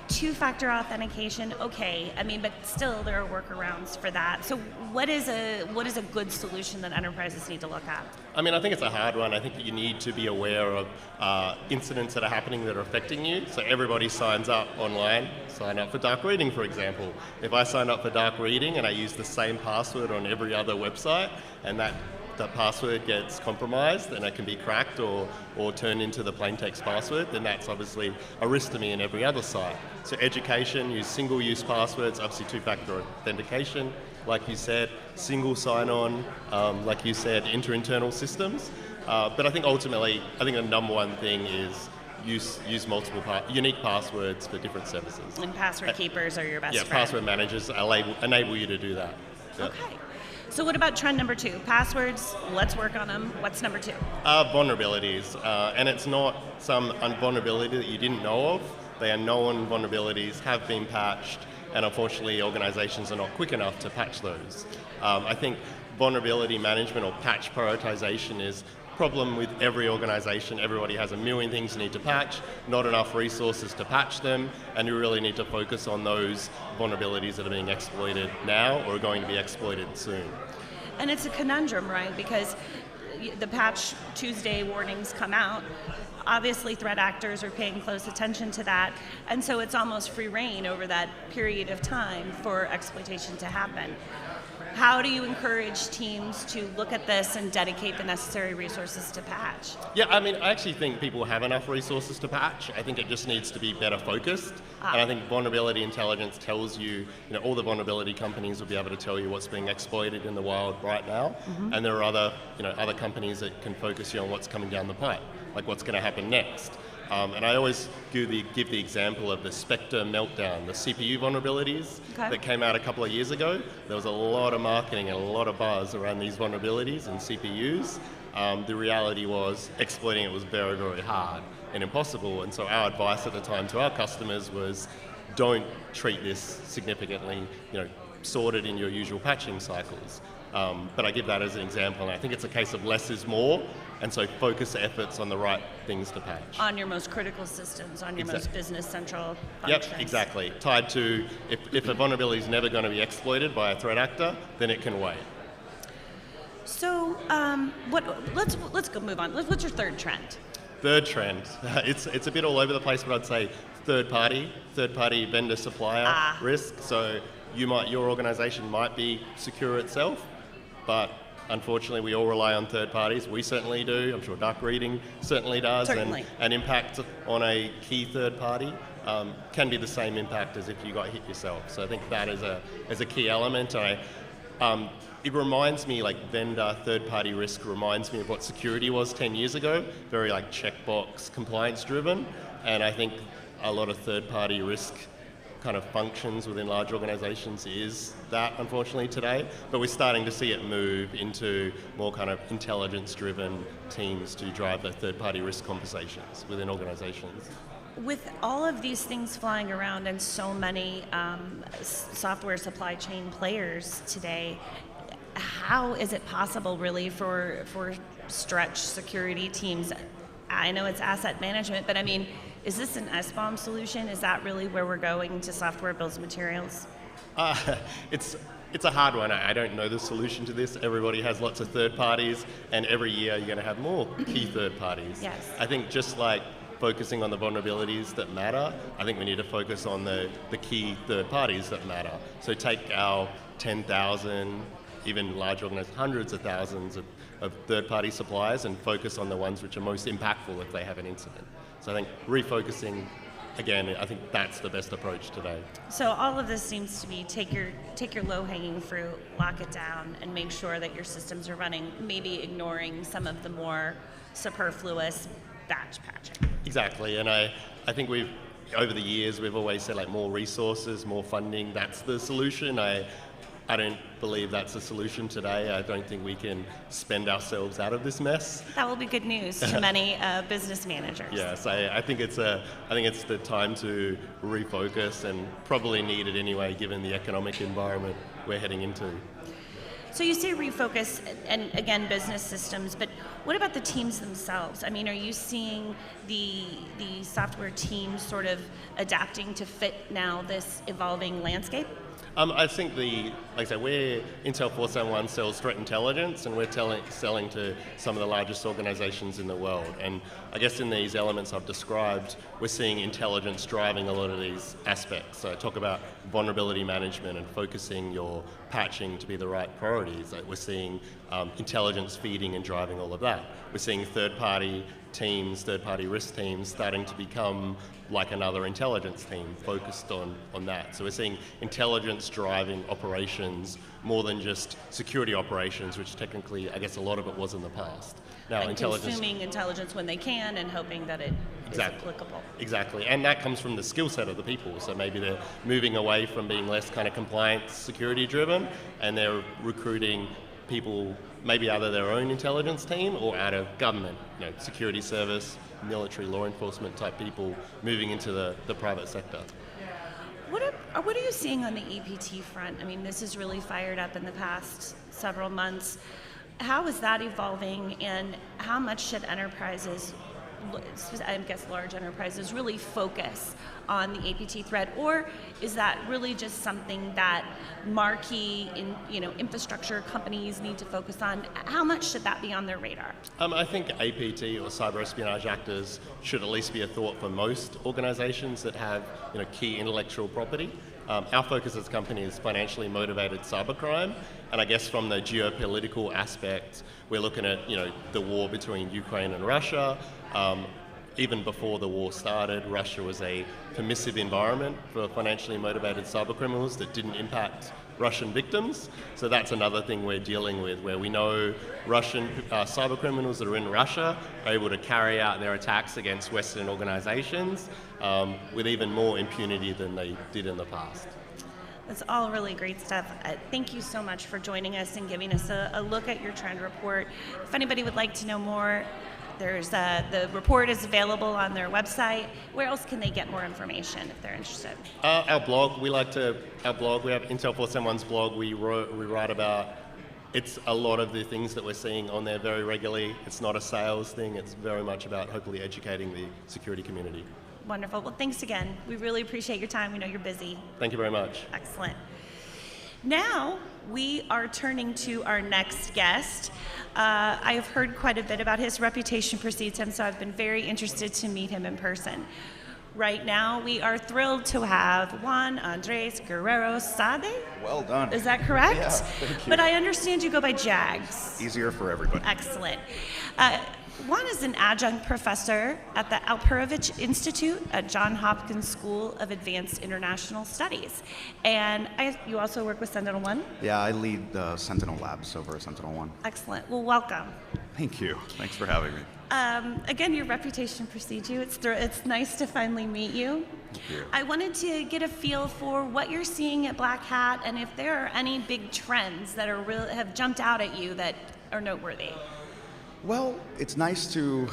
two-factor authentication, okay. But still there are workarounds for that. So what is a good solution that enterprises need to look at? I think it's a hard one. I think you need to be aware of incidents that are happening that are affecting you. So everybody signs up online, sign up for Dark Reading, for example. If I sign up for Dark Reading and I use the same password on every other website, and that password gets compromised and it can be cracked or turned into the plain text password, then that's obviously a risk to me in every other site. So education, use single-use passwords, obviously two-factor authentication, like you said, single sign-on, like you said, enter internal systems. But I think ultimately, the number one thing is use multiple unique passwords for different services. And password keepers are your best friend. Yeah, password managers enable you to do that. Yeah. Okay. So what about trend number two? Passwords, let's work on them. What's number two? Vulnerabilities. And it's not some vulnerability that you didn't know of. They are known vulnerabilities, have been patched, and unfortunately organizations are not quick enough to patch those. I think vulnerability management or patch prioritization is a problem with every organization. Everybody has a million things they need to patch, not enough resources to patch them, and you really need to focus on those vulnerabilities that are being exploited now or are going to be exploited soon. And it's a conundrum, right? Because the Patch Tuesday warnings come out. Obviously, threat actors are paying close attention to that, and so it's almost free reign over that period of time for exploitation to happen. How do you encourage teams to look at this and dedicate the necessary resources to patch? Yeah, I actually think people have enough resources to patch. I think it just needs to be better focused. And I think vulnerability intelligence tells you, all the vulnerability companies will be able to tell you what's being exploited in the wild right now. Mm-hmm. And there are other companies that can focus you on what's coming down the pipe, like what's going to happen next. And I always give the example of the Spectre meltdown, the CPU vulnerabilities that came out a couple of years ago. There was a lot of marketing and a lot of buzz around these vulnerabilities and CPUs. The reality was exploiting it was very, very hard and impossible. And so our advice at the time to our customers was, don't treat this significantly, sort it in your usual patching cycles. But I give that as an example, and I think it's a case of less is more, and so focus efforts on the right things to patch. On your most critical systems, on your most business central Yep, functions. exactly. Tied to, if a vulnerability is never going to be exploited by a threat actor, then it can wait. So let's go move on. What's your third trend? Third trend, it's a bit all over the place, but I'd say third party vendor supplier risk. So your organization might be secure itself, but unfortunately we all rely on third parties. We certainly do. I'm sure Dark Reading certainly does. Certainly. And an impact on a key third party can be the same impact as if you got hit yourself. So I think that is a key element. It reminds me, like vendor third-party risk reminds me of what security was 10 years ago, very like checkbox compliance driven. And I think a lot of third-party risk kind of functions within large organizations is that, unfortunately, today. But we're starting to see it move into more kind of intelligence-driven teams to drive the third-party risk conversations within organizations. With all of these things flying around and so many software supply chain players today, how is it possible really for stretch security teams? I know it's asset management, but I mean, is this an SBOM solution? Is that really where we're going to software bills of materials? It's a hard one. I don't know the solution to this. Everybody has lots of third parties, and every year you're going to have more key third parties. Yes. I think just like focusing on the vulnerabilities that matter, I think we need to focus on the key third parties that matter. So take our 10,000, even large organizations, hundreds of thousands of third-party suppliers and focus on the ones which are most impactful if they have an incident. So I think refocusing, again, I think that's the best approach today. So all of this seems to be take your low-hanging fruit, lock it down, and make sure that your systems are running, maybe ignoring some of the more superfluous batch patching. Exactly, and I think over the years, we've always said like more resources, more funding, that's the solution. I don't believe that's a solution today. I don't think we can spend ourselves out of this mess. That will be good news to many business managers. Yes, I think it's the time to refocus, and probably needed anyway, given the economic environment we're heading into. So you say refocus, and again, business systems, but what about the teams themselves? I mean, are you seeing the software teams sort of adapting to fit now this evolving landscape? I think like I said, Intel 471 sells threat intelligence, and we're selling to some of the largest organizations in the world. And I guess in these elements I've described, we're seeing intelligence driving a lot of these aspects. So I talk about vulnerability management and focusing your patching to be the right priorities. Like we're seeing intelligence feeding and driving all of that. We're seeing third-party teams, third-party risk teams starting to become like another intelligence team focused on that. So we're seeing intelligence driving operations more than just security operations, which technically, I guess a lot of it was in the past. Now, and consuming intelligence when they can and hoping that it is applicable. Exactly, and that comes from the skill set of the people. So maybe they're moving away from being less kind of compliance security driven, and they're recruiting people maybe out of their own intelligence team or out of government, security service, military, law enforcement type people moving into the private sector. What are you seeing on the EPT front? I mean, this has really fired up in the past several months. How is that evolving, and how much should enterprises, I guess large enterprises, really focus on the APT threat, or is that really just something that marquee infrastructure companies need to focus on? How much should that be on their radar? I think APT or cyber espionage actors should at least be a thought for most organizations that have key intellectual property. Our focus as a company is financially motivated cybercrime, and I guess from the geopolitical aspect, we're looking at the war between Ukraine and Russia. Even before the war started, Russia was a permissive environment for financially motivated cybercriminals that didn't impact Russian victims. So that's another thing we're dealing with, where we know Russian cybercriminals that are in Russia are able to carry out their attacks against Western organizations with even more impunity than they did in the past. That's all really great stuff. Thank you so much for joining us and giving us a look at your trend report. If anybody would like to know more, the report is available on their website. Where else can they get more information if they're interested? Our blog, we have Intel 471's blog. We write about it's a lot of the things that we're seeing on there very regularly. It's not a sales thing. It's very much about hopefully educating the security community. Wonderful. Well, thanks again. We really appreciate your time. We know you're busy. Thank you very much. Excellent. Now we are turning to our next guest. I have heard quite a bit about his reputation precedes him, so I've been very interested to meet him in person. Right now, we are thrilled to have Juan Andres Guerrero Sade. Well done. Is that correct? Yeah, thank you. But I understand you go by Jags. Easier for everybody. Excellent. Juan is an adjunct professor at the Alperovich Institute at Johns Hopkins School of Advanced International Studies. And you also work with Sentinel-1? Yeah, I lead the Sentinel Labs over at Sentinel-1. Excellent. Well, welcome. Thank you. Thanks for having me. Again, your reputation precedes you. It's nice to finally meet you. Thank you. I wanted to get a feel for what you're seeing at Black Hat and if there are any big trends that have jumped out at you that are noteworthy. Well, it's nice to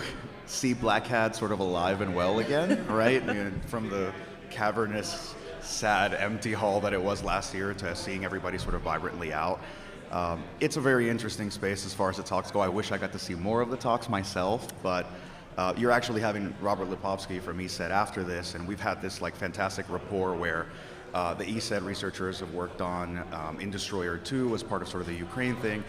see Black Hat sort of alive and well again, right? From the cavernous, sad, empty hall that it was last year to seeing everybody sort of vibrantly out. It's a very interesting space as far as the talks go. I wish I got to see more of the talks myself, but you're actually having Robert Lipovsky from ESET after this, and we've had this like fantastic rapport where the ESET researchers have worked on In Destroyer 2 as part of sort of the Ukraine thing,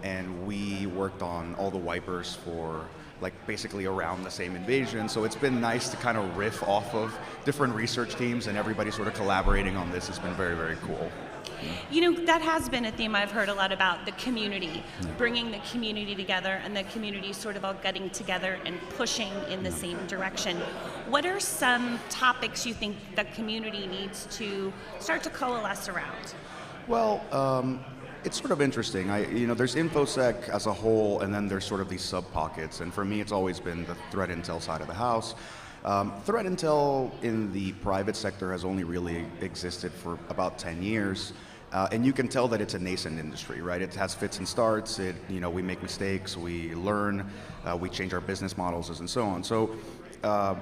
and we worked on all the wipers for like basically around the same invasion. So it's been nice to kind of riff off of different research teams and everybody sort of collaborating on this. It's been very, very cool. You know, that has been a theme I've heard a lot about, the community, bringing the community together and the community sort of all getting together and pushing in the same direction. What are some topics you think the community needs to start to coalesce around? Well, it's sort of interesting. There's InfoSec as a whole, and then there's sort of these sub-pockets. And for me, it's always been the threat intel side of the house. Threat intel in the private sector has only really existed for about 10 years. And you can tell that it's a nascent industry, right? It has fits and starts. We make mistakes, we learn, we change our business models, and so on. So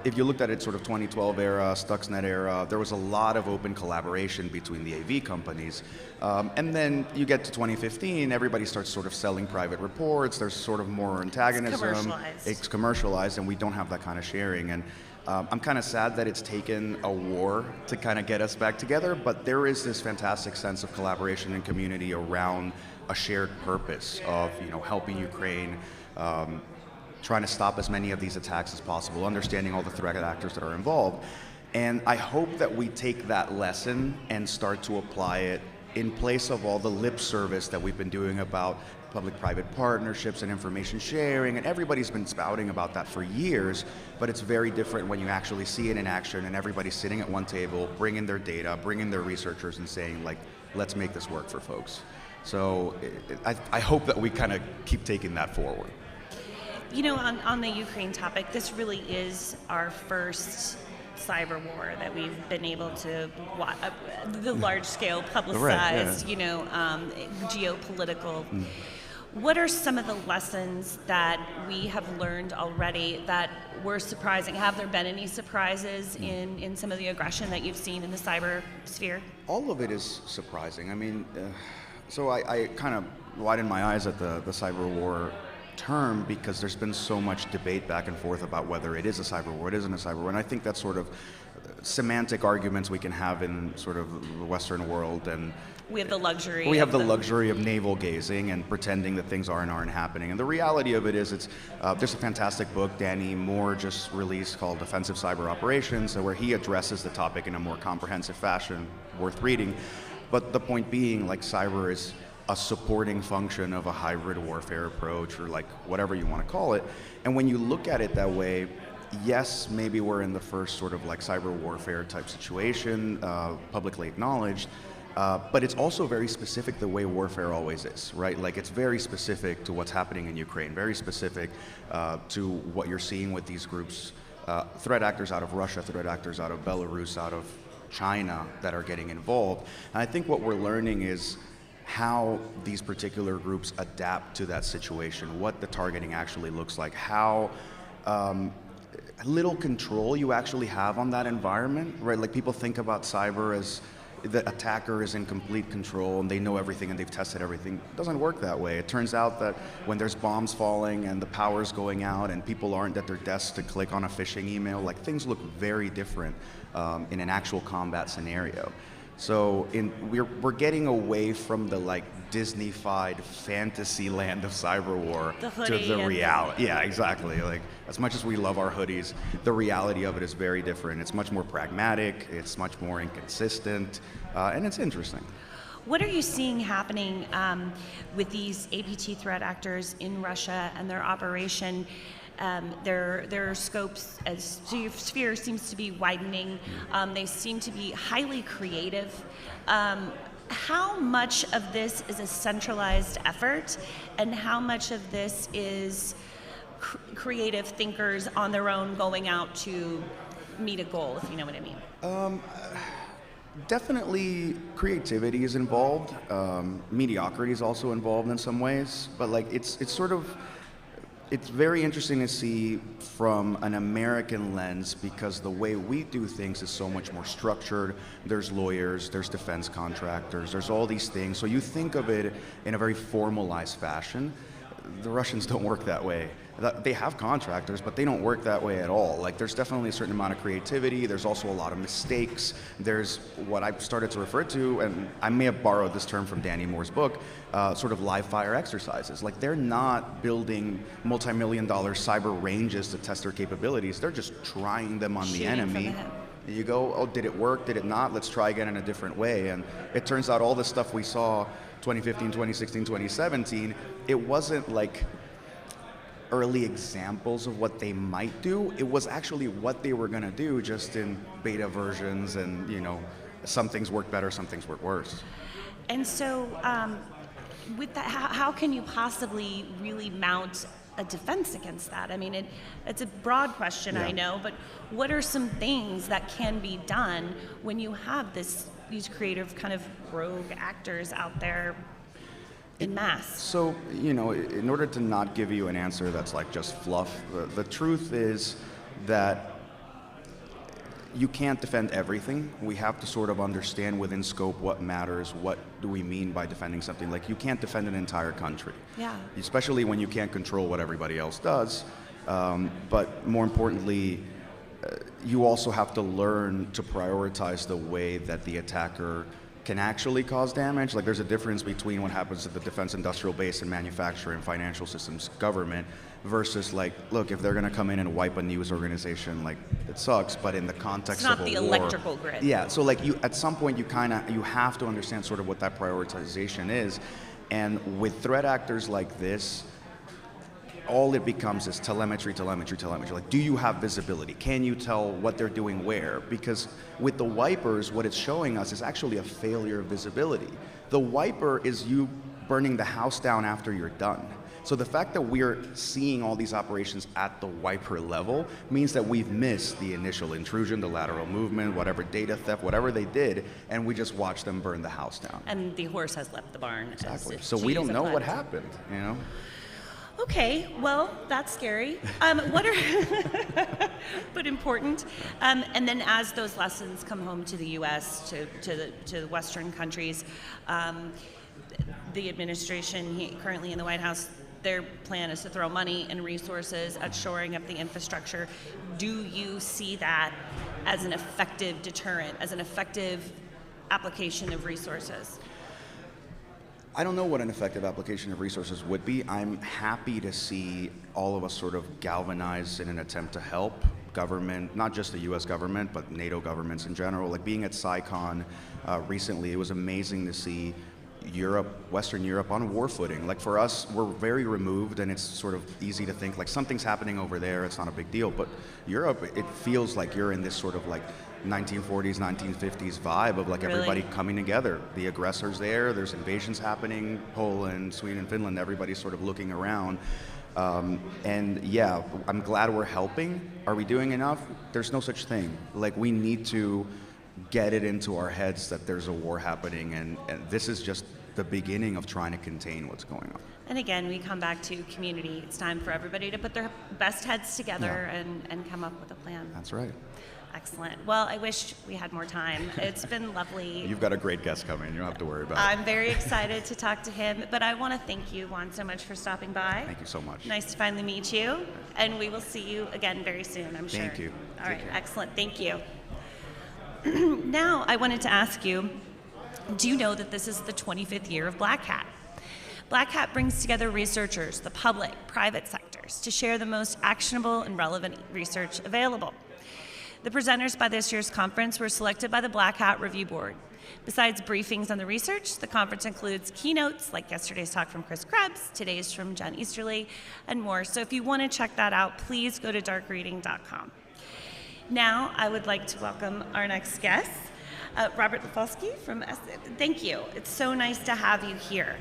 if you looked at it sort of 2012 era, Stuxnet era, there was a lot of open collaboration between the AV companies. And then you get to 2015, everybody starts sort of selling private reports. There's sort of more antagonism. It's commercialized, and we don't have that kind of sharing. And I'm kind of sad that it's taken a war to kind of get us back together, but there is this fantastic sense of collaboration and community around a shared purpose of, helping Ukraine, trying to stop as many of these attacks as possible, understanding all the threat actors that are involved. And I hope that we take that lesson and start to apply it in place of all the lip service that we've been doing about public-private partnerships and information sharing, and everybody's been spouting about that for years, but it's very different when you actually see it in action and everybody's sitting at one table, bringing their data, bringing their researchers and saying, like, let's make this work for folks. So I hope that we kind of keep taking that forward. On the Ukraine topic, this really is our first cyber war that we've been able to the large-scale publicized, geopolitical. What are some of the lessons that we have learned already that were surprising? Have there been any surprises in some of the aggression that you've seen in the cyber sphere? All of it is surprising. I mean, so I kind of widened my eyes at the cyber war term because there's been so much debate back and forth about whether it is a cyber war, it isn't a cyber war, and I think that's sort of semantic arguments we can have in sort of the Western world, and we have the luxury. We have the luxury of navel gazing and pretending that things aren't happening. And the reality of it is, there's a fantastic book Danny Moore just released called Offensive Cyber Operations, where he addresses the topic in a more comprehensive fashion, worth reading. But the point being, like, cyber is a supporting function of a hybrid warfare approach, or like whatever you want to call it. And when you look at it that way, yes, maybe we're in the first sort of like cyber warfare type situation, publicly acknowledged, but it's also very specific the way warfare always is, right? Like, it's very specific to what's happening in Ukraine, very specific to what you're seeing with these groups, threat actors out of Russia, threat actors out of Belarus, out of China that are getting involved. And I think what we're learning is how these particular groups adapt to that situation, what the targeting actually looks like, how little control you actually have on that environment, right? Like, people think about cyber as the attacker is in complete control and they know everything and they've tested everything. It doesn't work that way. It turns out that when there's bombs falling and the power's going out and people aren't at their desks to click on a phishing email, like things look very different in an actual combat scenario. So we're getting away from the like Disney-fied fantasy land of cyber war to the reality. Yeah, exactly. Like as much as we love our hoodies, the reality of it is very different. It's much more pragmatic. It's much more inconsistent, and it's interesting. What are you seeing happening with these APT threat actors in Russia and their operation? Their scopes as sphere seems to be widening. They seem to be highly creative. How much of this is a centralized effort, and how much of this is creative thinkers on their own going out to meet a goal, if you know what I mean? Definitely creativity is involved. Mediocrity is also involved in some ways, but like it's very interesting to see from an American lens because the way we do things is so much more structured. There's lawyers, there's defense contractors, there's all these things. So you think of it in a very formalized fashion. The Russians don't work that way. They have contractors, but they don't work that way at all. Like there's definitely a certain amount of creativity. There's also a lot of mistakes. There's what I've started to refer to, and I may have borrowed this term from Danny Moore's book, sort of live fire exercises. Like they're not building multi-million-dollar cyber ranges to test their capabilities. They're just trying them on the enemy. You go, oh, did it work? Did it not? Let's try again in a different way. And it turns out all the stuff we saw 2015, 2016, 2017, it wasn't like early examples of what they might do. It was actually what they were going to do, just in beta versions, and some things work better, some things work worse. And so with that, how can you possibly really mount a defense against that? I mean, it's a broad question, I know, but what are some things that can be done when you have these creative kind of rogue actors out there in mass? So, in order to not give you an answer that's like just fluff, the truth is that you can't defend everything. We have to sort of understand within scope what matters, what do we mean by defending something. Like you can't defend an entire country. Yeah. Especially when you can't control what everybody else does. But more importantly, you also have to learn to prioritize the way that the attacker can actually cause damage. Like there's a difference between what happens at the defense industrial base and manufacturing, financial systems, government, versus like, look, if they're gonna come in and wipe a news organization, like it sucks, but in the context of a war. It's not the electrical grid. Yeah, so like at some point you have to understand sort of what that prioritization is. And with threat actors like this, all it becomes is telemetry. Like, do you have visibility? Can you tell what they're doing where? Because with the wipers, what it's showing us is actually a failure of visibility. The wiper is you burning the house down after you're done. So the fact that we're seeing all these operations at the wiper level means that we've missed the initial intrusion, the lateral movement, whatever data theft, whatever they did, and we just watched them burn the house down. And the horse has left the barn. Exactly. So we don't know what happened, Okay, well, that's scary. What are, but important. And then as those lessons come home to the U.S., to the Western countries, the administration currently in the White House, their plan is to throw money and resources at shoring up the infrastructure. Do you see that as an effective deterrent, as an effective application of resources? I don't know what an effective application of resources would be. I'm happy to see all of us sort of galvanize in an attempt to help government, not just the US government, but NATO governments in general. Like being at SciCon recently, it was amazing to see Europe, Western Europe on war footing. Like for us, we're very removed and it's sort of easy to think like something's happening over there, it's not a big deal. But Europe, it feels like you're in this sort of like 1940s, 1950s vibe of like everybody coming together. The aggressor's there, there's invasions happening, Poland, Sweden, Finland, everybody's sort of looking around. And yeah, I'm glad we're helping. Are we doing enough? There's no such thing. Like we need to get it into our heads that there's a war happening, and this is just the beginning of trying to contain what's going on. And again, we come back to community. It's time for everybody to put their best heads together and come up with a plan. That's right. Excellent. Well, I wish we had more time. It's been lovely. You've got a great guest coming. You don't have to worry about it. I'm very excited to talk to him, but I want to thank you, Juan, so much for stopping by. Thank you so much. Nice to finally meet you, and we will see you again very soon, I'm sure. Thank you. All right, excellent. Thank you. Now, I wanted to ask you, do you know that this is the 25th year of Black Hat? Black Hat brings together researchers, the public, private sectors, to share the most actionable and relevant research available. The presenters by this year's conference were selected by the Black Hat Review Board. Besides briefings on the research, the conference includes keynotes like yesterday's talk from Chris Krebs, today's from Jen Easterly, and more. So if you want to check that out, please go to darkreading.com. Now, I would like to welcome our next guest, Robert Lefalski from ESET. Thank you. It's so nice to have you here.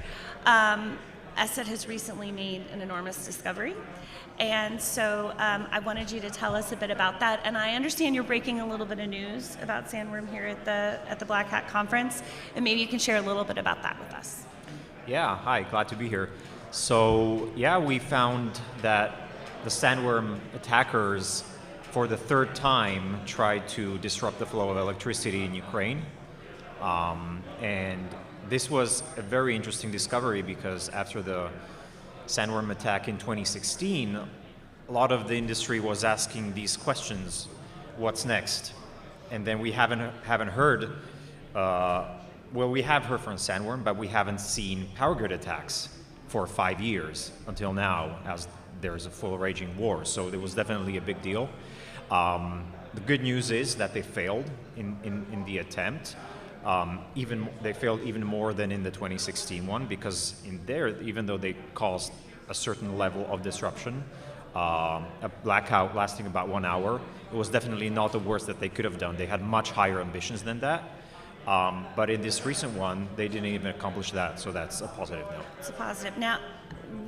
ESET has recently made an enormous discovery, and so I wanted you to tell us a bit about that. And I understand you're breaking a little bit of news about sandworm here at the Black Hat Conference, and maybe you can share a little bit about that with us. Yeah, hi, glad to be here. So yeah, we found that the sandworm attackers, for the third time, tried to disrupt the flow of electricity in Ukraine. And this was a very interesting discovery because after the sandworm attack in 2016, a lot of the industry was asking these questions: what's next? And then we haven't heard, well, we have heard from sandworm, but we haven't seen power grid attacks for 5 years until now, as there's a full raging war. So it was definitely a big deal. The good news is that they failed in the attempt. They failed even more than in the 2016 one, because in there, even though they caused a certain level of disruption, a blackout lasting about 1 hour, it was definitely not the worst that they could have done. They had much higher ambitions than that. But in this recent one, they didn't even accomplish that, so that's a positive note. It's a positive. Now,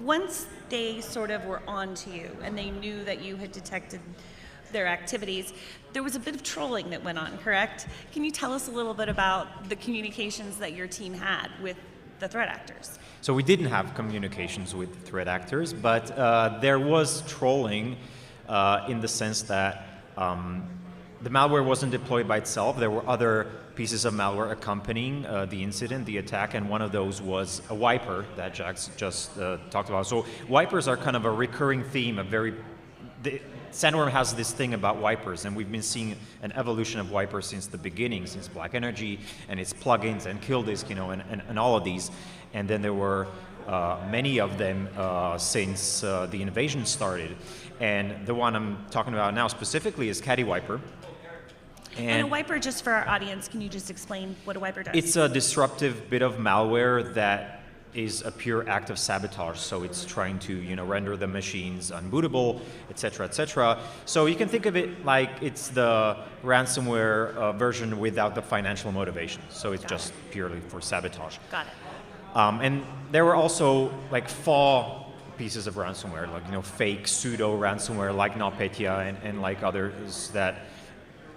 once they sort of were on to you and they knew that you had detected their activities, there was a bit of trolling that went on, correct? Can you tell us a little bit about the communications that your team had with the threat actors? So we didn't have communications with threat actors, but there was trolling in the sense that the malware wasn't deployed by itself. There were other pieces of malware accompanying the incident, the attack, and one of those was a wiper that Jax just talked about. So wipers are kind of a recurring theme, sandworm has this thing about wipers, and we've been seeing an evolution of wipers since the beginning, since Black Energy and its plugins and Killdisk, and all of these. And then there were many of them since the invasion started. And the one I'm talking about now specifically is CattyWiper. And a wiper, just for our audience, can you just explain what a wiper does? It's a disruptive bit of malware that is a pure act of sabotage. So it's trying to, render the machines unbootable, et cetera, So you can think of it like it's the ransomware version without the financial motivation. So it's just purely for sabotage. Got it. And there were also like faux pieces of ransomware, like fake pseudo ransomware, like NotPetya and like others that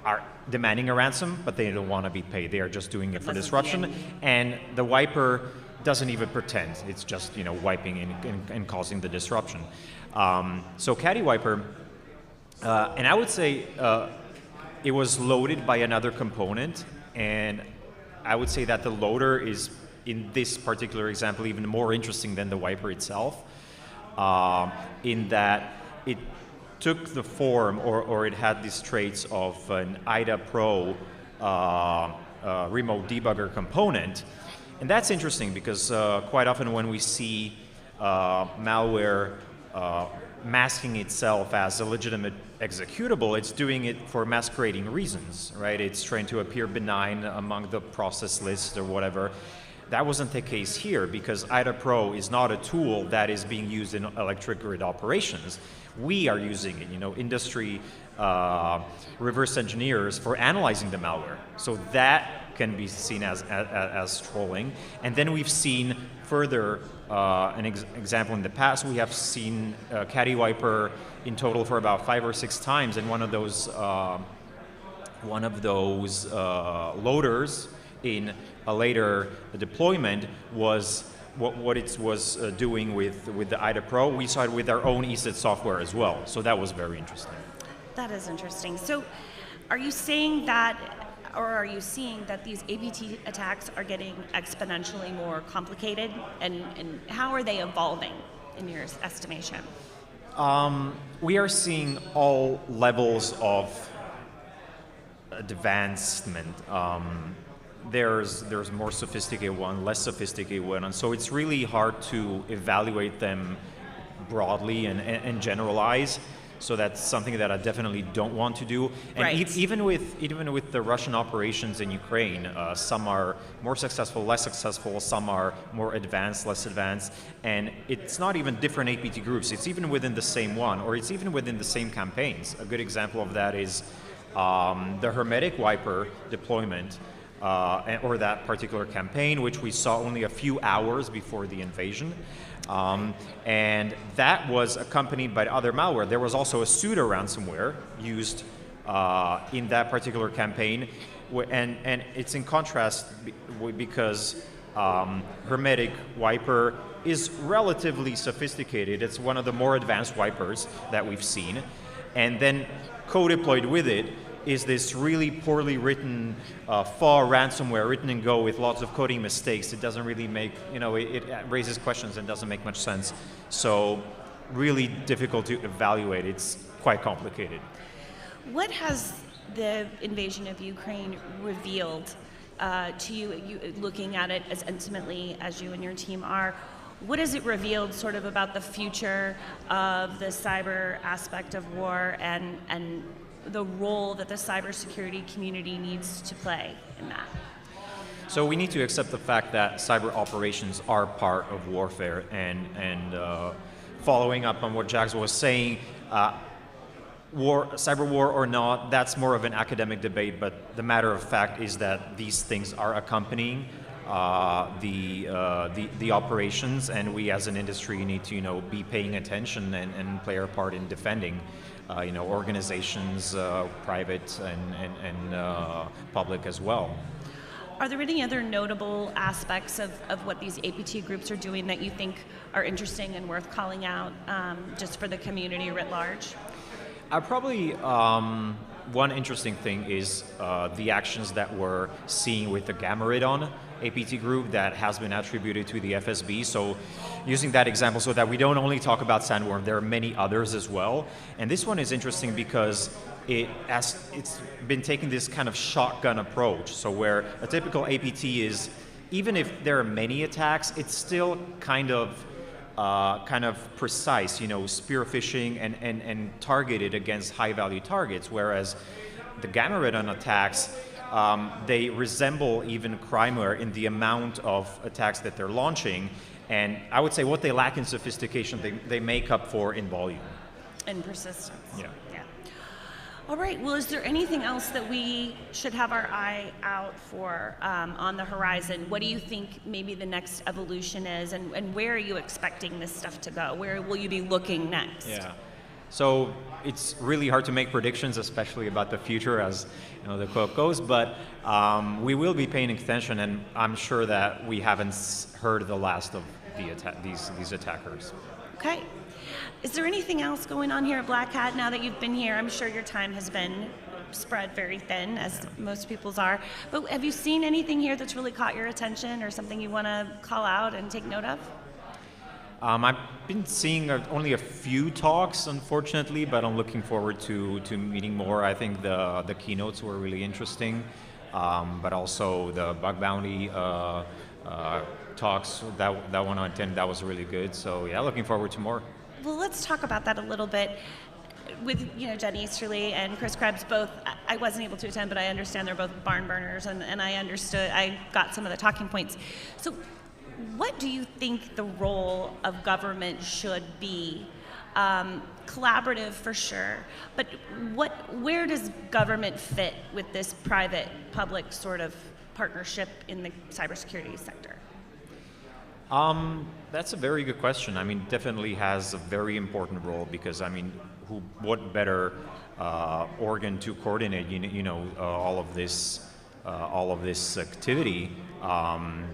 are demanding a ransom, but they don't want to be paid. They are just doing it for disruption. And the wiper doesn't even pretend. It's just wiping and causing the disruption. So CattyWiper, and I would say it was loaded by another component, and I would say that the loader is, in this particular example, even more interesting than the wiper itself, in that it took the form, or it had these traits of an IDA Pro remote debugger component. And that's interesting because quite often when we see malware masking itself as a legitimate executable, it's doing it for masquerading reasons, right? It's trying to appear benign among the process list or whatever. That wasn't the case here because IDA Pro is not a tool that is being used in electric grid operations. We are using it, industry reverse engineers for analyzing the malware. So that can be seen as trolling. And then we've seen further an example in the past. We have seen CattyWiper in total for about 5 or 6 times, and one of those loaders in a later deployment was what it was doing with the IDA Pro. We saw it with our own ESET software as well, so that was very interesting. That is interesting. So Are you saying that, or are you seeing that these APT attacks are getting exponentially more complicated, and how are they evolving in your estimation? We are seeing all levels of advancement. There's more sophisticated one, less sophisticated one, and so it's really hard to evaluate them broadly and generalize. So that's something that I definitely don't want to do. And Right. even with the Russian operations in Ukraine, some are more successful, less successful. Some are more advanced, less advanced. And it's not even different APT groups. It's even within the same one, or it's even within the same campaigns. A good example of that is the Hermetic Wiper deployment, or that particular campaign, which we saw only a few hours before the invasion. And that was accompanied by other malware. There was also a pseudo ransomware used in that particular campaign, and it's in contrast because Hermetic Wiper is relatively sophisticated. It's one of the more advanced wipers that we've seen, and then co-deployed with it is this really poorly written FAR ransomware written in Go with lots of coding mistakes. It doesn't really make, it raises questions and doesn't make much sense. So really difficult to evaluate. It's quite complicated. What has the invasion of Ukraine revealed to you, looking at it as intimately as you and your team are? What has it revealed sort of about the future of the cyber aspect of war and the role that the cybersecurity community needs to play in that? So we need to accept the fact that cyber operations are part of warfare, and following up on what Jax was saying, cyber war or not, that's more of an academic debate, but the matter of fact is that these things are accompanying the operations, and we as an industry need to be paying attention and play our part in defending organizations, private and public as well. Are there any other notable aspects of what these APT groups are doing that you think are interesting and worth calling out just for the community writ large? Probably one interesting thing is the actions that we're seeing with the Gammaridon APT group that has been attributed to the FSB. So using that example so that we don't only talk about Sandworm, there are many others as well. And this one is interesting because it's been taking this kind of shotgun approach. So where a typical APT is, even if there are many attacks, it's still kind of precise, spear phishing and targeted against high-value targets, whereas the Gammaridon attacks, they resemble even Crimeware in the amount of attacks that they're launching, and I would say what they lack in sophistication, they make up for in volume. And persistence. Yeah. All right, well, is there anything else that we should have our eye out for on the horizon? What do you think maybe the next evolution is, and where are you expecting this stuff to go? Where will you be looking next? Yeah. So it's really hard to make predictions, especially about the future, as the quote goes, but we will be paying attention, and I'm sure that we haven't heard the last of these attackers. Okay. Is there anything else going on here at Black Hat now that you've been here? I'm sure your time has been spread very thin, as most people's are, but have you seen anything here that's really caught your attention, or something you want to call out and take note of? I've been seeing only a few talks, unfortunately, but I'm looking forward to meeting more. I think the keynotes were really interesting, but also the bug bounty talks, that one I attended, that was really good. So yeah, looking forward to more. Well, let's talk about that a little bit. With Jen Easterly and Chris Krebs, both, I wasn't able to attend, but I understand they're both barn burners, and I got some of the talking points. So what do you think the role of government should be? Collaborative for sure, but where does government fit with this private-public sort of partnership in the cybersecurity sector? That's a very good question. I mean, definitely has a very important role because, what better organ to coordinate, all of this activity.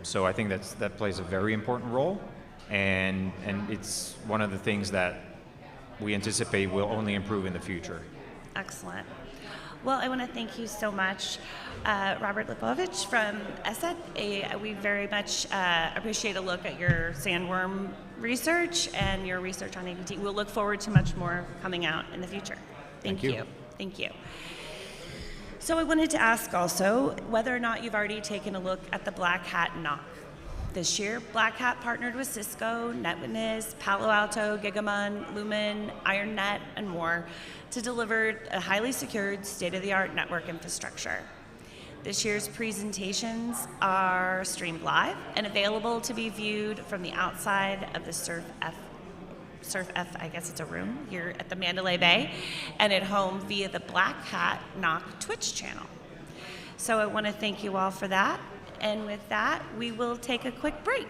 So I think that plays a very important role, and it's one of the things that we anticipate will only improve in the future. Excellent. Well, I want to thank you so much, Robert Lipovich from ESET. We very much appreciate a look at your sandworm research and your research on APT. We'll look forward to much more coming out in the future. Thank you. Thank you. So I wanted to ask also whether or not you've already taken a look at the Black Hat NOC. This year, Black Hat partnered with Cisco, NetWitness, Palo Alto, Gigamon, Lumen, IronNet, and more to deliver a highly secured, state-of-the-art network infrastructure. This year's presentations are streamed live and available to be viewed from the outside of the Surf F, I guess it's a room here at the Mandalay Bay, and at home via the Black Hat NOC Twitch channel. So I want to thank you all for that. And with that, we will take a quick break.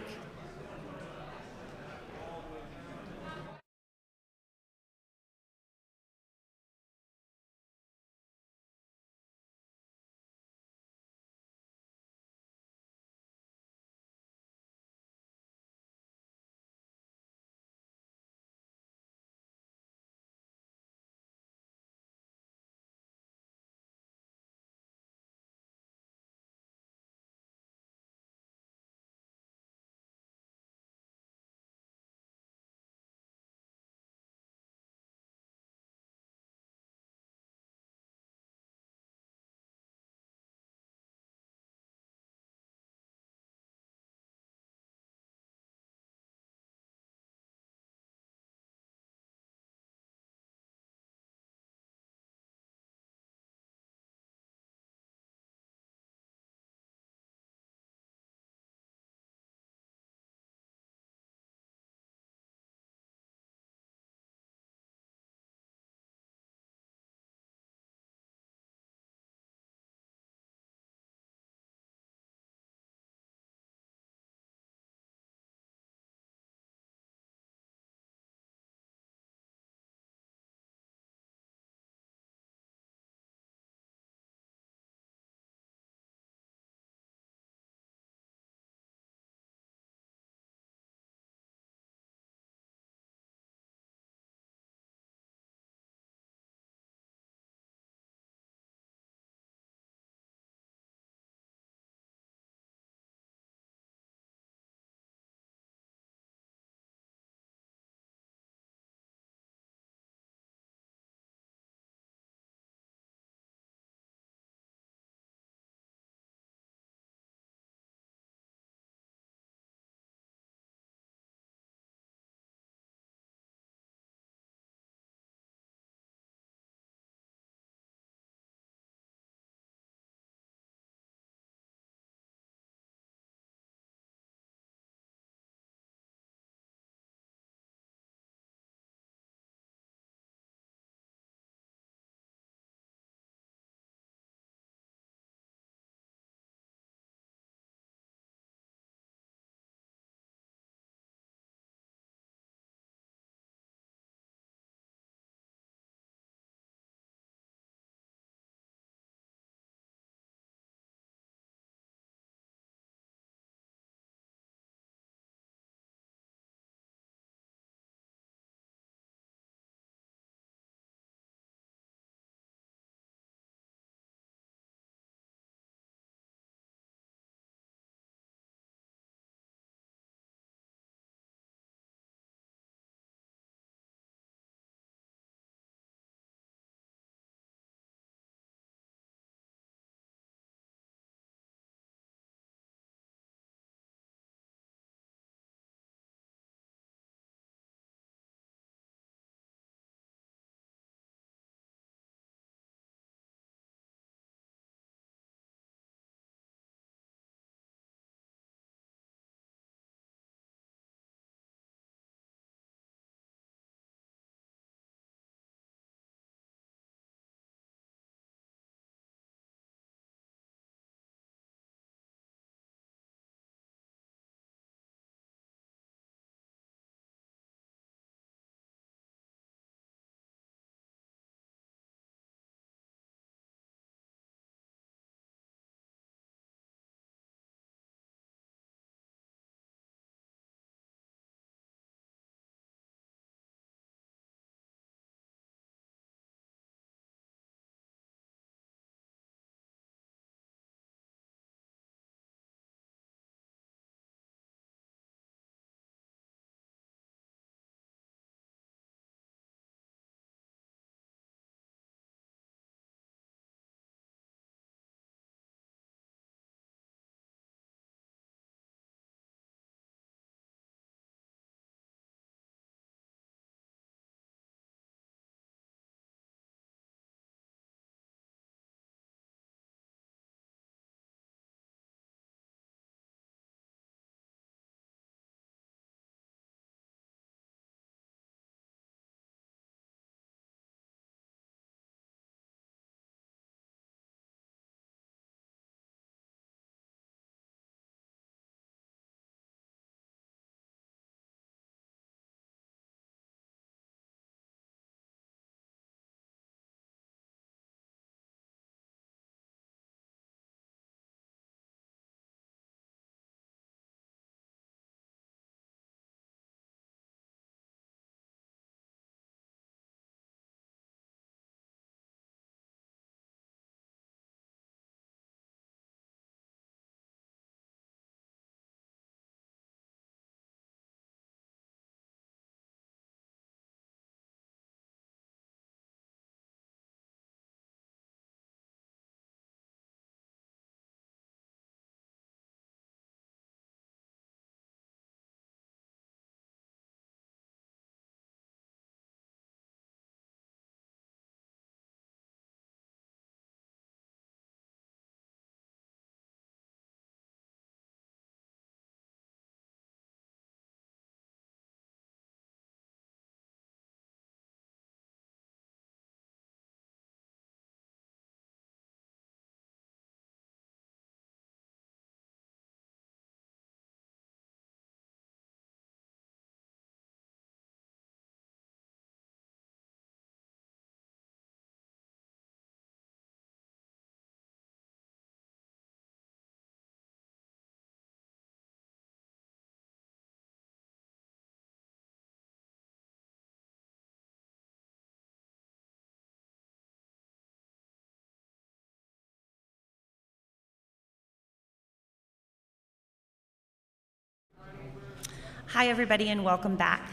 Hi, everybody, and welcome back.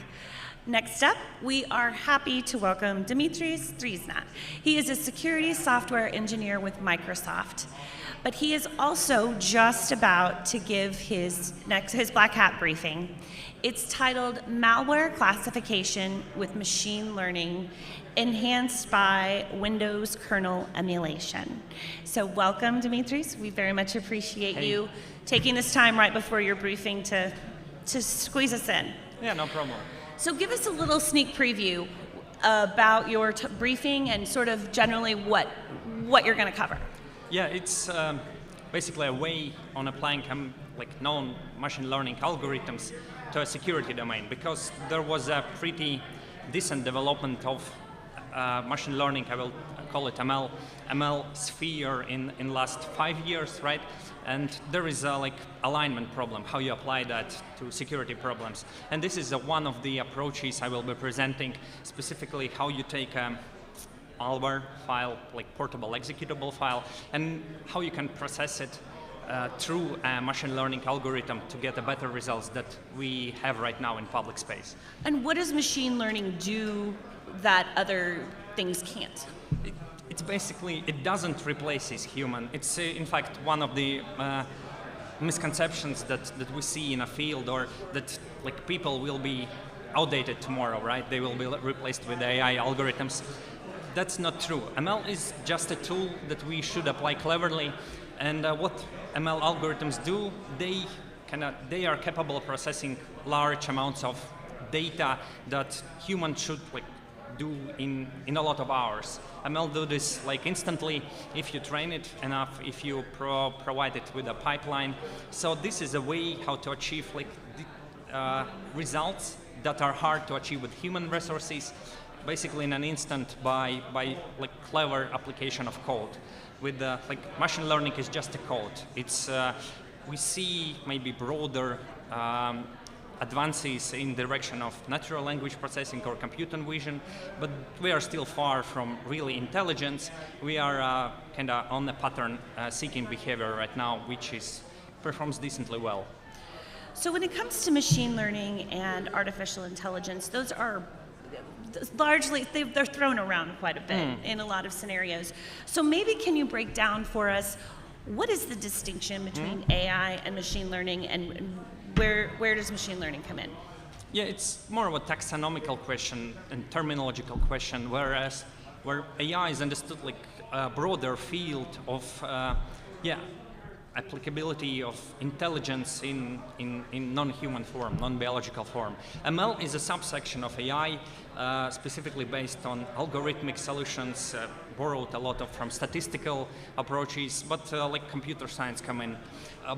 Next up, we are happy to welcome Dimitris Drizna. He is a security software engineer with Microsoft, but he is also just about to give his Black Hat briefing. It's titled Malware Classification with Machine Learning Enhanced by Windows Kernel Emulation. So welcome, Dimitris. We very much appreciate you taking this time right before your briefing to squeeze us in. Yeah, no problem. So give us a little sneak preview about your briefing and sort of generally what you're going to cover. Yeah, it's basically a way on applying known machine learning algorithms to a security domain, because there was a pretty decent development of machine learning, I will call it ML sphere in last 5 years, right? And there is a alignment problem, how you apply that to security problems. And this is one of the approaches I will be presenting, specifically how you take a malware file, like portable executable file, and how you can process it through a machine learning algorithm to get the better results that we have right now in public space. And what does machine learning do that other things can't? It's basically, it doesn't replace human. It's in fact one of the misconceptions that we see in a field, or that people will be outdated tomorrow, right? They will be replaced with AI algorithms. That's not true. ML is just a tool that we should apply cleverly. And what ML algorithms do, they are capable of processing large amounts of data that humans should do in a lot of hours. ML do this instantly if you train it enough, if you provide it with a pipeline. So this is a way how to achieve results that are hard to achieve with human resources, basically in an instant by clever application of code. With machine learning is just a code. It's we see maybe broader advances in direction of natural language processing or computer vision, but we are still far from really intelligence. We are kind of on the pattern seeking behavior right now, which performs decently well. So when it comes to machine learning and artificial intelligence, those are largely, they're thrown around quite a bit in a lot of scenarios. So maybe can you break down for us, what is the distinction between AI and machine learning, and where does machine learning come in? Yeah, it's more of a taxonomical question and terminological question, where AI is understood like a broader field of applicability of intelligence in non-human form, non-biological form. ML is a subsection of AI, specifically based on algorithmic solutions, borrowed a lot from statistical approaches, but like computer science come in.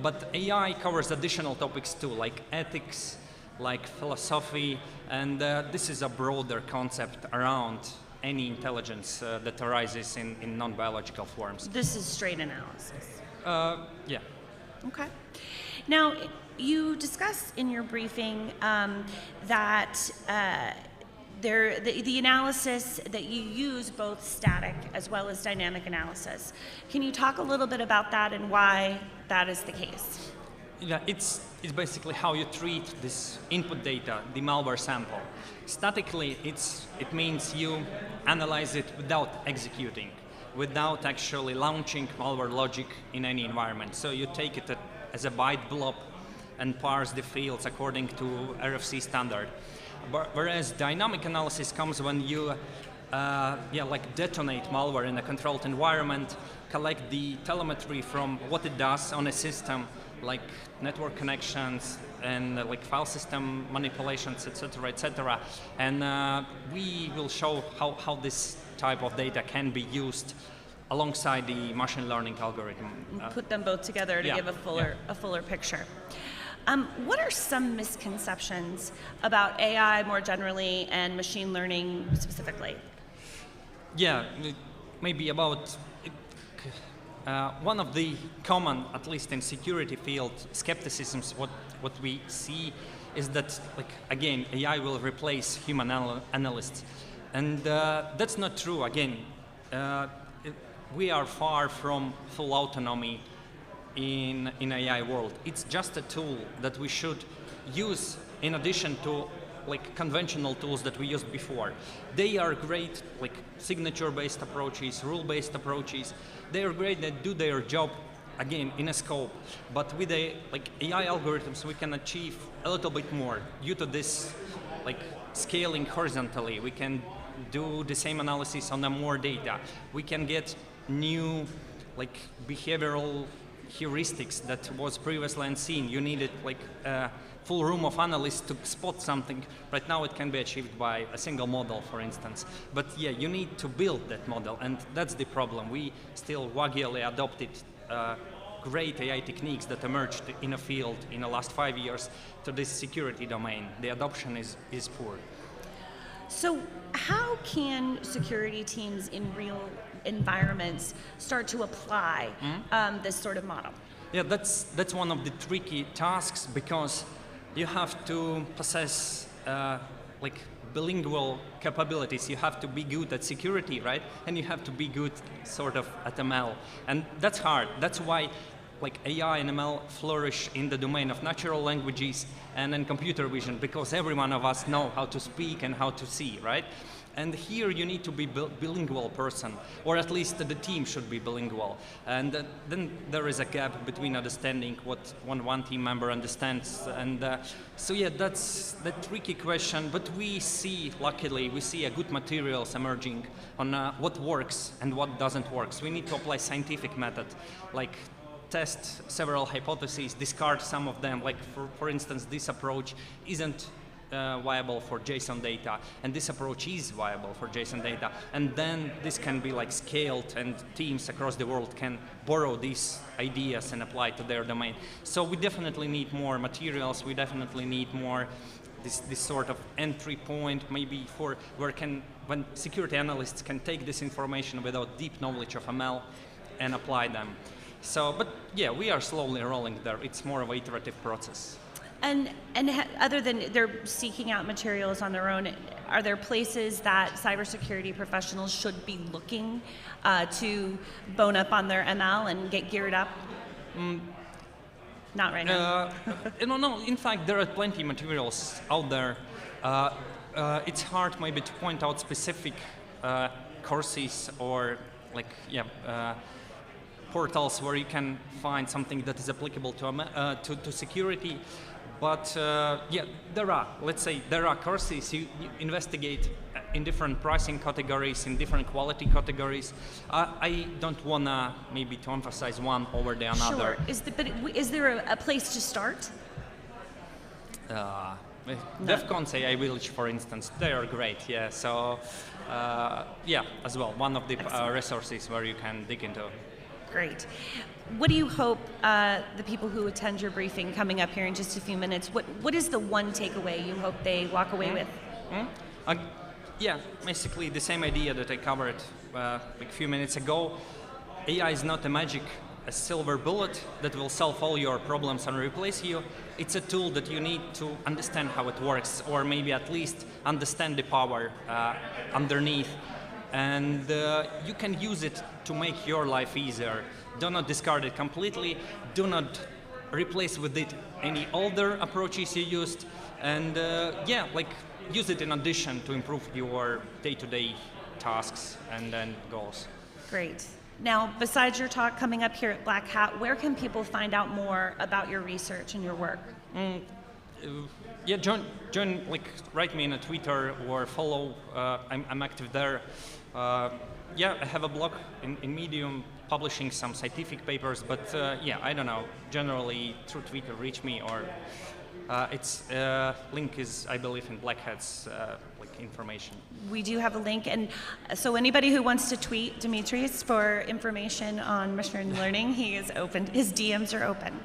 But AI covers additional topics too, like ethics, like philosophy, and this is a broader concept around any intelligence that arises in non-biological forms. This is straight analysis. Yeah. Okay. Now, you discuss in your briefing that the analysis that you use both static as well as dynamic analysis. Can you talk a little bit about that and why that is the case? Yeah, it's basically how you treat this input data, the malware sample. Statically, it means you analyze it without executing, without actually launching malware logic in any environment. So you take it as a byte blob and parse the fields according to RFC standard. Whereas dynamic analysis comes when you detonate malware in a controlled environment, collect the telemetry from what it does on a system, like network connections and like file system manipulations, etc., and we will show how this type of data can be used alongside the machine learning algorithm. Put them both together to give a fuller picture. What are some misconceptions about AI more generally and machine learning specifically? Yeah, maybe about one of the common, at least in security field, skepticisms, what we see is that, again, AI will replace human analysts. And that's not true. Again, we are far from full autonomy in AI world. It's just a tool that we should use in addition to like conventional tools that we used before. They are great, like signature-based approaches, rule-based approaches. They are great, they do their job, again, in a scope. But with like AI algorithms, we can achieve a little bit more due to this like scaling horizontally. We can do the same analysis on the more data. We can get new like behavioral heuristics that was previously unseen. You needed like a full room of analysts to spot something. Right now it can be achieved by a single model, for instance. But yeah, you need to build that model, and that's the problem. We still vaguely adopted great AI techniques that emerged in a field in the last 5 years to this security domain. The adoption is poor. So how can security teams in real environments start to apply this sort of model? Yeah, that's one of the tricky tasks, because you have to possess like bilingual capabilities. You have to be good at security, right? And you have to be good sort of at ML. And that's hard. That's why like AI and ML flourish in the domain of natural languages and in computer vision, because every one of us know how to speak and how to see, right? And here you need to be bilingual person, or at least the team should be bilingual. And then there is a gap between understanding what one team member understands. And so yeah, that's the tricky question, but we see, luckily, we see a good materials emerging on what works and what doesn't work. So we need to apply scientific method, like test several hypotheses, discard some of them. Like for instance, this approach isn't viable for JSON data, and this approach is viable for JSON data. And then this can be like scaled, and teams across the world can borrow these ideas and apply to their domain. So we definitely need more materials. We definitely need more this sort of entry point, maybe for when security analysts can take this information without deep knowledge of ML and apply them. So, but yeah, we are slowly rolling there. It's more of an iterative process. And other than they're seeking out materials on their own, are there places that cybersecurity professionals should be looking to bone up on their ML and get geared up? Not right now. No, in fact, there are plenty of materials out there. It's hard maybe to point out specific courses or like, portals where you can find something that is applicable to security. But yeah, there are courses. You investigate in different pricing categories, in different quality categories. I don't want to maybe to emphasize one over the another. Sure. But is there a place to start? DEF CON's AI Village, for instance, they are great. Yeah. So yeah, as well, one of the resources where you can dig into. Great. What do you hope the people who attend your briefing coming up here in just a few minutes, what is the one takeaway you hope they walk away with? Yeah, basically the same idea that I covered like a few minutes ago. AI is not a silver bullet that will solve all your problems and replace you. It's a tool that you need to understand how it works, or maybe at least understand the power underneath. And you can use it to make your life easier. Do not discard it completely. Do not replace with it any older approaches you used. And yeah, like use it in addition to improve your day-to-day tasks and then goals. Great. Now, besides your talk coming up here at Black Hat, where can people find out more about your research and your work? Yeah, join, like, write me in a Twitter or follow. I'm active there. Yeah, I have a blog in Medium publishing some scientific papers, but yeah, I don't know. Generally, through Twitter, reach me, or its link is, I believe, in Black Hat's like information. We do have a link, and so anybody who wants to tweet Dimitris for information on machine learning, he is open. His DMs are open.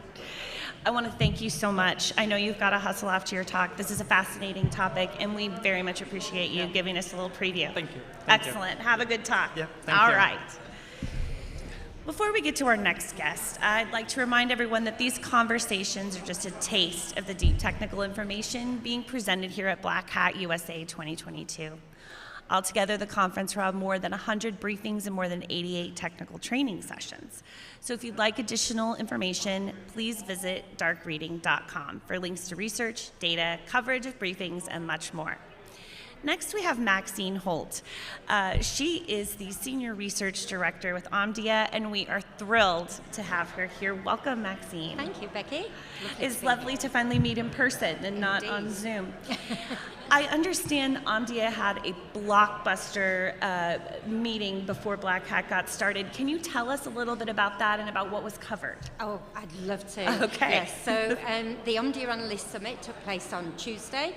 I want to thank you so much. I know you've got to hustle after your talk. This is a fascinating topic, and we very much appreciate you giving us a little preview. Thank you. Excellent. Have a good talk. Yeah, thank All you. right. Before we get to our next guest, I'd like to remind everyone that these conversations are just a taste of the deep technical information being presented here at Black Hat USA 2022. Altogether, the conference will have more than 100 briefings and more than 88 technical training sessions. So if you'd like additional information, please visit darkreading.com for links to research, data, coverage of briefings, and much more. Next, we have Maxine Holt. She is the Senior Research Director with Omdia, and we are thrilled to have her here. Welcome, Maxine. Thank you, Becky. It's lovely to finally meet in person and not on Zoom. I understand Omdia had a blockbuster meeting before Black Hat got started. Can you tell us a little bit about that and about what was covered? Oh, I'd love to. Okay. Yes, so the Omdia Analyst Summit took place on Tuesday.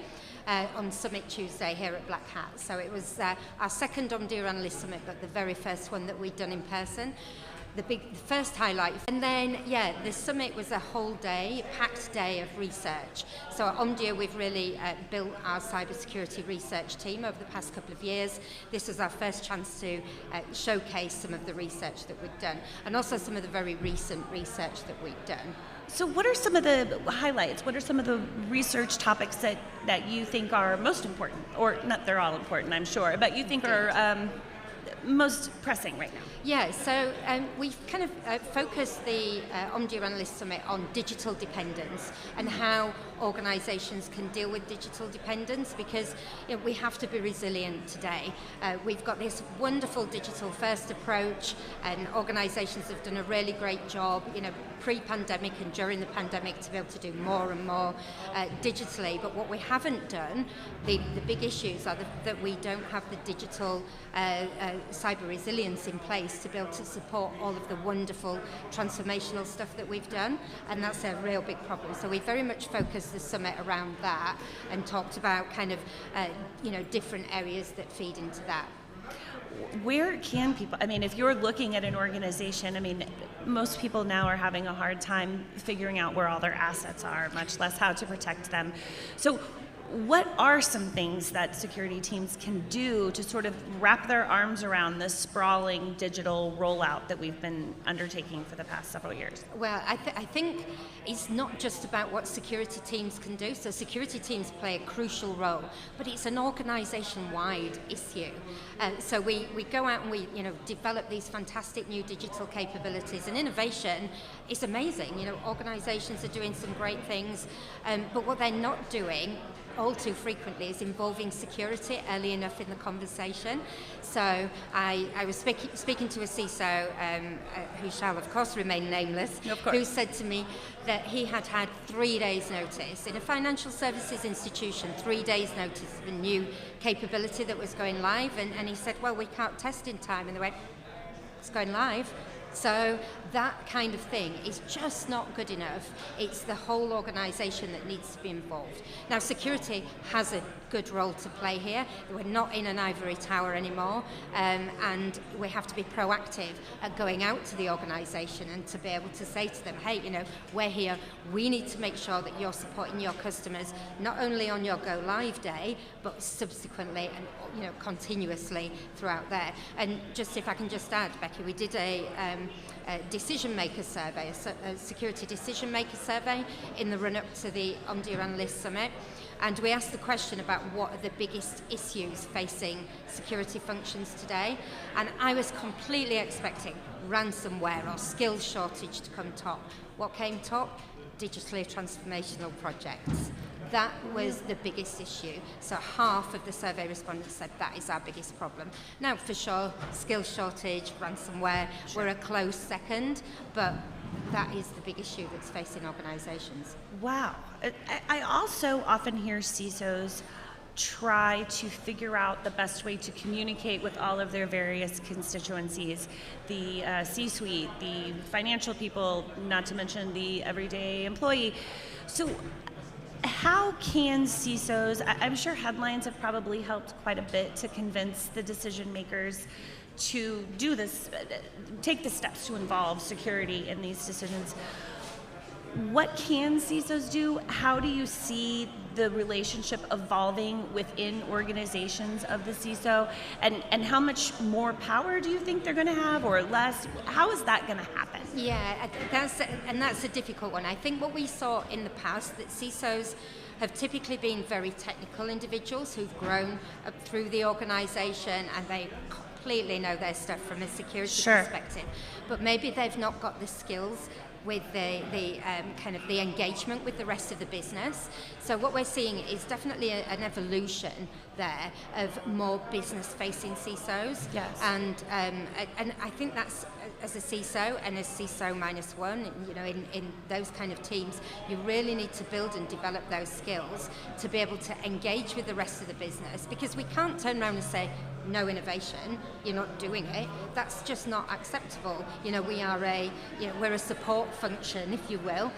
On Summit Tuesday here at Black Hat. So it was our second Omdia Analyst Summit, but the very first one that we'd done in person. The first highlight. And then, yeah, the summit was a whole day, a packed day of research. So at Omdia, we've really built our cybersecurity research team over the past couple of years. This was our first chance to showcase some of the research that we've done, and also some of the very recent research that we've done. So what are some of the highlights? What are some of the research topics that you think are most important? Or not, they're all important, I'm sure, but you think are most pressing right now? Yeah, so we've kind of focused the Omdia Analyst Summit on digital dependence and how organizations can deal with digital dependence, because we have to be resilient today. We've got this wonderful digital first approach, and organizations have done a really great job, pre-pandemic and during the pandemic, to be able to do more and more digitally. But what we haven't done, the big issues are that we don't have the digital cyber resilience in place to be able to support all of the wonderful transformational stuff that we've done, and that's a real big problem. So we very much focused the summit around that and talked about kind of different areas that feed into that. Where can people, if you're looking at an organization, most people now are having a hard time figuring out where all their assets are, much less how to protect them. So what are some things that security teams can do to sort of wrap their arms around this sprawling digital rollout that we've been undertaking for the past several years? Well, I think it's not just about what security teams can do. So security teams play a crucial role, but it's an organization-wide issue. So we go out and we develop these fantastic new digital capabilities, and innovation is amazing. Organizations are doing some great things, but what they're not doing all too frequently is involving security early enough in the conversation. So I was speaking to a CISO who shall of course remain nameless, who said to me that he had 3 days notice in a financial services institution, 3 days notice of a new capability that was going live, and he said, well, we can't test in time, and they went, it's going live. So that kind of thing is just not good enough. It's the whole organization that needs to be involved. Now, security has a good role to play here. We're not in an ivory tower anymore, and we have to be proactive at going out to the organization and to be able to say to them, hey, we're here. We need to make sure that you're supporting your customers, not only on your go live day, but subsequently and continuously throughout there. And just if I can just add, Becky, we did a decision maker survey, a security decision maker survey in the run-up to the Omdia Analyst Summit, and we asked the question about what are the biggest issues facing security functions today, and I was completely expecting ransomware or skills shortage to come top. What came top? Digitally transformational projects. That was the biggest issue. So half of the survey respondents said that is our biggest problem. Now, for sure, skills shortage, ransomware, we're a close second, but that is the big issue that's facing organizations. Wow. I also often hear CISOs try to figure out the best way to communicate with all of their various constituencies, the C-suite, the financial people, not to mention the everyday employee. So how can CISOs, I'm sure headlines have probably helped quite a bit to convince the decision makers to do this, take the steps to involve security in these decisions. What can CISOs do? How do you see the relationship evolving within organizations of the CISO? And how much more power do you think they're going to have, or less? How is that going to happen? Yeah, that's a difficult one. I think what we saw in the past, that CISOs have typically been very technical individuals who've grown up through the organization, and they completely know their stuff from a security perspective, but maybe they've not got the skills with the kind of the engagement with the rest of the business. So what we're seeing is definitely an evolution there of more business-facing CISOs. Yes. And I think that's, as a CISO and as CISO -1, you know, in those kind of teams, you really need to build and develop those skills to be able to engage with the rest of the business, because we can't turn around and say, no innovation, you're not doing it. That's just not acceptable. You know, we're a support function, if you will,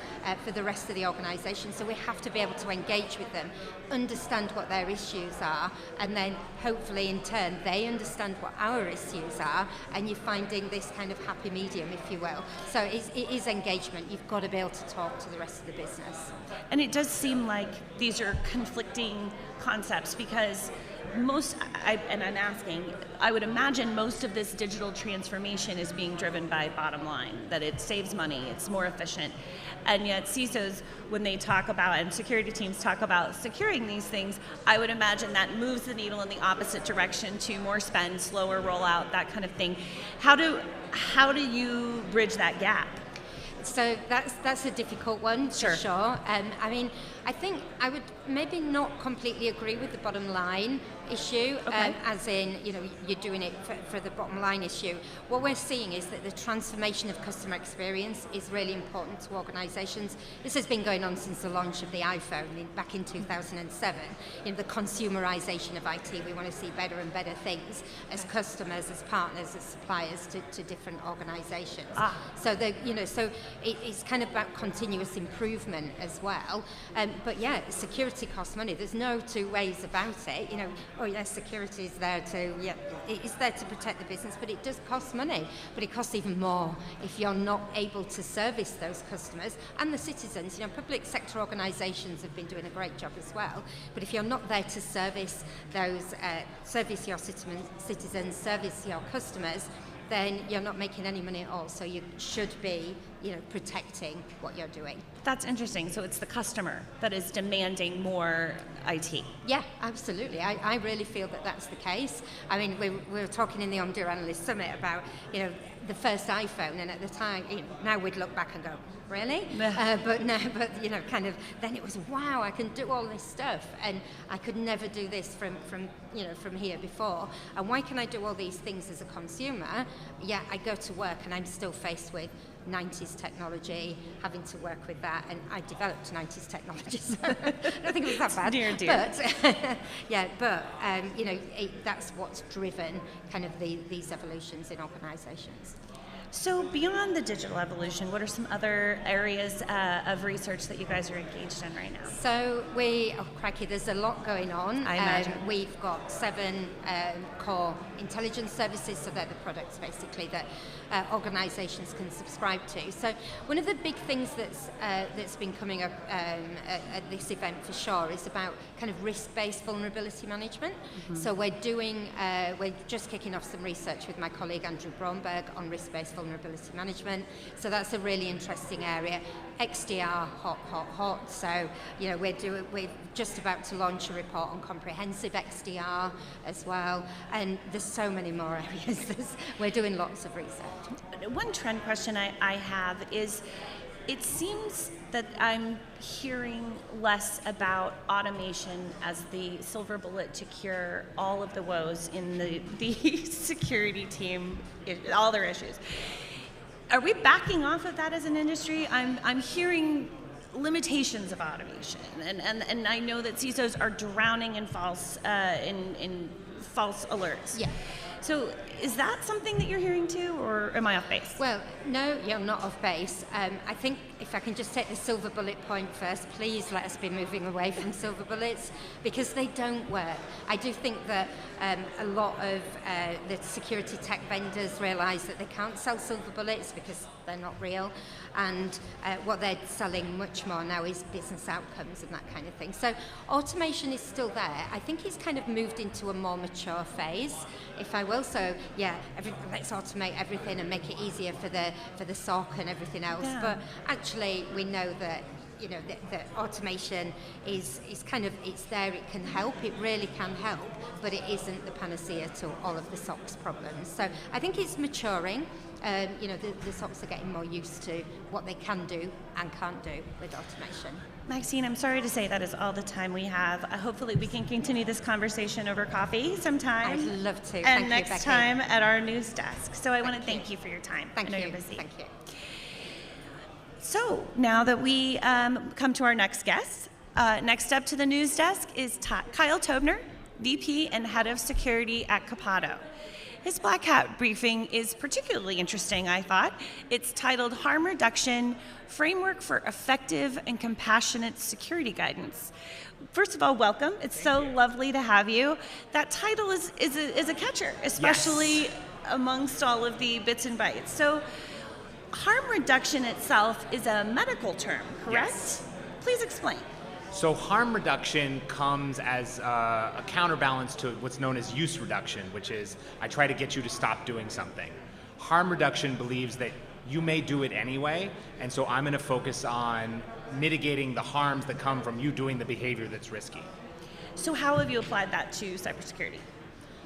for the rest of the organization. So we have to be able to engage with them, understand what their issues are, and then hopefully in turn they understand what our issues are, and you're finding this kind of happy medium, if you will. So it is engagement. You've got to be able to talk to the rest of the business. And it does seem like these are conflicting concepts, because I'm asking, I would imagine most of this digital transformation is being driven by bottom line, that it saves money, it's more efficient. And yet CISOs, when they talk about, and security teams talk about securing these things, I would imagine that moves the needle in the opposite direction to more spend, slower rollout, that kind of thing. How do you bridge that gap? So that's a difficult one, for sure. I mean, I think I would maybe not completely agree with the bottom line issue, as in, you know, you're doing it for the bottom line issue. What we're seeing is that the transformation of customer experience is really important to organizations. This has been going on since the launch of the iPhone back in 2007. You know, the consumerization of IT, we want to see better and better things as customers, as partners, as suppliers to different organizations. So it's kind of about continuous improvement as well. But yeah, security costs money. There's no two ways about it. You know, oh yes, security is there it's there to protect the business, but it does cost money. But it costs even more if you're not able to service those customers and the citizens. You know, public sector organisations have been doing a great job as well. But if you're not there to service those, service your citizens, service your customers, then you're not making any money at all. So you should be, you know, protecting what you're doing. That's interesting. So it's the customer that is demanding more IT. Yeah, absolutely. I really feel that that's the case. I mean, we were talking in the Omdia Analyst Summit about, you know, the first iPhone, and at the time, you know, now we'd look back and go, really? But you know, kind of, then it was, wow, I can do all this stuff, and I could never do this from here before. And why can I do all these things as a consumer? Yeah, I go to work and I'm still faced with 90s technology, having to work with that, and I developed 90s technology, so I don't think it was that bad. Dear. But you know, that's what's driven kind of these evolutions in organizations. So beyond the digital evolution, what are some other areas of research that you guys are engaged in right now? So crikey, there's a lot going on. I imagine. We've got 7 core intelligence services, so they're the products basically that organizations can subscribe to. So one of the big things that's been coming up at this event for sure is about kind of risk-based vulnerability management. Mm-hmm. So we're just kicking off some research with my colleague Andrew Bromberg on risk-based vulnerability management. So that's a really interesting area. XDR, hot. So, you know, we're just about to launch a report on comprehensive XDR as well. And there's so many more areas. We're doing lots of research. One trend question I have is, it seems that I'm hearing less about automation as the silver bullet to cure all of the woes in the security team, all their issues. Are we backing off of that as an industry? I'm hearing limitations of automation, and I know that CISOs are drowning in false alerts. Yeah. So is that something that you're hearing too, or am I off base? Well, no, you're not off base. I think if I can just take the silver bullet point first, please let us be moving away from silver bullets, because they don't work. I do think that a lot of the security tech vendors realize that they can't sell silver bullets because they're not real, and what they're selling much more now is business outcomes and that kind of thing. So automation is still there. I think it's kind of moved into a more mature phase, if I will. So yeah, let's automate everything and make it easier for the SOC and everything else. Yeah. But actually, we know that you know, that automation is kind of, it's there, it can help, it really can help, but it isn't the panacea to all of the SOX problems. So I think it's maturing. You know, the SOX are getting more used to what they can do and can't do with automation. Maxine, I'm sorry to say that is all the time we have. Hopefully we can continue this conversation over coffee sometime. I'd love to. And Thank you, next Becky. time at our news desk. So I want to thank you for your time. Thank I know you. you're busy. Thank you. So now that we come to our next guest, next up to the news desk is Kyle Tobner, VP and Head of Security at Capado. His Black Hat briefing is particularly interesting, I thought. It's titled Harm Reduction, Framework for Effective and Compassionate Security Guidance. First of all, welcome. It's so lovely to have you. That title is a catcher, especially amongst all of the bits and bytes. So harm reduction itself is a medical term, correct? Yes. Please explain. So harm reduction comes as a counterbalance to what's known as use reduction, which is I try to get you to stop doing something. Harm reduction believes that you may do it anyway, and so I'm going to focus on mitigating the harms that come from you doing the behavior that's risky. So how have you applied that to cybersecurity?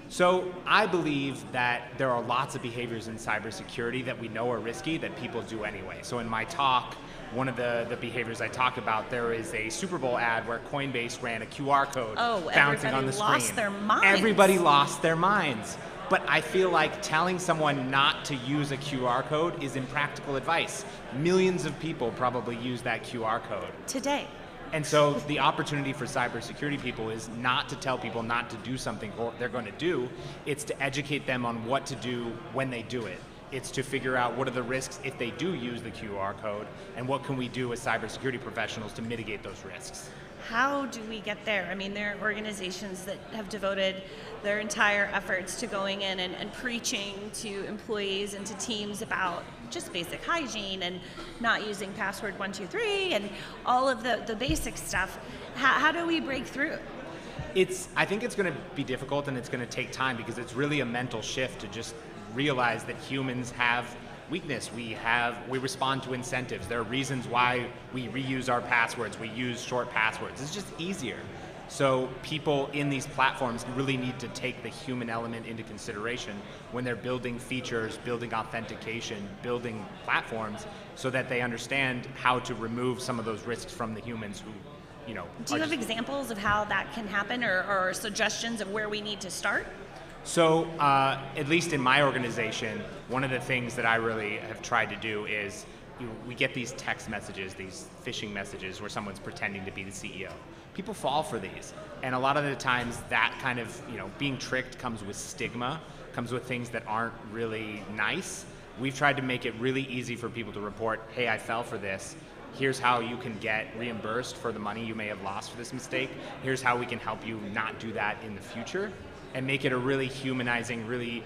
So I believe that there are lots of behaviors in cybersecurity that we know are risky that people do anyway. So in my talk, one of the behaviors I talk about, there is a Super Bowl ad where Coinbase ran a QR code bouncing on the screen. Everybody lost their minds. Everybody lost their minds. But I feel like telling someone not to use a QR code is impractical advice. Millions of people probably use that QR code today. And so the opportunity for cybersecurity people is not to tell people not to do something they're going to do. It's to educate them on what to do when they do it. It's to figure out what are the risks if they do use the QR code, and what can we do as cybersecurity professionals to mitigate those risks. How do we get there? I mean, there are organizations that have devoted their entire efforts to going in and preaching to employees and to teams about just basic hygiene and not using password 123 and all of the basic stuff. How do we break through? I think it's going to be difficult, and it's going to take time, because it's really a mental shift to just realize that humans have weakness. We respond to incentives. There are reasons why we reuse our passwords. We use short passwords. It's just easier. So people in these platforms really need to take the human element into consideration when they're building features, building authentication, building platforms, so that they understand how to remove some of those risks from the humans who, you know. Do you have examples of how that can happen, or suggestions of where we need to start? So, at least in my organization, one of the things that I really have tried to do is, we get these text messages, these phishing messages where someone's pretending to be the CEO. People fall for these, and a lot of the times that kind of, being tricked comes with stigma, comes with things that aren't really nice. We've tried to make it really easy for people to report, hey, I fell for this. Here's how you can get reimbursed for the money you may have lost for this mistake. Here's how we can help you not do that in the future, and make it a really humanizing, really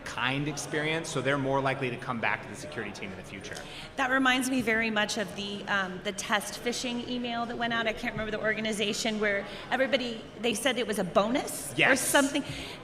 kind experience, so they're more likely to come back to the security team in the future. That reminds me very much of the test phishing email that went out. I can't remember the organization, where they said it was a bonus or something.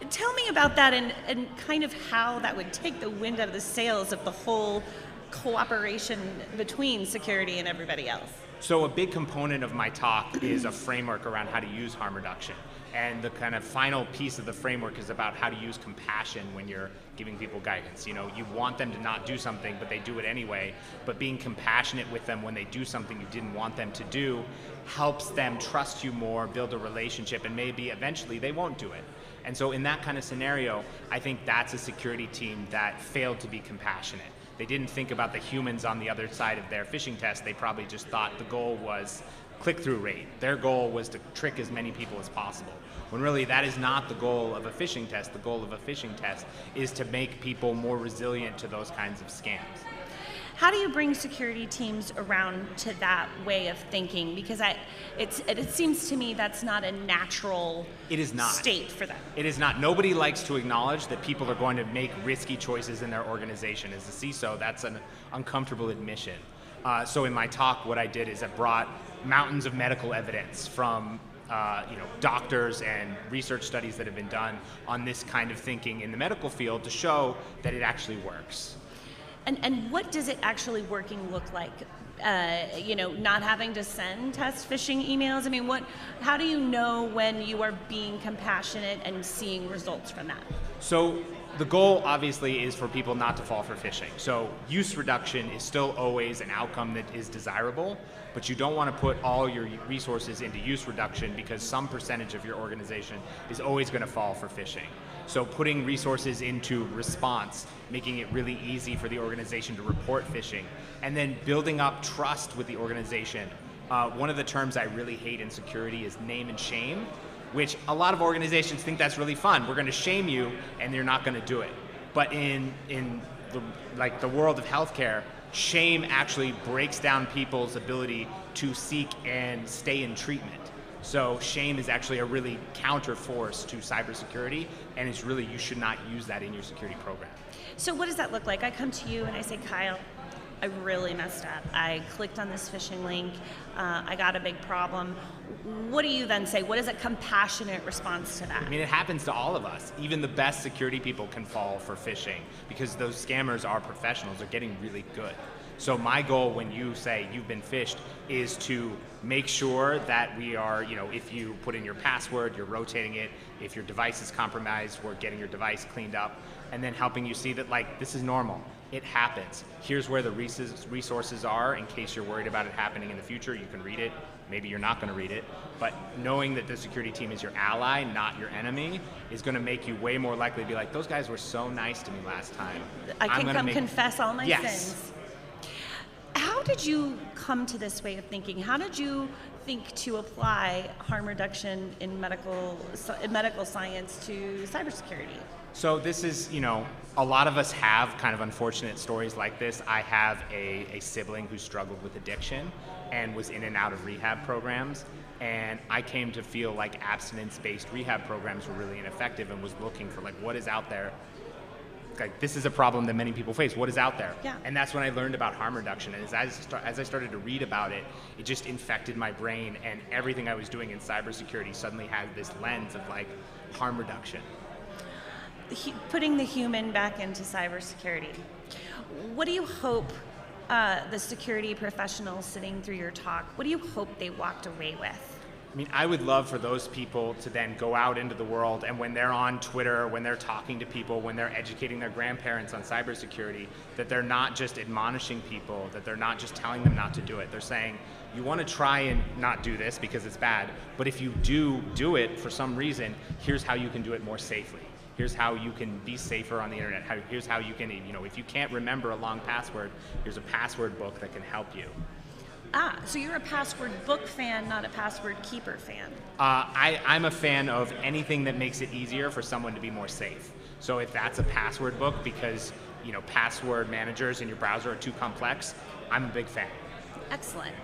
Tell me about that, and kind of how that would take the wind out of the sails of the whole cooperation between security and everybody else. So a big component of my talk is a framework around how to use harm reduction. And the kind of final piece of the framework is about how to use compassion when you're giving people guidance. You want them to not do something, but they do it anyway. But being compassionate with them when they do something you didn't want them to do helps them trust you more, build a relationship, and maybe eventually they won't do it. And so in that kind of scenario, I think that's a security team that failed to be compassionate. They didn't think about the humans on the other side of their phishing test. They probably just thought the goal was click-through rate. Their goal was to trick as many people as possible, when really that is not the goal of a phishing test. The goal of a phishing test is to make people more resilient to those kinds of scams. How do you bring security teams around to that way of thinking? Because it seems to me that's not a natural state for them. It is not. Nobody likes to acknowledge that people are going to make risky choices in their organization. As a CISO, that's an uncomfortable admission. So in my talk, what I did is I brought mountains of medical evidence from doctors and research studies that have been done on this kind of thinking in the medical field to show that it actually works. And what does it actually working look like? Not having to send test phishing emails. I mean, how do you know when you are being compassionate and seeing results from that? So the goal obviously is for people not to fall for phishing. So use reduction is still always an outcome that is desirable, but you don't want to put all your resources into use reduction because some percentage of your organization is always going to fall for phishing. So putting resources into response, making it really easy for the organization to report phishing, and then building up trust with the organization. One of the terms I really hate in security is name and shame, which a lot of organizations think that's really fun. We're going to shame you and you're not going to do it. But in the world of healthcare, shame actually breaks down people's ability to seek and stay in treatment. So shame is actually a really counter force to cybersecurity, and it's really, you should not use that in your security program. So what does that look like? I come to you and I say, Kyle, I really messed up. I clicked on this phishing link. I got a big problem. What do you then say? What is a compassionate response to that? I mean, it happens to all of us. Even the best security people can fall for phishing because those scammers are professionals. They're getting really good. So my goal when you say you've been phished is to make sure that we are, if you put in your password, you're rotating it. If your device is compromised, we're getting your device cleaned up and then helping you see that this is normal. It happens. Here's where the resources are in case you're worried about it happening in the future. You can read it. Maybe you're not going to read it. But knowing that the security team is your ally, not your enemy, is going to make you way more likely to be like, those guys were so nice to me last time. I can come confess all my Yes. sins. How did you come to this way of thinking? How did you think to apply harm reduction in medical science to cybersecurity? So this is, a lot of us have kind of unfortunate stories like this. I have a sibling who struggled with addiction and was in and out of rehab programs. And I came to feel like abstinence-based rehab programs were really ineffective and was looking for what is out there. This is a problem that many people face. What is out there? Yeah. And that's when I learned about harm reduction. And as I started to read about it, it just infected my brain, and everything I was doing in cybersecurity suddenly had this lens of harm reduction. Putting the human back into cybersecurity. What do you hope the security professionals sitting through your talk, what do you hope they walked away with? I mean, I would love for those people to then go out into the world, and when they're on Twitter, when they're talking to people, when they're educating their grandparents on cybersecurity, that they're not just admonishing people, that they're not just telling them not to do it. They're saying, you want to try and not do this because it's bad, but if you do it for some reason, here's how you can do it more safely. Here's how you can be safer on the internet. Here's how you can, if you can't remember a long password, here's a password book that can help you. So you're a password book fan, not a password keeper fan. I'm a fan of anything that makes it easier for someone to be more safe. So if that's a password book because password managers in your browser are too complex, I'm a big fan. Excellent.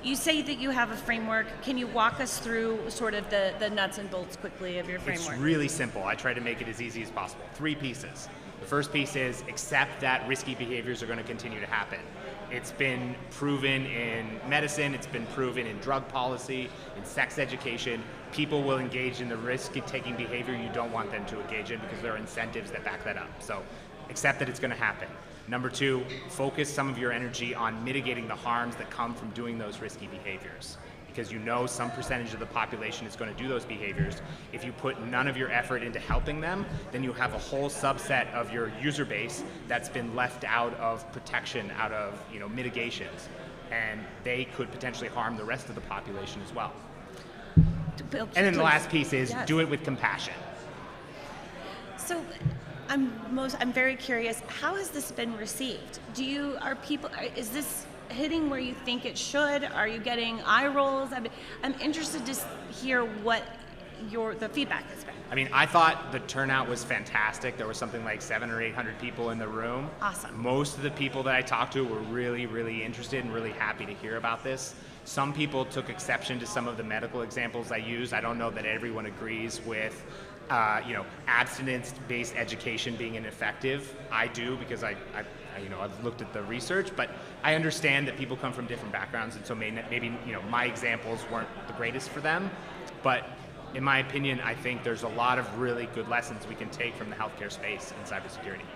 You say that you have a framework. Can you walk us through sort of the nuts and bolts quickly of your framework? It's really simple. I try to make it as easy as possible. 3 pieces. The first piece is accept that risky behaviors are going to continue to happen. It's been proven in medicine, it's been proven in drug policy, in sex education. People will engage in the risk-taking behavior you don't want them to engage in because there are incentives that back that up. So accept that it's going to happen. Number 2, focus some of your energy on mitigating the harms that come from doing those risky behaviors. Because some percentage of the population is going to do those behaviors. If you put none of your effort into helping them, then you have a whole subset of your user base that's been left out of protection, out of mitigations, and they could potentially harm the rest of the population as well. And then the last piece is do it with compassion. So I'm very curious, how has this been received? Is this hitting where you think it should? Are you getting eye rolls? I'm interested to hear what the feedback has been. I mean, I thought the turnout was fantastic. There was something like 700 or 800 people in the room. Awesome. Most of the people that I talked to were really, really interested and really happy to hear about this. Some people took exception to some of the medical examples I used. I don't know that everyone agrees with abstinence-based education being ineffective. I do because I've looked at the research, but I understand that people come from different backgrounds, and so maybe my examples weren't the greatest for them. But in my opinion, I think there's a lot of really good lessons we can take from the healthcare space in cybersecurity.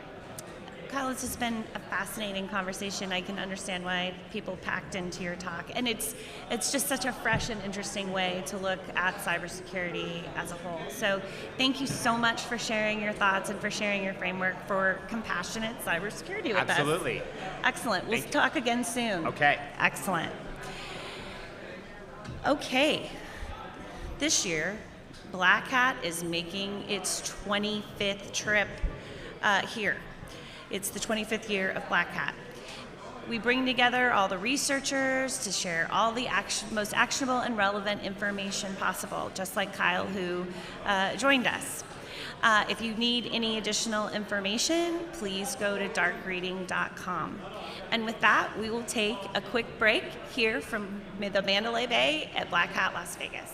Kyle, this has been a fascinating conversation. I can understand why people packed into your talk. And it's just such a fresh and interesting way to look at cybersecurity as a whole. So thank you so much for sharing your thoughts and for sharing your framework for compassionate cybersecurity with us. Absolutely. Excellent. We'll talk again soon. Okay. Excellent. Okay. This year, Black Hat is making its 25th trip here. It's the 25th year of Black Hat. We bring together all the researchers to share all the most actionable and relevant information possible, just like Kyle, who joined us. If you need any additional information, please go to darkreading.com. And with that, we will take a quick break here from the Mandalay Bay at Black Hat Las Vegas.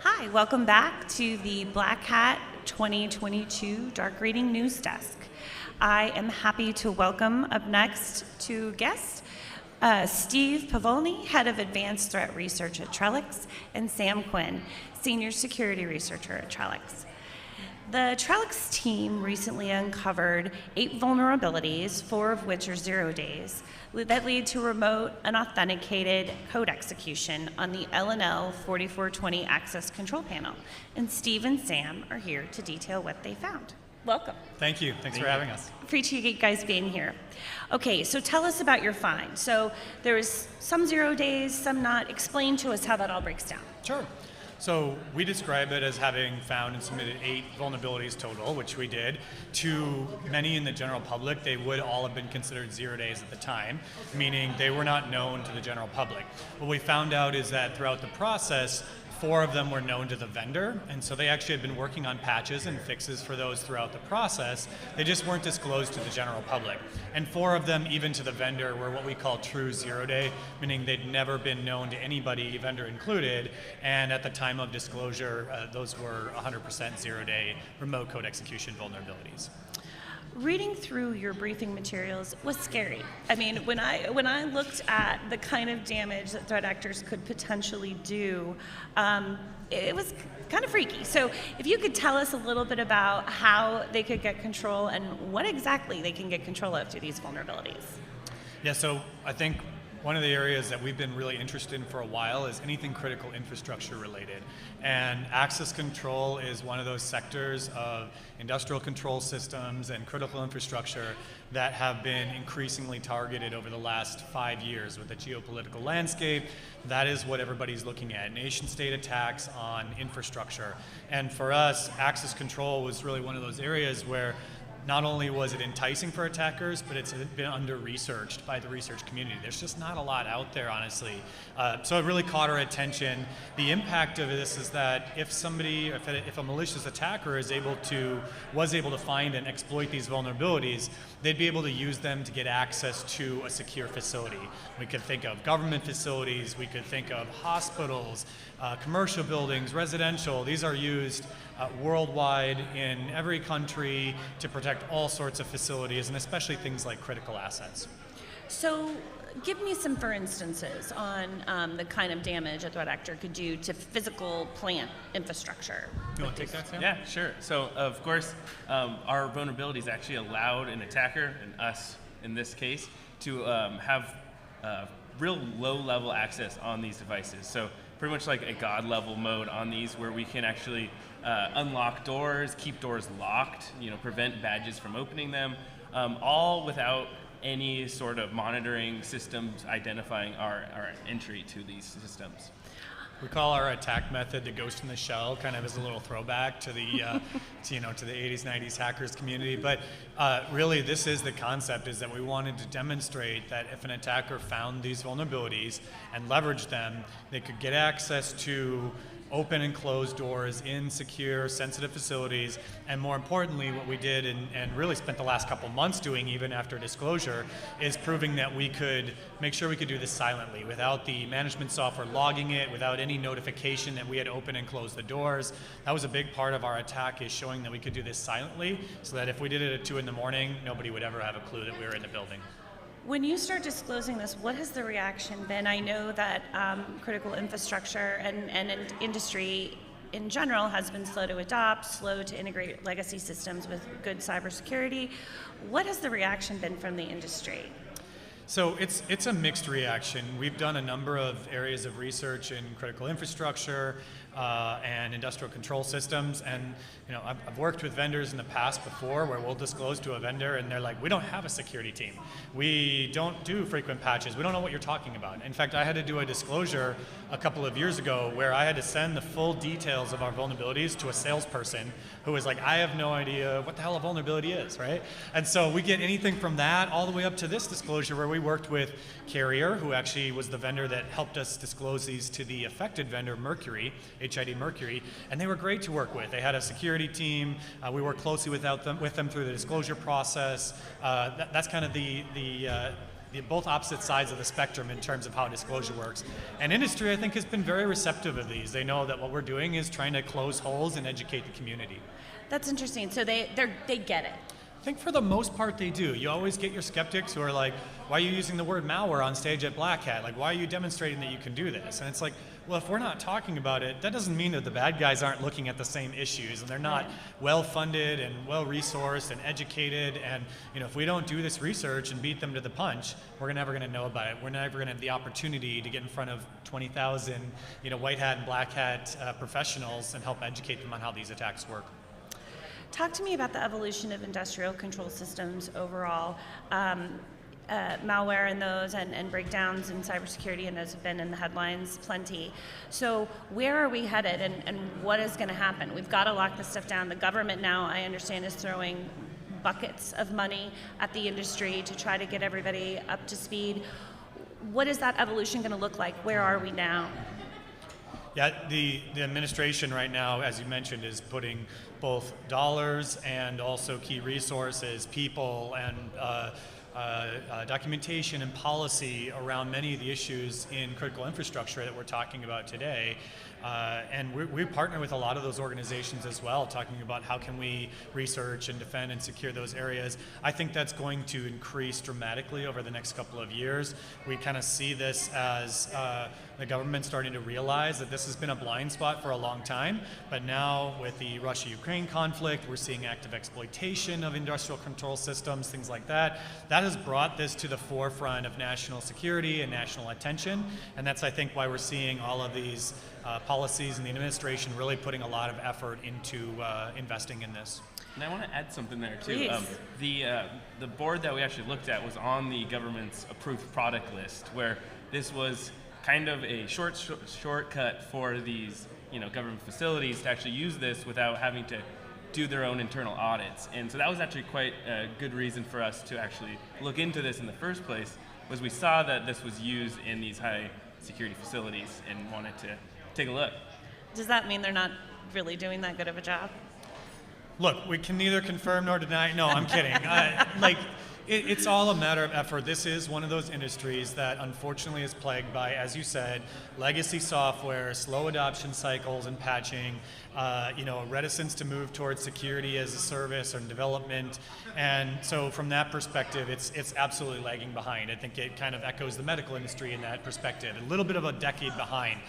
Hi, welcome back to the Black Hat 2022 Dark Reading News Desk. I am happy to welcome up next two guests, Steve Pavolny, Head of Advanced Threat Research at Trellix, and Sam Quinn, Senior Security Researcher at Trellix. The Trellix team recently uncovered 8 vulnerabilities, 4 of which are 0 days, that lead to remote unauthenticated code execution on the LNL 4420 access control panel. And Steve and Sam are here to detail what they found. Welcome. Thank you. Thanks for having us. Appreciate you guys being here. Okay, so tell us about your find. So there was some 0 days, some not. Explain to us how that all breaks down. Sure. So we describe it as having found and submitted 8 vulnerabilities total, which we did. To many in the general public, they would all have been considered 0 days at the time, meaning they were not known to the general public. What we found out is that throughout the process, 4 of them were known to the vendor, and so they actually had been working on patches and fixes for those throughout the process. They just weren't disclosed to the general public. And 4 of them, even to the vendor, were what we call true 0 day, meaning they'd never been known to anybody, vendor included, and at the time of disclosure, those were 100% 0 day remote code execution vulnerabilities. Reading through your briefing materials was scary. I mean, when I looked at the kind of damage that threat actors could potentially do, it was kind of freaky. So if you could tell us a little bit about how they could get control and what exactly they can get control of through these vulnerabilities. Yeah, so I think one of the areas that we've been really interested in for a while is anything critical infrastructure related. And access control is one of those sectors of industrial control systems and critical infrastructure that have been increasingly targeted over the last 5 years with the geopolitical landscape. That is what everybody's looking at, nation-state attacks on infrastructure. And for us, access control was really one of those areas where not only was it enticing for attackers, but it's been under-researched by the research community. There's just not a lot out there, honestly. So it really caught our attention. The impact of this is that if a malicious attacker was able to find and exploit these vulnerabilities, they'd be able to use them to get access to a secure facility. We could think of government facilities, we could think of hospitals, commercial buildings, residential. These are used worldwide in every country to protect all sorts of facilities, and especially things like critical assets. So give me some for instances on the kind of damage a threat actor could do to physical plant infrastructure. You want to take that, Sam? Yeah, sure. So of course, our vulnerabilities actually allowed an attacker, and us in this case, to have real low-level access on these devices. So pretty much like a God-level mode on these, where we can actually unlock doors, keep doors locked, prevent badges from opening them, all without any sort of monitoring systems identifying our entry to these systems. We call our attack method the ghost in the shell, kind of as a little throwback to the to the 80s, 90s hackers community. But really, this is the concept: is that we wanted to demonstrate that if an attacker found these vulnerabilities and leveraged them, they could get access to open and close doors in secure, sensitive facilities. And more importantly, what we did and really spent the last couple months doing, even after disclosure, is proving that we could make sure we could do this silently, without the management software logging it, without any notification that we had opened and closed the doors. That was a big part of our attack, is showing that we could do this silently, so that if we did it at 2 in the morning, nobody would ever have a clue that we were in the building. When you start disclosing this, what has the reaction been? I know that critical infrastructure and industry in general has been slow to adopt, slow to integrate legacy systems with good cybersecurity. What has the reaction been from the industry? So it's a mixed reaction. We've done a number of areas of research in critical infrastructure and industrial control systems, and I've worked with vendors in the past before where we'll disclose to a vendor and they're like, we don't have a security team. We don't do frequent patches. We don't know what you're talking about. In fact, I had to do a disclosure a couple of years ago where I had to send the full details of our vulnerabilities to a salesperson who was like, I have no idea what the hell a vulnerability is, right? And so we get anything from that all the way up to this disclosure where we worked with Carrier, who actually was the vendor that helped us disclose these to the affected vendor, Mercury, HID Mercury, and they were great to work with. They had a security team. We worked closely with them through the disclosure process. That's kind of the both opposite sides of the spectrum in terms of how disclosure works. And industry, I think, has been very receptive of these. They know that what we're doing is trying to close holes and educate the community. That's interesting. So they get it. I think for the most part they do. You always get your skeptics who are like, why are you using the word malware on stage at Black Hat? Like, why are you demonstrating that you can do this? And it's like, well, if we're not talking about it, that doesn't mean that the bad guys aren't looking at the same issues and they're not well funded and well resourced and educated. And if we don't do this research and beat them to the punch, we're never going to know about it. We're never going to have the opportunity to get in front of 20,000 white hat and black hat professionals and help educate them on how these attacks work. Talk to me about the evolution of industrial control systems overall. Malware in those and breakdowns in cybersecurity, and those have been in the headlines plenty. So where are we headed, and what is going to happen? We've got to lock this stuff down. The government now, I understand, is throwing buckets of money at the industry to try to get everybody up to speed. What is that evolution going to look like? Where are we now? Yeah, the administration right now, as you mentioned, is putting both dollars and also key resources, people, and documentation and policy around many of the issues in critical infrastructure that we're talking about today. And we partner with a lot of those organizations as well, talking about how can we research and defend and secure those areas. I think that's going to increase dramatically over the next couple of years. We kind of see this as the government starting to realize that this has been a blind spot for a long time, but now with the Russia-Ukraine conflict, we're seeing active exploitation of industrial control systems, things like that. That has brought this to the forefront of national security and national attention, and that's, I think, why we're seeing all of these policies and the administration really putting a lot of effort into investing in this. And I want to add something there too. The board that we actually looked at was on the government's approved product list, where this was kind of a shortcut for these government facilities to actually use this without having to do their own internal audits. And so that was actually quite a good reason for us to actually look into this in the first place, was we saw that this was used in these high security facilities and wanted to take a look. Does that mean they're not really doing that good of a job? Look, we can neither confirm nor deny. No, I'm kidding. It's all a matter of effort. This is one of those industries that unfortunately is plagued by, as you said, legacy software, slow adoption cycles and patching, a reticence to move towards security as a service or development. And so from that perspective, it's absolutely lagging behind. I think it kind of echoes the medical industry in that perspective, a little bit of a decade behind.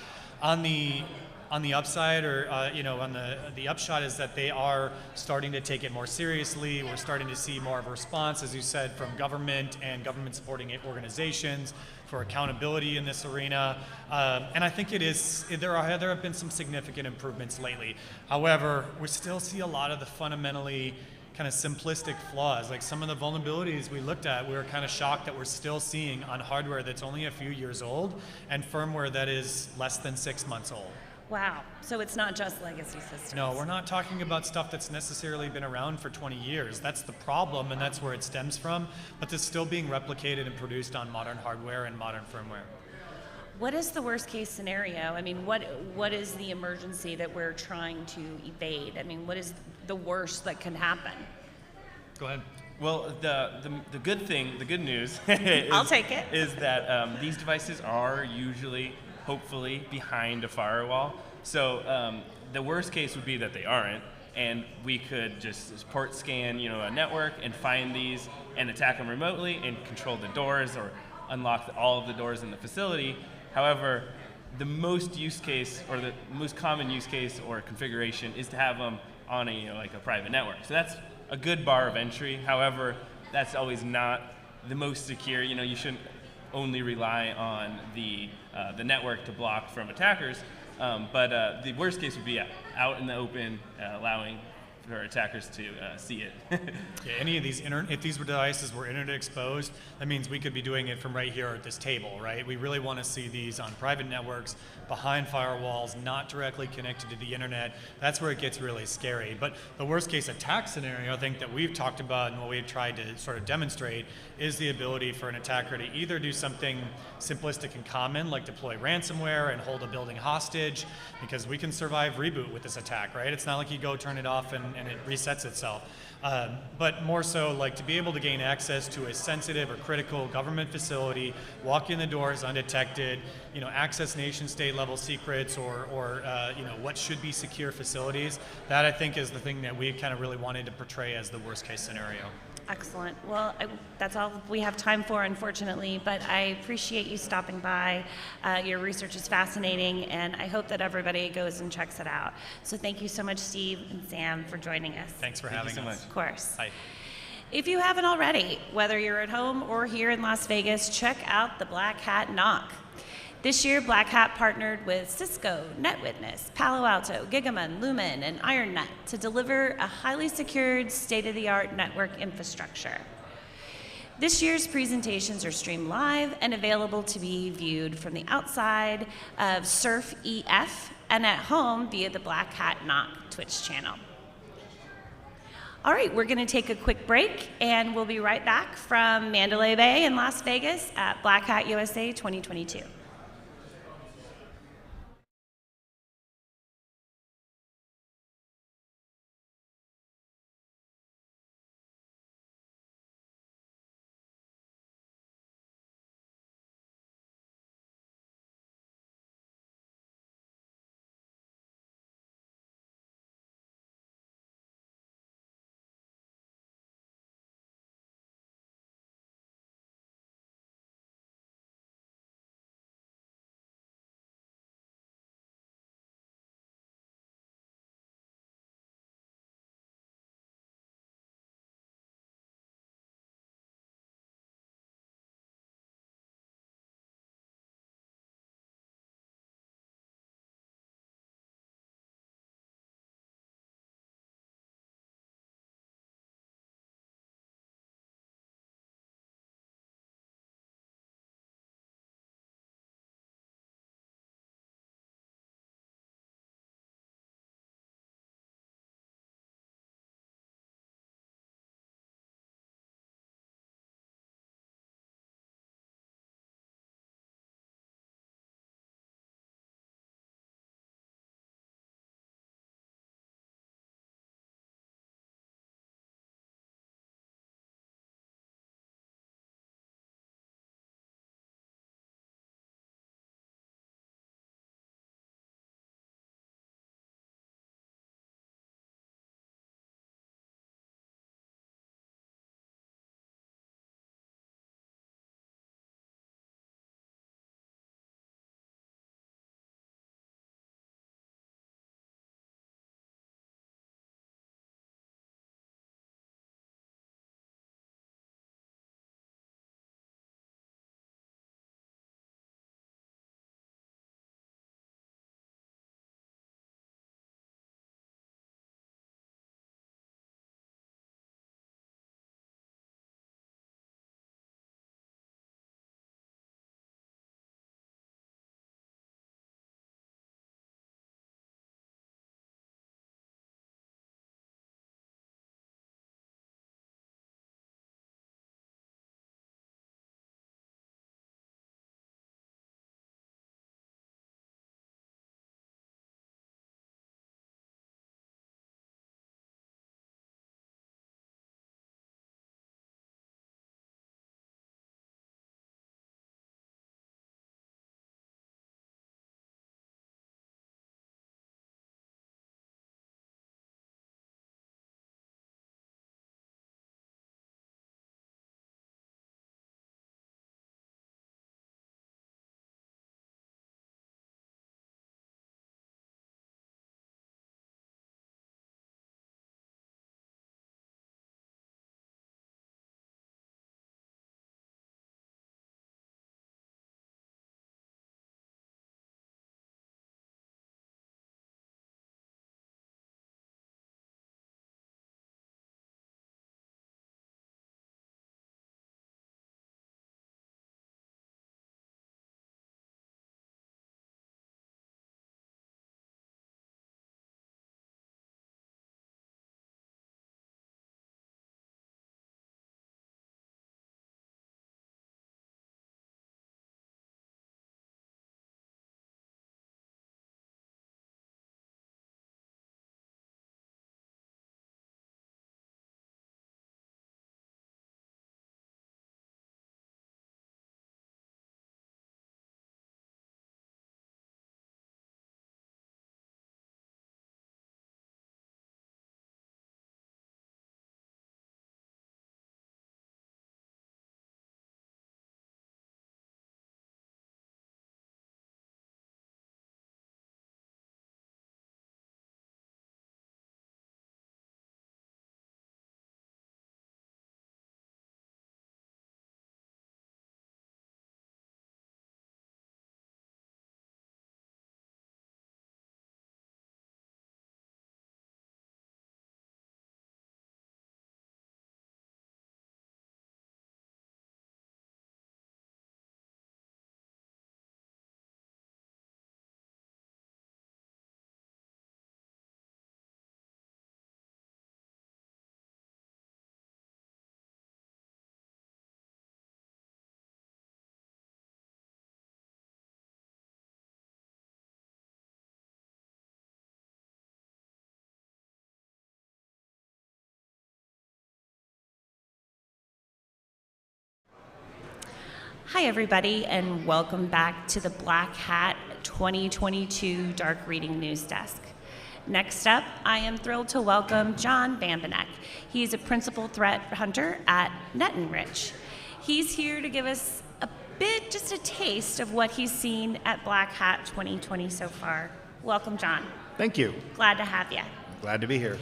On the upside, or on the upshot, is that they are starting to take it more seriously. We're starting to see more of a response, as you said, from government and government supporting organizations for accountability in this arena. And I think there have been some significant improvements lately. However, we still see a lot of the fundamentally kind of simplistic flaws. Like some of the vulnerabilities we looked at, we were kind of shocked that we're still seeing on hardware that's only a few years old and firmware that is less than 6 months old. Wow, so it's not just legacy systems. No, we're not talking about stuff that's necessarily been around for 20 years. That's the problem, and that's where it stems from, but it's still being replicated and produced on modern hardware and modern firmware. What is the worst case scenario? I mean, what is the emergency that we're trying to evade? I mean, what is the worst that can happen? Go ahead. Well, the good thing, the good news is, I'll take it. Is that these devices are usually, hopefully, behind a firewall. So the worst case would be that they aren't, and we could just port scan, a network and find these and attack them remotely and control the doors or unlock all of the doors in the facility. However, the most use case, or the most common use case or configuration, is to have them on a private network. So that's a good bar of entry. However, that's always not the most secure. You shouldn't only rely on the network to block from attackers. But the worst case would be out in the open, allowing for attackers to see it. Yeah, any of these, if these devices were internet exposed, that means we could be doing it from right here at this table, right? We really want to see these on private networks, behind firewalls, not directly connected to the internet. That's where it gets really scary. But the worst case attack scenario, I think, that we've talked about and what we've tried to sort of demonstrate is the ability for an attacker to either do something simplistic and common, like deploy ransomware and hold a building hostage, because we can survive reboot with this attack, right? It's not like you go turn it off and and it resets itself. But more so, like, to be able to gain access to a sensitive or critical government facility, walk in the doors undetected, access nation state level secrets or what should be secure facilities, that I think is the thing that we kind of really wanted to portray as the worst case scenario. Excellent. Well, that's all we have time for, unfortunately, but I appreciate you stopping by. Your research is fascinating, and I hope that everybody goes and checks it out. So thank you so much, Steve and Sam, for joining us. Thanks for having us. Of course. Hi. If you haven't already, whether you're at home or here in Las Vegas, check out the Black Hat Knock. This year, Black Hat partnered with Cisco, NetWitness, Palo Alto, Gigaman, Lumen, and IronNet to deliver a highly secured, state-of-the-art network infrastructure. This year's presentations are streamed live and available to be viewed from the outside of Surf EF and at home via the Black Hat Knock Twitch channel. All right, we're going to take a quick break, and we'll be right back from Mandalay Bay in Las Vegas at Black Hat USA 2022. Hi, everybody, and welcome back to the Black Hat 2022 Dark Reading News Desk. Next up, I am thrilled to welcome John Bambenek. He's a principal threat hunter at NetEnrich. He's here to give us a bit, just a taste of what he's seen at Black Hat 2020 so far. Welcome, John. Thank you. Glad to have you. Glad to be here.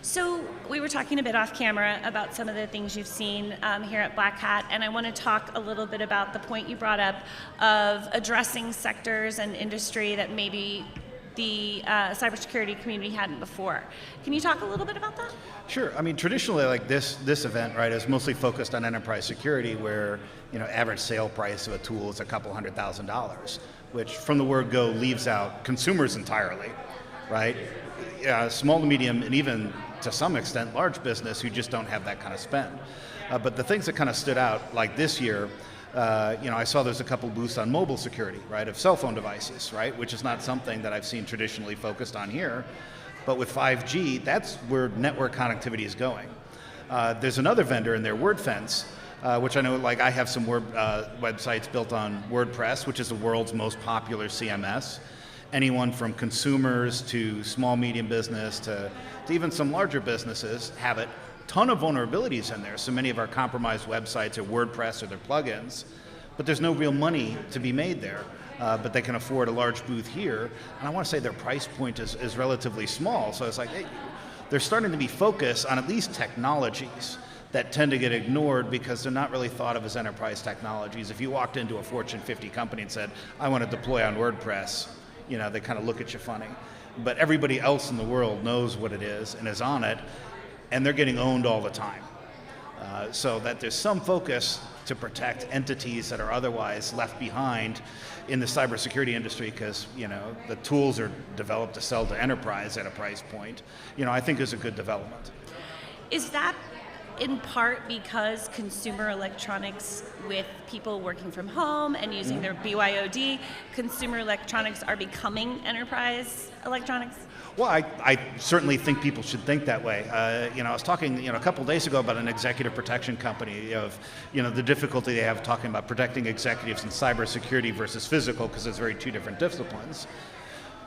So we were talking a bit off camera about some of the things you've seen here at Black Hat, and I want to talk a little bit about the point you brought up of addressing sectors and industry that maybe the cybersecurity community hadn't before. Can you talk a little bit about that? Sure. I mean, traditionally, like this event, right, is mostly focused on enterprise security, where average sale price of a tool is a couple $100,000, which from the word go leaves out consumers entirely, right? Small to medium, and even to some extent large business who just don't have that kind of spend. But the things that kind of stood out, like this year, I saw there's a couple booths on mobile security, right, of cell phone devices, right, which is not something that I've seen traditionally focused on here. But with 5G, that's where network connectivity is going. There's another vendor in there, WordFence, which I know, like I have some websites built on WordPress, which is the world's most popular CMS. Anyone from consumers to small, medium business to even some larger businesses have it. Ton of vulnerabilities in there. So many of our compromised websites are WordPress or their plugins, but there's no real money to be made there. But they can afford a large booth here. And I want to say their price point is relatively small. So it's like, hey, they're starting to be focused on at least technologies that tend to get ignored because they're not really thought of as enterprise technologies. If you walked into a Fortune 50 company and said, I want to deploy on WordPress, they kind of look at you funny. But everybody else in the world knows what it is and is on it, and they're getting owned all the time. So that there's some focus to protect entities that are otherwise left behind in the cybersecurity industry because, the tools are developed to sell to enterprise at a price point, I think is a good development. Is that in part because consumer electronics, with people working from home and using their BYOD, consumer electronics are becoming enterprise electronics? Well, I certainly think people should think that way. I was talking, a couple days ago about an executive protection company of, the difficulty they have talking about protecting executives in cybersecurity versus physical, because it's very two different disciplines.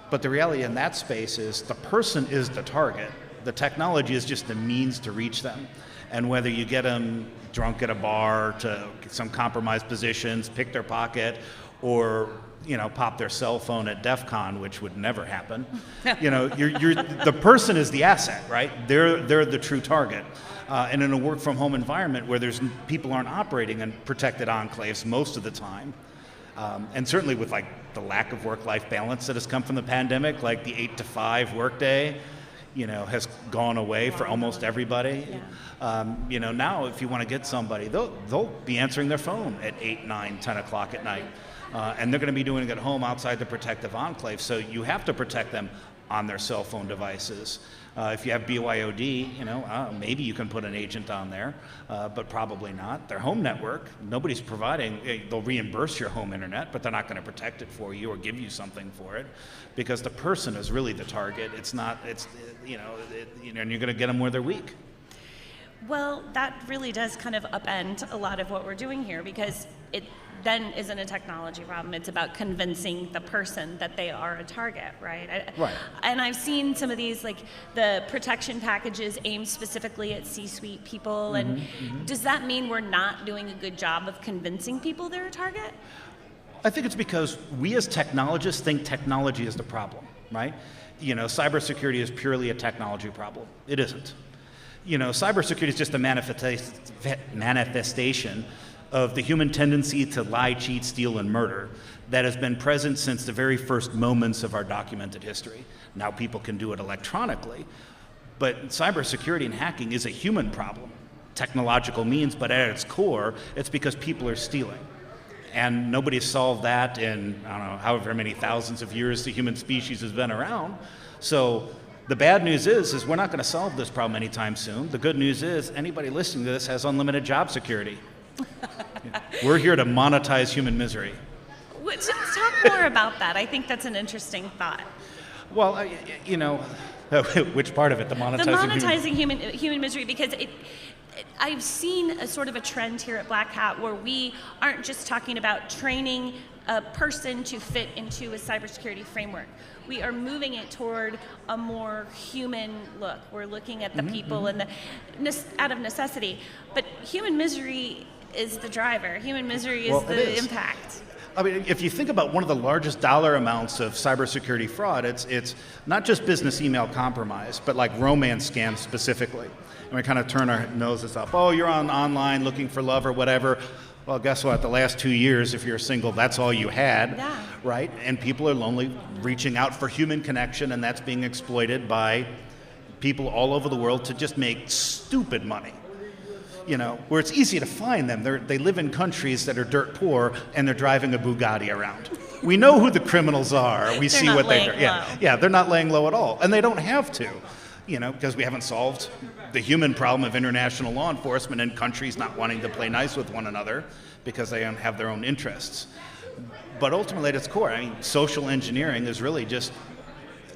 But the reality in that space is the person is the target. The technology is just the means to reach them. And whether you get them drunk at a bar to some compromised positions, pick their pocket, or pop their cell phone at DEF CON, which would never happen. The person is the asset, right? They're the true target. And in a work from home environment where people aren't operating in protected enclaves most of the time, and certainly with like the lack of work-life balance that has come from the pandemic, like the 8 to 5 workday, has gone away for almost everybody. Yeah. Now if you want to get somebody, they'll be answering their phone at 8, 9, 10 o'clock at night. And they're going to be doing it at home outside the protective enclave. So you have to protect them on their cell phone devices. If you have BYOD, maybe you can put an agent on there, but probably not. Their home network, nobody's providing, they'll reimburse your home internet, but they're not going to protect it for you or give you something for it, because the person is really the target. It's not, and you're going to get them where they're weak. Well, that really does kind of upend a lot of what we're doing here, because it then isn't a technology problem. It's about convincing the person that they are a target, right? Right. And I've seen some of these, like the protection packages aimed specifically at C-suite people. And does that mean we're not doing a good job of convincing people they're a target? I think it's because we as technologists think technology is the problem, right? Cybersecurity is purely a technology problem. It isn't. Cybersecurity is just a manifestation of the human tendency to lie, cheat, steal, and murder that has been present since the very first moments of our documented history. Now people can do it electronically, but cybersecurity and hacking is a human problem, technological means, but at its core, it's because people are stealing. And nobody's solved that in, I don't know, however many thousands of years the human species has been around. So the bad news is we're not going to solve this problem anytime soon. The good news is anybody listening to this has unlimited job security. We're here to monetize human misery. Let's talk more about that. I think that's an interesting thought. Well, Which part of it? The monetizing human misery, because I've seen a sort of a trend here at Black Hat where we aren't just talking about training a person to fit into a cybersecurity framework. We are moving it toward a more human look. We're looking at the people and out of necessity. But human misery is the driver. Human misery is the impact. I mean, if you think about one of the largest dollar amounts of cybersecurity fraud, it's not just business email compromise, but like romance scams specifically. And we kind of turn our noses up. Oh, you're online looking for love or whatever. Well, guess what? The last 2 years, if you're single, that's all you had, right? And people are lonely, reaching out for human connection, and that's being exploited by people all over the world to just make stupid money. You know, where it's easy to find them. They live in countries that are dirt poor, and they're driving a Bugatti around. We know who the criminals are. We see what they do. Yeah, they're not laying low at all, and they don't have to. You know, because we haven't solved the human problem of international law enforcement and countries not wanting to play nice with one another because they don't have their own interests. But ultimately, at its core, I mean, social engineering is really just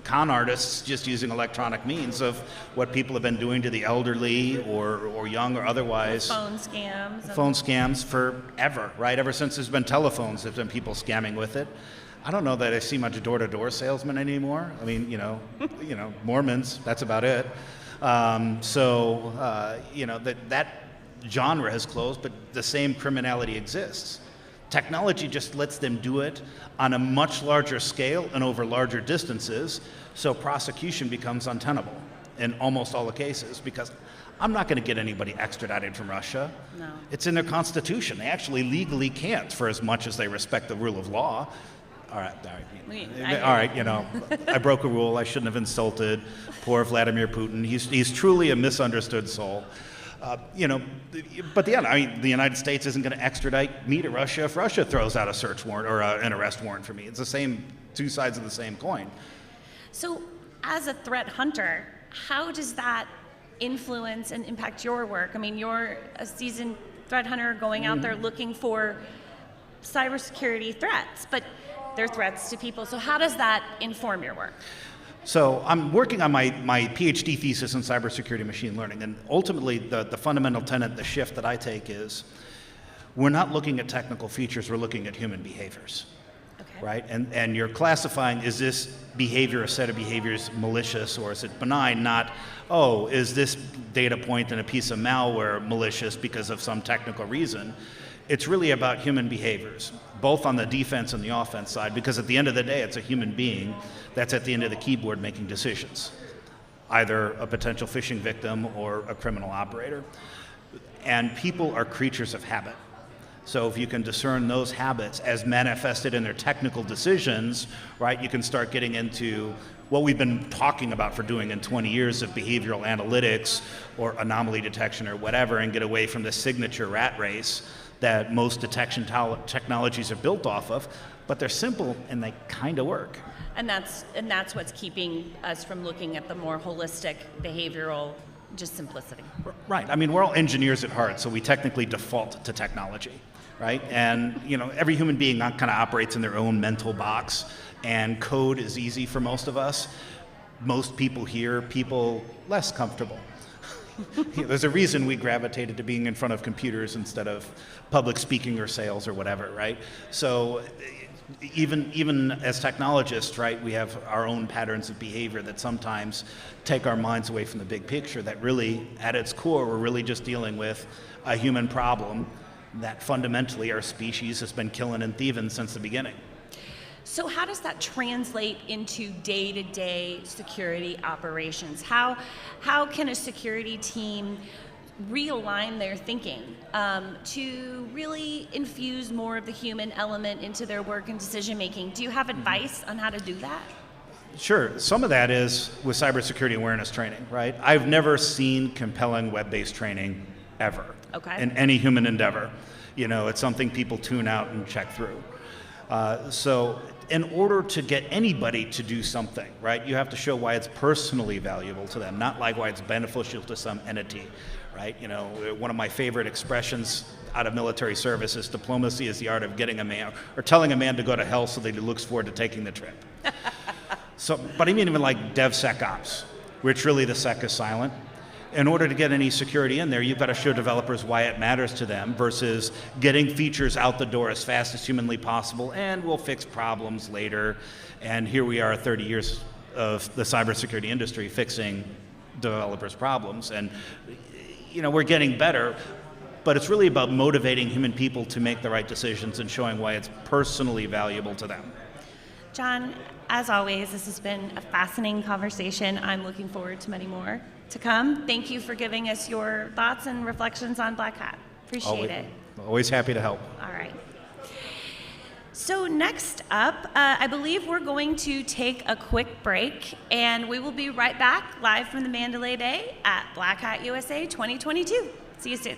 con artists just using electronic means of what people have been doing to the elderly or young or otherwise. Phone scams. Phone scams forever, right? Ever since there's been telephones, there's been people scamming with it. I don't know that I see much door-to-door salesmen anymore. I mean, you know, Mormons, that's about it. You know, that genre has closed, but the same criminality exists. Technology just lets them do it on a much larger scale and over larger distances, so prosecution becomes untenable in almost all the cases, because I'm not going to get anybody extradited from Russia. No. It's in their constitution. They actually legally can't, for as much as they respect the rule of law. All right, you know, I broke a rule. I shouldn't have insulted poor Vladimir Putin. He's truly a misunderstood soul. You know, but I mean, the United States isn't going to extradite me to Russia if Russia throws out a search warrant or an arrest warrant for me. It's the same, two sides of the same coin. So, as a threat hunter, how does that influence and impact your work? I mean, you're a seasoned threat hunter going out there looking for cybersecurity threats, but they're threats to people. So how does that inform your work? So I'm working on my PhD thesis in cybersecurity machine learning, and ultimately the fundamental tenet, the shift that I take is we're not looking at technical features, we're looking at human behaviors. Okay. Right? And you're classifying, is this behavior, a set of behaviors, malicious, or is it benign? Not, oh, is this data point in a piece of malware malicious because of some technical reason? It's really about human behaviors, both on the defense and the offense side, because at the end of the day, it's a human being that's at the end of the keyboard making decisions, either a potential phishing victim or a criminal operator. And people are creatures of habit. So if you can discern those habits as manifested in their technical decisions, right, you can start getting into what we've been talking about for doing in 20 years of behavioral analytics or anomaly detection or whatever, and get away from the signature rat race that most detection technologies are built off of, but they're simple and they kind of work. And that's what's keeping us from looking at the more holistic behavioral, just simplicity. Right. I mean, we're all engineers at heart, so we technically default to technology, right? And you know, every human being kind of operates in their own mental box, and code is easy for most of us. Most people here, people less comfortable. There's a reason we gravitated to being in front of computers instead of public speaking or sales or whatever, right? So even as technologists, right, we have our own patterns of behavior that sometimes take our minds away from the big picture, that really, at its core, we're really just dealing with a human problem that fundamentally our species has been killing and thieving since the beginning. So how does that translate into day-to-day security operations? How can a security team realign their thinking to really infuse more of the human element into their work and decision making? Do you have advice on how to do that? Sure. Some of that is with cybersecurity awareness training, right? I've never seen compelling web-based training ever in any human endeavor. You know, it's something people tune out and check through. So in order to get anybody to do something, right, you have to show why it's personally valuable to them, not like why it's beneficial to some entity, right? You know, one of my favorite expressions out of military service is diplomacy is the art of getting a man, or telling a man to go to hell so that he looks forward to taking the trip. So, but I mean even like DevSecOps, which really the SEC is silent. In order to get any security in there, you've got to show developers why it matters to them versus getting features out the door as fast as humanly possible, and we'll fix problems later. And here we are 30 years of the cybersecurity industry fixing developers' problems. And we're getting better, but it's really about motivating human people to make the right decisions and showing why it's personally valuable to them. John, as always, this has been a fascinating conversation. I'm looking forward to many more to come. Thank you for giving us your thoughts and reflections on Black Hat. Appreciate it. Always happy to help. All right. So next up, I believe we're going to take a quick break, and we will be right back live from the Mandalay Bay at Black Hat USA 2022. See you soon.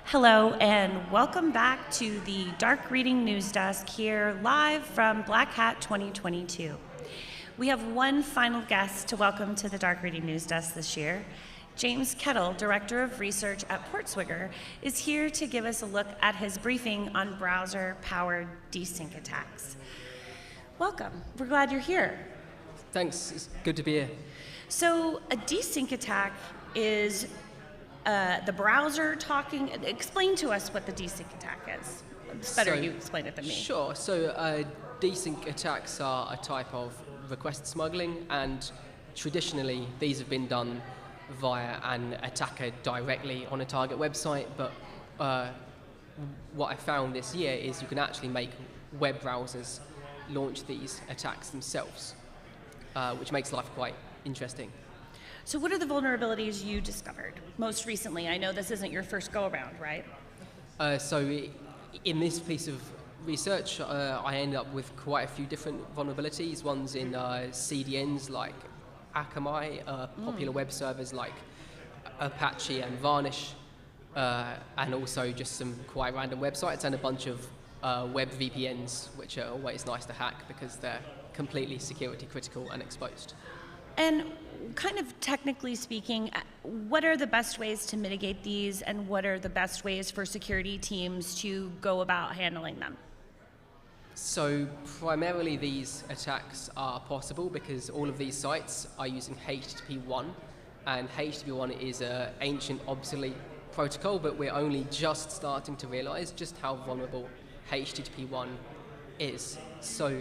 Hello and welcome back to the Dark Reading News Desk here live from Black Hat 2022. We have one final guest to welcome to the Dark Reading News Desk this year. James Kettle, Director of Research at Portswigger, is here to give us a look at his briefing on browser-powered desync attacks. Welcome. We're glad you're here. Thanks. It's good to be here. So a desync attack is the browser talking. Explain to us what the desync attack is. It's better you explain it than me. Sure. So desync attacks are a type of request smuggling, and traditionally these have been done via an attacker directly on a target website. But what I found this year is you can actually make web browsers launch these attacks themselves, which makes life quite interesting. So what are the vulnerabilities you discovered most recently? I know this isn't your first go-around, right? In this piece of research, I ended up with quite a few different vulnerabilities. One's in CDNs like Akamai, popular web servers like Apache and Varnish, and also just some quite random websites and a bunch of web VPNs, which are always nice to hack because they're completely security critical and exposed. And kind of technically speaking, what are the best ways to mitigate these, and what are the best ways for security teams to go about handling them? So primarily these attacks are possible because all of these sites are using HTTP1, and HTTP1 is an ancient, obsolete protocol, but we're only just starting to realize just how vulnerable HTTP1 is. So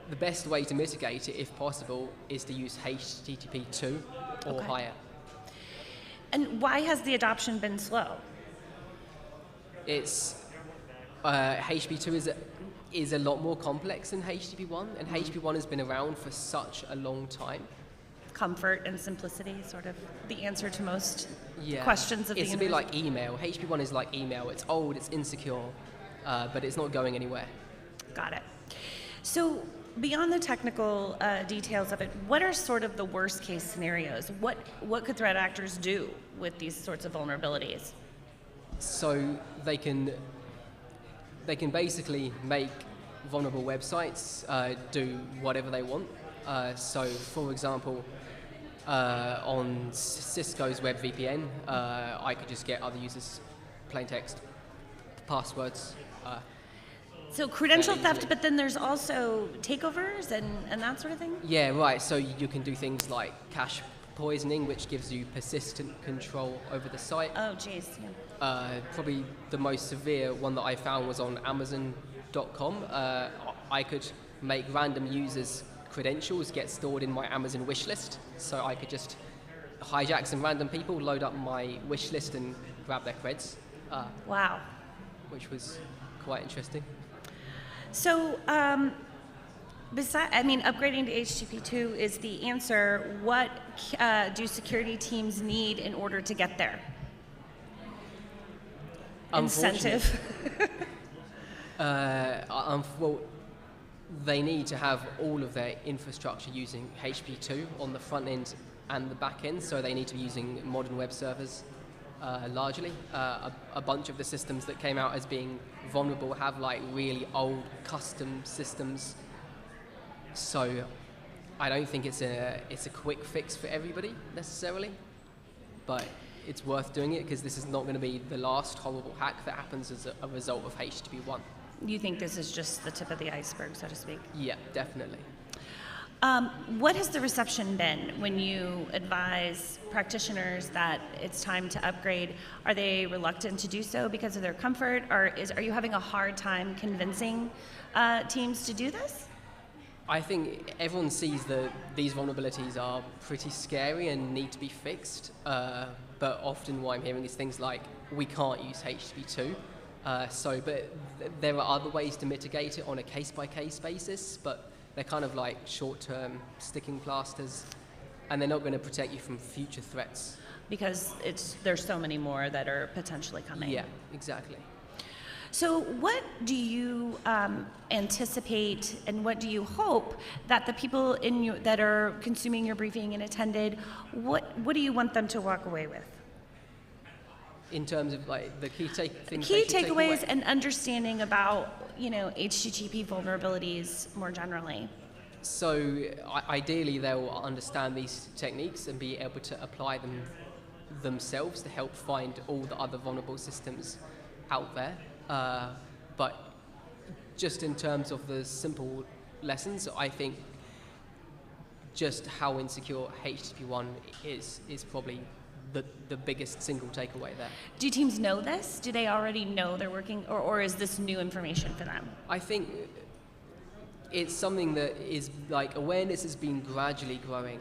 the best way to mitigate it, if possible, is to use HTTP2 or higher. And why has the adoption been slow? It's HTTP2 is a lot more complex than HTTP1, and HTTP1 has been around for such a long time. Comfort and simplicity, sort of the answer to most questions of the universe. It's a bit like email. HTTP1 is like email. It's old, it's insecure, but it's not going anywhere. Got it. So beyond the technical details of it, what are sort of the worst case scenarios? What could threat actors do with these sorts of vulnerabilities? So they can basically make vulnerable websites do whatever they want. So for example, on Cisco's web VPN, I could just get other users' plain text passwords. So credential theft, but then there's also takeovers and that sort of thing? Yeah, right. So you can do things like cache poisoning, which gives you persistent control over the site. Oh, geez. Yeah. Probably the most severe one that I found was on Amazon.com. I could make random users' credentials get stored in my Amazon wish list, so I could just hijack some random people, load up my wish list, and grab their creds. Wow. Which was quite interesting. So, upgrading to HTTP2 is the answer. What do security teams need in order to get there? Incentive. Well, they need to have all of their infrastructure using HTTP2 on the front end and the back end, so they need to be using modern web servers largely. A bunch of the systems that came out as being vulnerable have like really old custom systems, so I don't think it's a quick fix for everybody necessarily, but it's worth doing it because this is not going to be the last horrible hack that happens as a result of HTTP1. You think this is just the tip of the iceberg, so to speak? Yeah, definitely. What has the reception been when you advise practitioners that it's time to upgrade? Are they reluctant to do so because of their comfort, or are you having a hard time convincing teams to do this? I think everyone sees that these vulnerabilities are pretty scary and need to be fixed, but often what I'm hearing is things like, we can't use HTTP2. But there are other ways to mitigate it on a case-by-case basis, but they're kind of like short-term sticking plasters, and they're not going to protect you from future threats. Because there's so many more that are potentially coming. Yeah, exactly. So what do you anticipate, and what do you hope that the people that are consuming your briefing and attended, what do you want them to walk away with? In terms of like the key things. Key they should take away. takeaways and understanding about, HTTP vulnerabilities more generally. So ideally, they'll understand these techniques and be able to apply them themselves to help find all the other vulnerable systems out there. But just in terms of the simple lessons, I think just how insecure HTTP1 is probably the biggest single takeaway there. Do teams know this? Do they already know they're working, or is this new information for them? I think it's something that is like awareness has been gradually growing,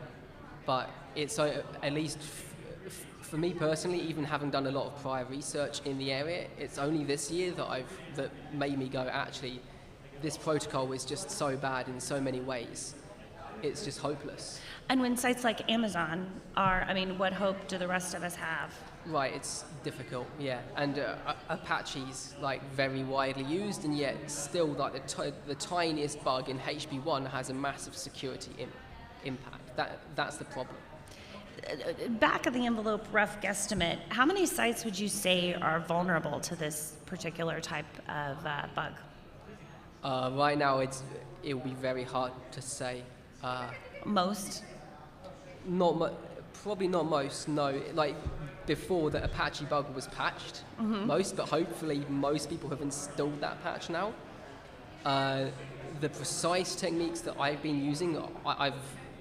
but it's at least for me personally, even having done a lot of prior research in the area, it's only this year that made me go, actually, this protocol is just so bad in so many ways. It's just hopeless. And when sites like Amazon are, what hope do the rest of us have? Right, it's difficult, yeah. And Apache's like very widely used, and yet still like the tiniest bug in HTTP1 has a massive security impact. That's the problem. Back of the envelope, rough guesstimate, how many sites would you say are vulnerable to this particular type of bug? Right now, it will be very hard to say. Most? Probably not most, no. Like before the Apache bug was patched, most, but hopefully most people have installed that patch now. The precise techniques that I've been using, I've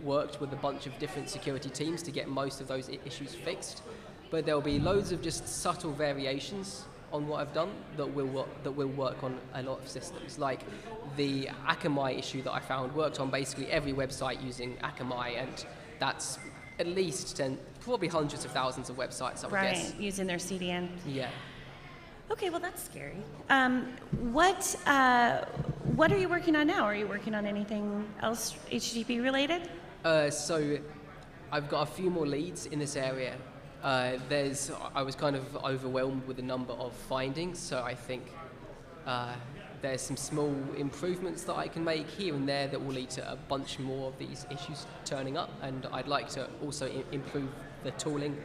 worked with a bunch of different security teams to get most of those issues fixed, but there'll be loads of just subtle variations on what I've done that will work on a lot of systems. Like the Akamai issue that I found worked on basically every website using Akamai, and that's at least probably hundreds of thousands of websites, I would guess. Right, using their CDN. Yeah. Okay, well that's scary. What are you working on now? Are you working on anything else HTTP related? So I've got a few more leads in this area. I was kind of overwhelmed with the number of findings, so I think there's some small improvements that I can make here and there that will lead to a bunch more of these issues turning up, and I'd like to also improve the tooling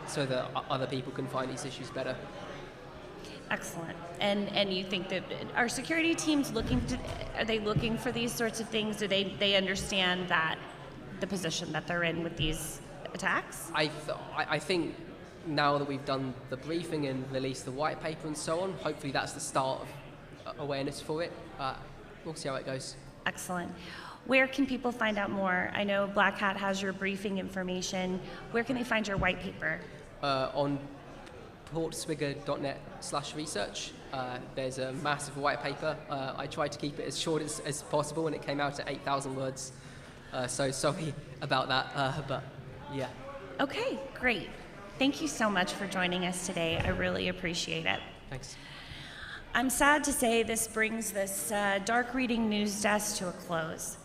so that other people can find these issues better. Excellent. And you think that are security teams are they looking for these sorts of things? Do they understand that the position that they're in with these attacks? I think now that we've done the briefing and released the white paper and so on, hopefully that's the start of awareness for it. We'll see how it goes. Excellent. Where can people find out more? I know Black Hat has your briefing information. Where can they find your white paper? On portswigger.net/research. There's a massive white paper. I tried to keep it as short as possible, and it came out at 8,000 words. So sorry about that, but yeah. Okay, great. Thank you so much for joining us today. I really appreciate it. Thanks. I'm sad to say this brings this Dark Reading News Desk to a close.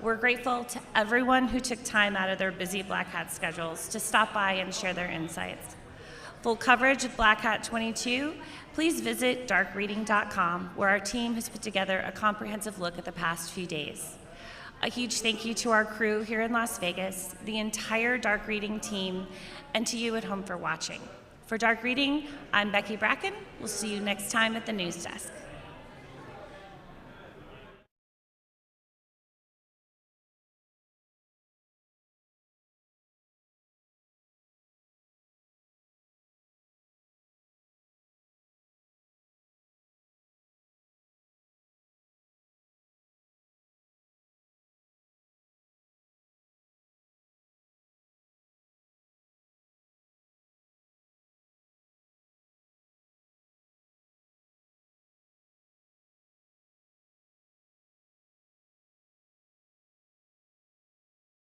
We're grateful to everyone who took time out of their busy Black Hat schedules to stop by and share their insights. Full coverage of Black Hat 22, please visit darkreading.com, where our team has put together a comprehensive look at the past few days. A huge thank you to our crew here in Las Vegas, the entire Dark Reading team, and to you at home for watching. For Dark Reading, I'm Becky Bracken. We'll see you next time at the News Desk.